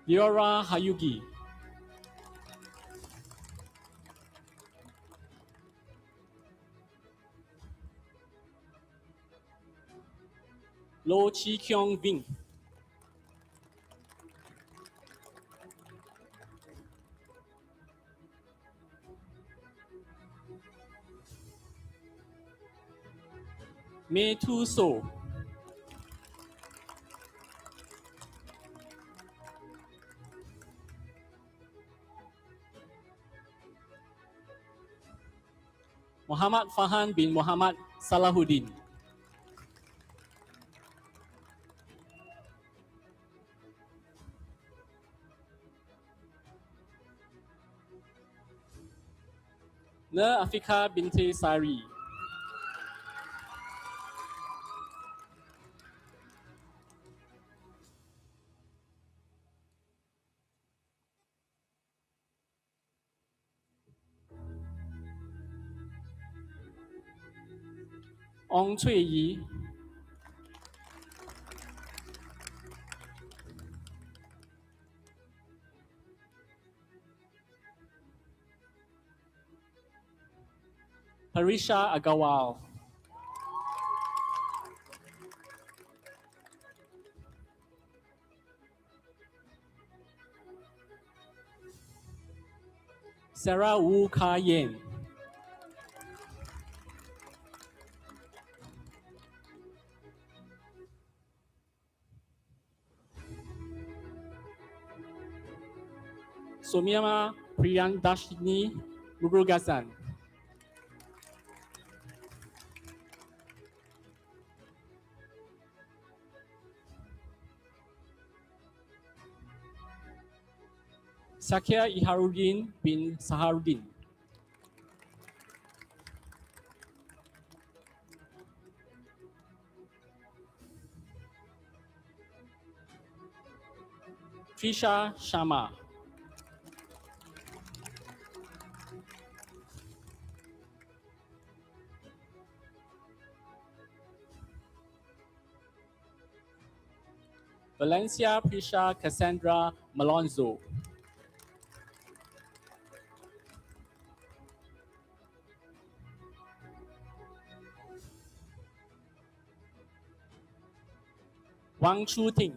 Liora Hayugi. Lo Chi Kyung Ving. Mei Tu So. Muhammad Fahan bin Muhammad Salahuddin. Nur Afika binti Sari. Ong Cui Yi, Parisha Agarwal, Sarah Wu Ka Yen, Somiama Priyandashini Murugasan, Sakia Iharuddin bin Saharuddin, Trisha Sharma, Valencia Prisha Cassandra Malonzo, Wang Chu Ting,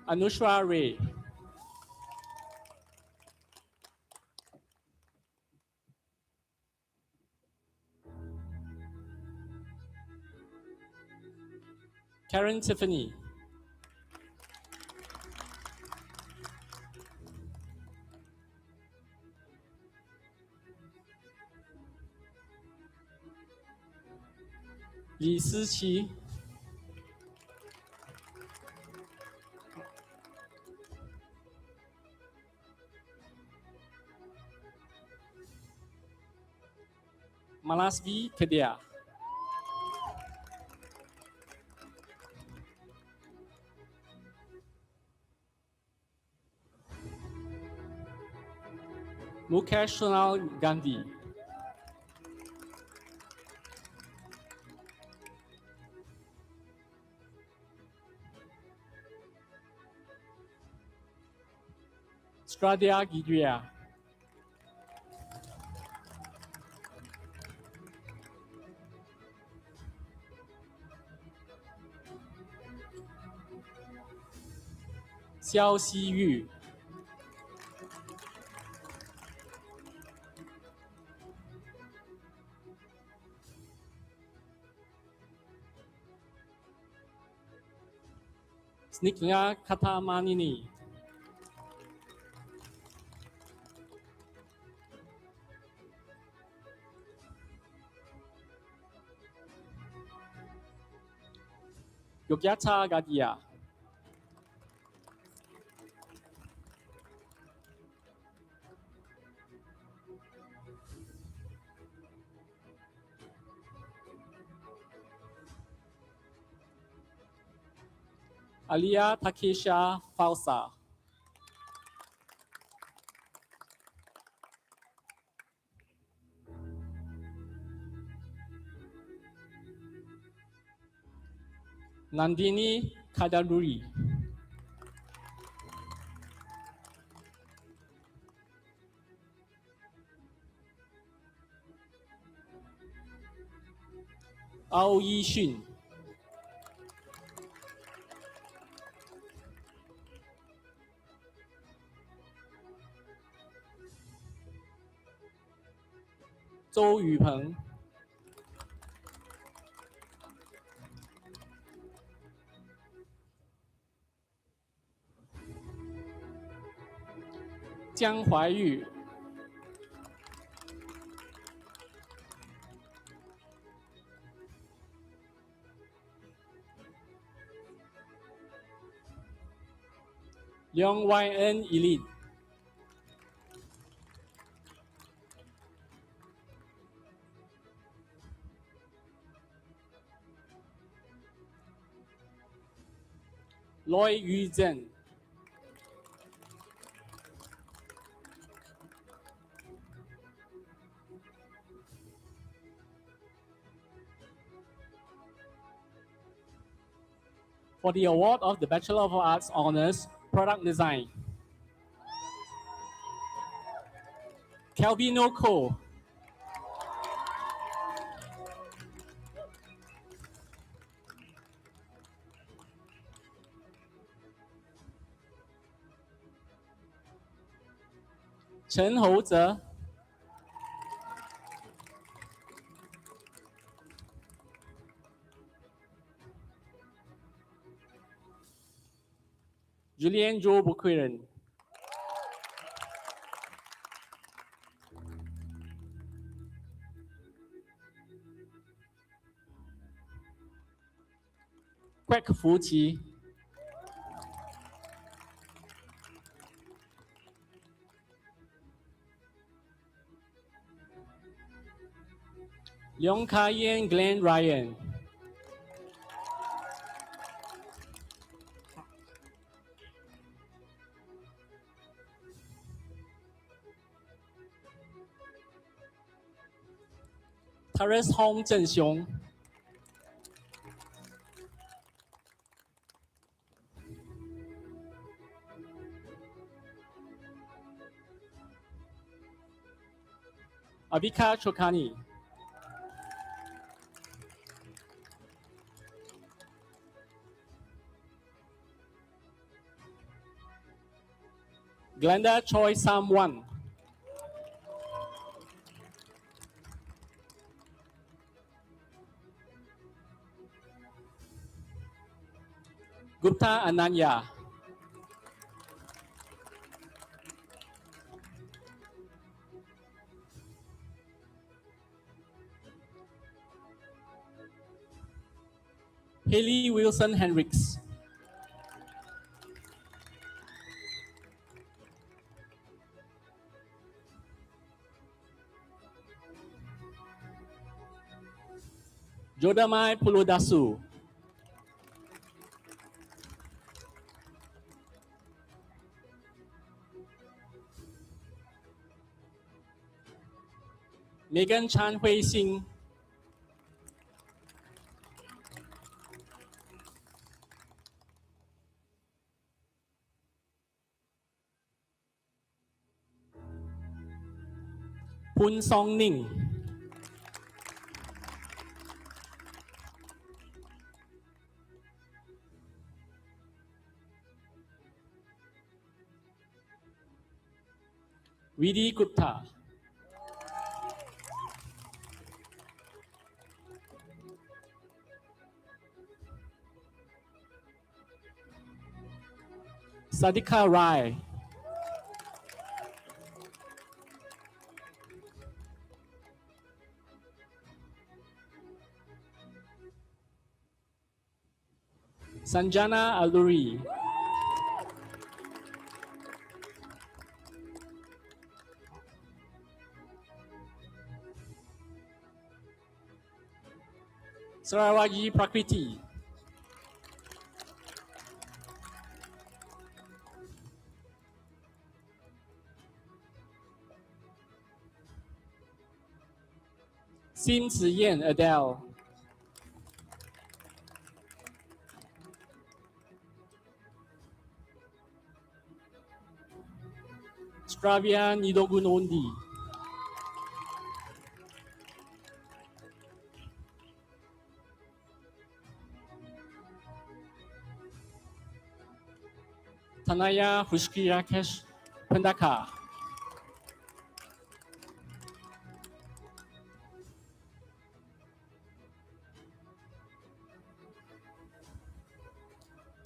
Anushra Ray, Karen Tiffany, Li Siqi, Malasvi Kedia, Mukesh Sonal Gandhi, Stradia Gidria, Xiao Xiyu, Snikla Katamanini, Yogyata Gadia, Alia Takesha Falsa, Nandini Kadaluri, Ao Yixun, Zhou Yupeng, Jiang Huaiyu, Leong YN Elite, Loy Yu Zhen, for the award of the Bachelor of Arts Honors, Product Design, Calvino Ko, Chen Houzhe, Julian Zhou Buquiren, Quek Fu Qi, Leong Kai Yen Glenn Ryan, Terrace Hong Zhen Xiong, Avika Chokani, Glenda Choi Sam Wan, Gupta Ananya, Haley Wilson Hendricks, Jodamai Puludasu, Megan Chan Hui Sing, Pun Song Ning, Vidi Gupta, Sadika Rai, Sanjana Aluri, Sarawagi Prakriti, Sim Ziyan Adele, Stravia Nidogunondi, Tanaya Hushkirakesh Pendaka,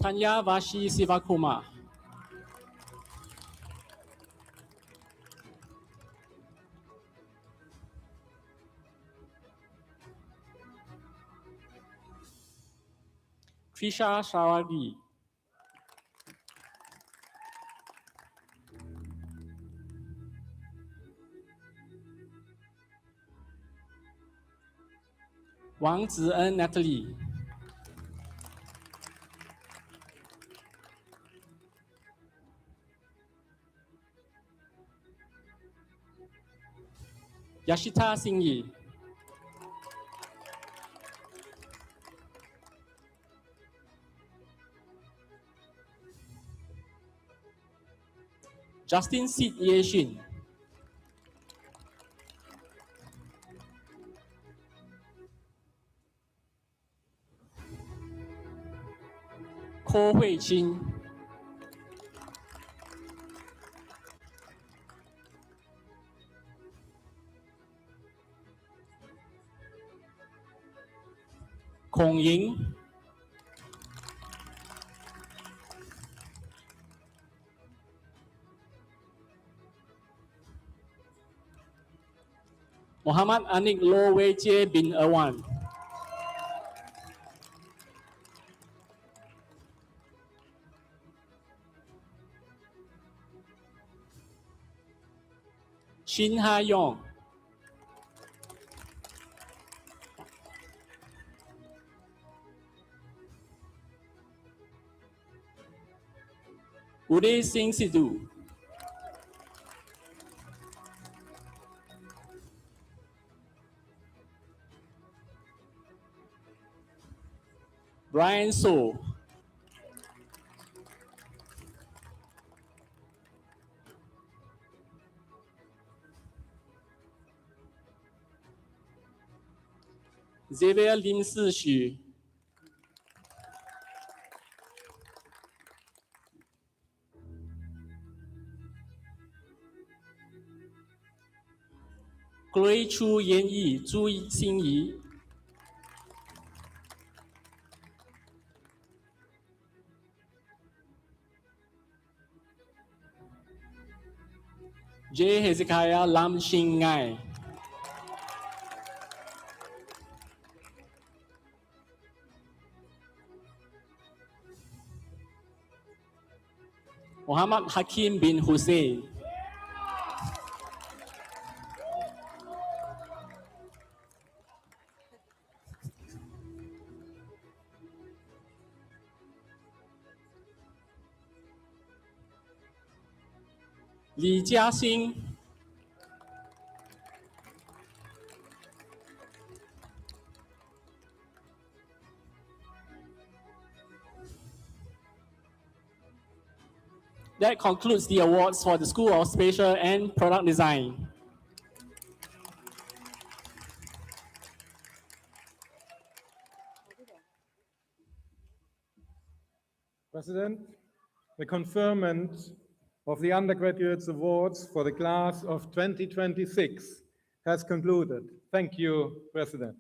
Tanya Vashi Sivakuma, Trisha Shawagi, Wang Zi'en Natalie, Yashita Singhi, Justin Sid Yeshin, Ko Hui Chin, Kong Ying, Muhammad Anik Lo Wei Jie bin Awan, Shin Ha Yong, Uday Singh Sidhu, Brian So, Xavier Lim Si Xu, Chloe Chu Yan Yi, Zhu Xinyi, J. Hezekiah Lam Shin Ngai, Muhammad Hakim bin Hussein, Li Jiaxing, That concludes the awards for the School of Spatial and Product Design. President, the conferment of the undergraduates awards for the class of 2026 has concluded. Thank you, President.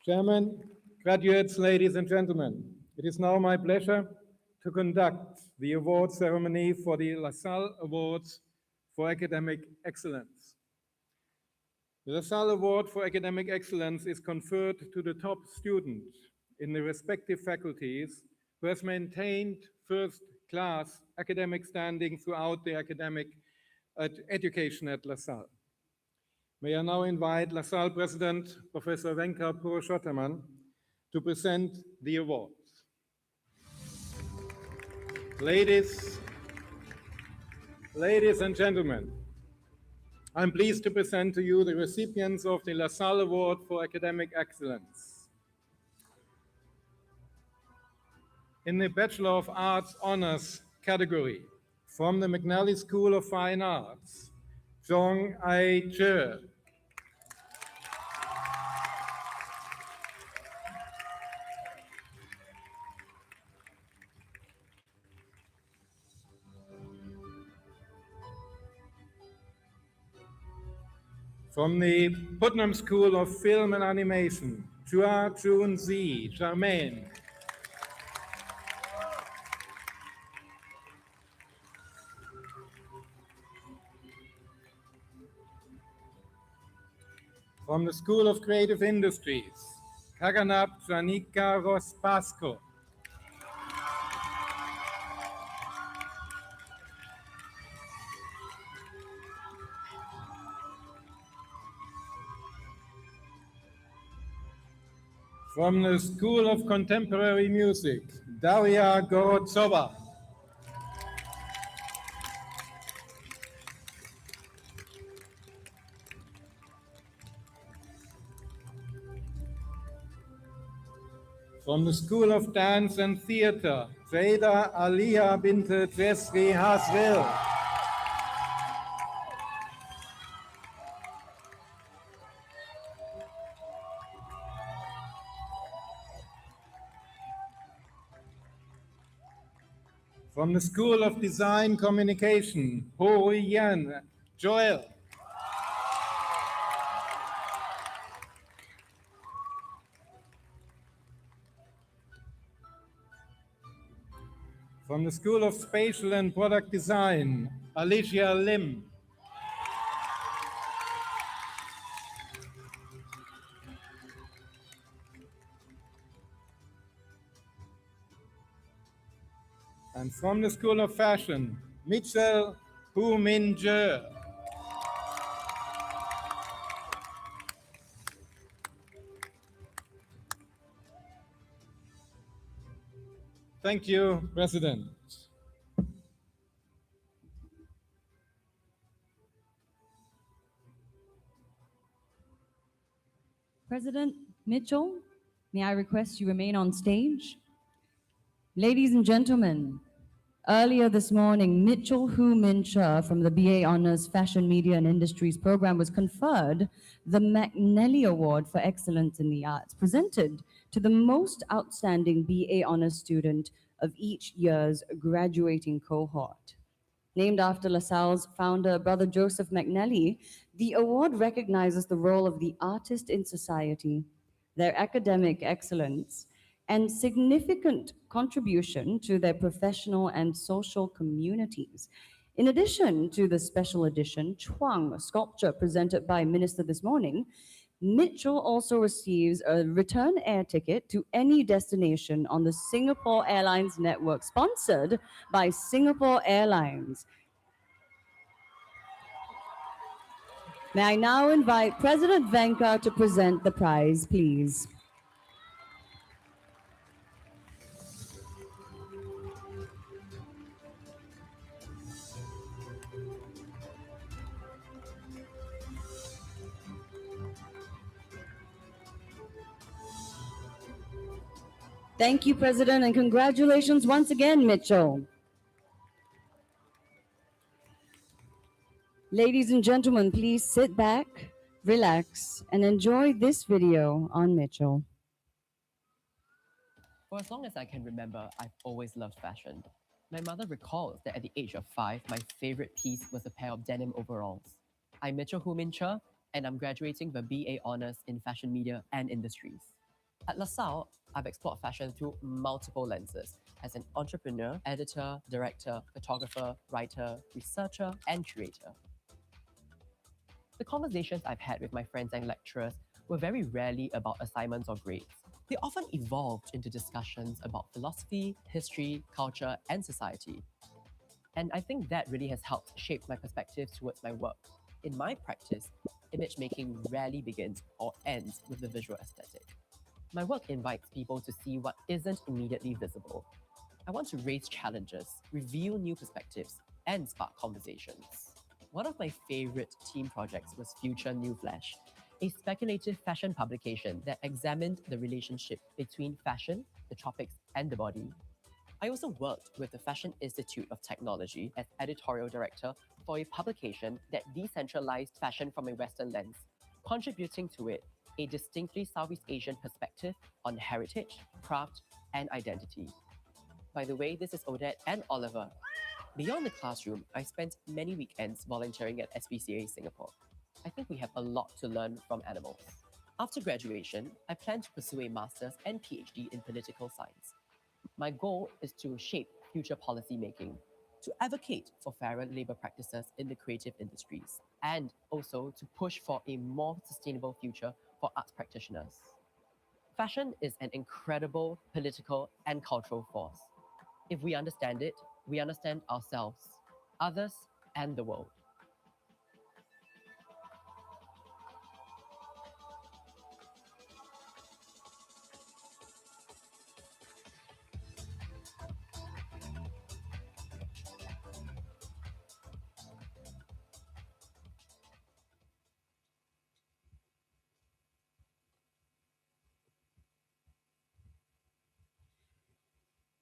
Chairman, graduates, ladies and gentlemen, it is now my pleasure to conduct the award ceremony for the LASALLE Awards for Academic Excellence. The LASALLE Award for Academic Excellence is conferred to the top student in the respective faculties who has maintained first-class academic standing throughout the academic education at LASALLE. May I now invite LASALLE President, Professor Venka Purushothaman, to present the awards. Ladies and gentlemen, I'm pleased to present to you the recipients of the LASALLE Award for Academic Excellence. In the Bachelor of Arts Honors category, from the McNally School of Fine Arts, Zhong Ai Che. From the Putnam School of Film and Animation, Chua Chun Zi, Charmaine. From the School of Creative Industries, Kaganap Janika Rospasco. From the School of Contemporary Music, Daria Gorodtsova. From the School of Dance and Theatre, Jada Aliyah bint Jesri Hasril. From the School of Design Communication, Ho Yan Joel. From the School of Spatial and Product Design, Alicia Lim. And from the School of Fashion, Mitchell Hu Min Je. Thank you, President. President Mitchell, may I request you remain on stage? Ladies and gentlemen, earlier this morning, Mitchell Hu Min Che from the BA Honors Fashion, Media and Industries program was conferred the McNally Award for Excellence in the Arts, presented to the most outstanding BA Honors student of each year's graduating cohort. Named after LaSalle's founder, Brother Joseph McNally, the award recognizes the role of the artist in society, their academic excellence, and significant contribution to their professional and social communities. In addition to the special edition Chuang sculpture presented by Minister this morning, Mitchell also receives a return air ticket to any destination on the Singapore Airlines network, sponsored by Singapore Airlines. May I now invite President Venka to present the prize, please. Thank you, President, and congratulations once again, Mitchell. Ladies and gentlemen, please sit back, relax, and enjoy this video on Mitchell. For as long as I can remember, I've always loved fashion. My mother recalls that at the age of 5, my favorite piece was a pair of denim overalls. I'm Mitchell Hu Min Che, and I'm graduating with BA Honors in Fashion, Media and Industries. At LaSalle, I've explored fashion through multiple lenses as an entrepreneur, editor, director, photographer, writer, researcher, and curator. The conversations I've had with my friends and lecturers were very rarely about assignments or grades. They often evolved into discussions about philosophy, history, culture, and society. And I think that really has helped shape my perspective towards my work. In my practice, image making rarely begins or ends with the visual aesthetic. My work invites people to see what isn't immediately visible. I want to raise challenges, reveal new perspectives, and spark conversations. One of my favorite team projects was Future New Flash, a speculative fashion publication that examined the relationship between fashion, the tropics, and the body. I also worked with the Fashion Institute of Technology as editorial director for a publication that decentralized fashion from a Western lens, contributing to it a distinctly Southeast Asian perspective on heritage, craft, and identity. By the way, this is Odette and Oliver. Beyond the classroom, I spent many weekends volunteering at SPCA Singapore. I think we have a lot to learn from animals. After graduation, I plan to pursue a master's and PhD in political science. My goal is to shape future policy making, to advocate for fairer labor practices in the creative industries, and also to push for a more sustainable future for arts practitioners. Fashion is an incredible political and cultural force. If we understand it, we understand ourselves, others, and the world.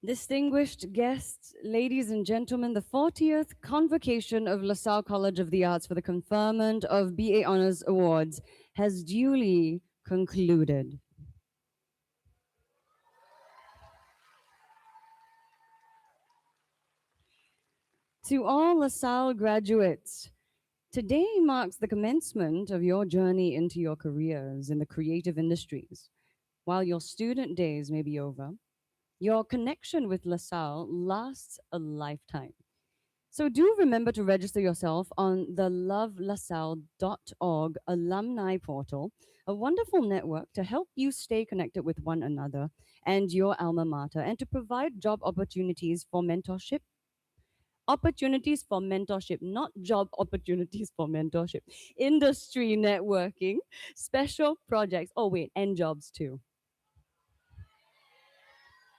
Distinguished guests, ladies and gentlemen, the 40th Convocation of LaSalle College of the Arts for the conferment of BA Honors Awards has duly concluded. To all LaSalle graduates, today marks the commencement of your journey into your careers in the creative industries. While your student days may be over, your connection with LaSalle lasts a lifetime. So do remember to register yourself on the lovelasalle.org alumni portal, a wonderful network to help you stay connected with one another and your alma mater, and to provide job opportunities for mentorship. Opportunities for mentorship, not job opportunities for mentorship. Industry networking, special projects. Oh, wait, and jobs too.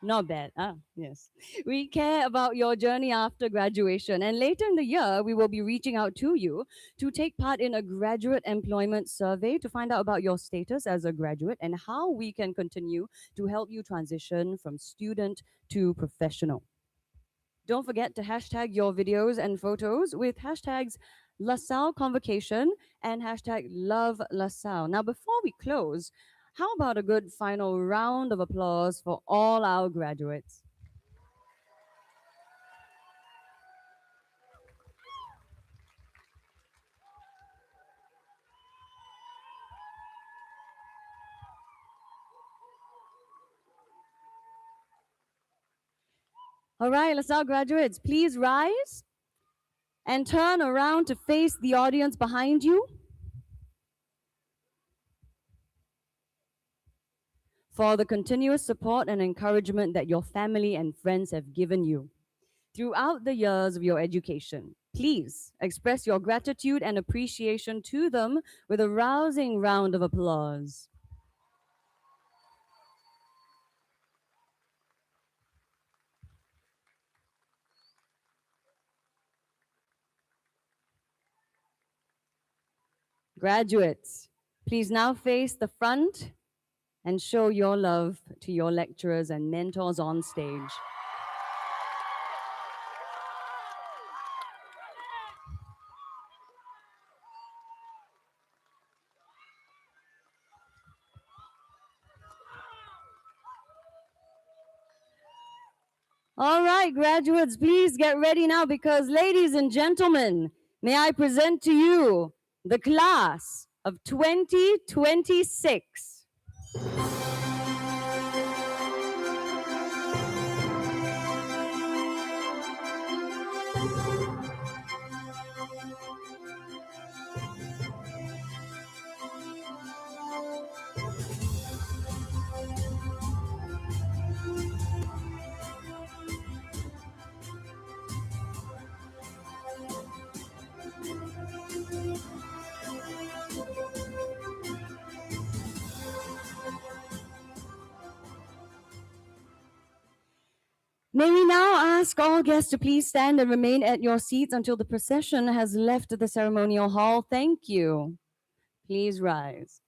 Not bad. Yes. We care about your journey after graduation. And later in the year, we will be reaching out to you to take part in a graduate employment survey to find out about your status as a graduate and how we can continue to help you transition from student to professional. Don't forget to hashtag your videos and photos with hashtags LaSalle Convocation and hashtag Love LaSalle. Now, before we close, how about a good final round of applause for all our graduates? All right, LaSalle graduates, please rise and turn around to face the audience behind you. For the continuous support and encouragement that your family and friends have given you throughout the years of your education. Please express your gratitude and appreciation to them with a rousing round of applause. Graduates, please now face the front and show your love to your lecturers and mentors on stage. All right, graduates, please get ready now because, ladies and gentlemen, may I present to you the class of 2026. May we now ask all guests to please stand and remain at your seats until the procession has left the ceremonial hall. Thank you. Please rise.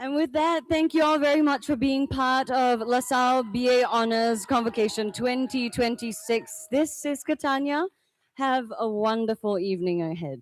And with that, thank you all very much for being part of LaSalle BA Honors Convocation 2026. This is Catania. Have a wonderful evening ahead.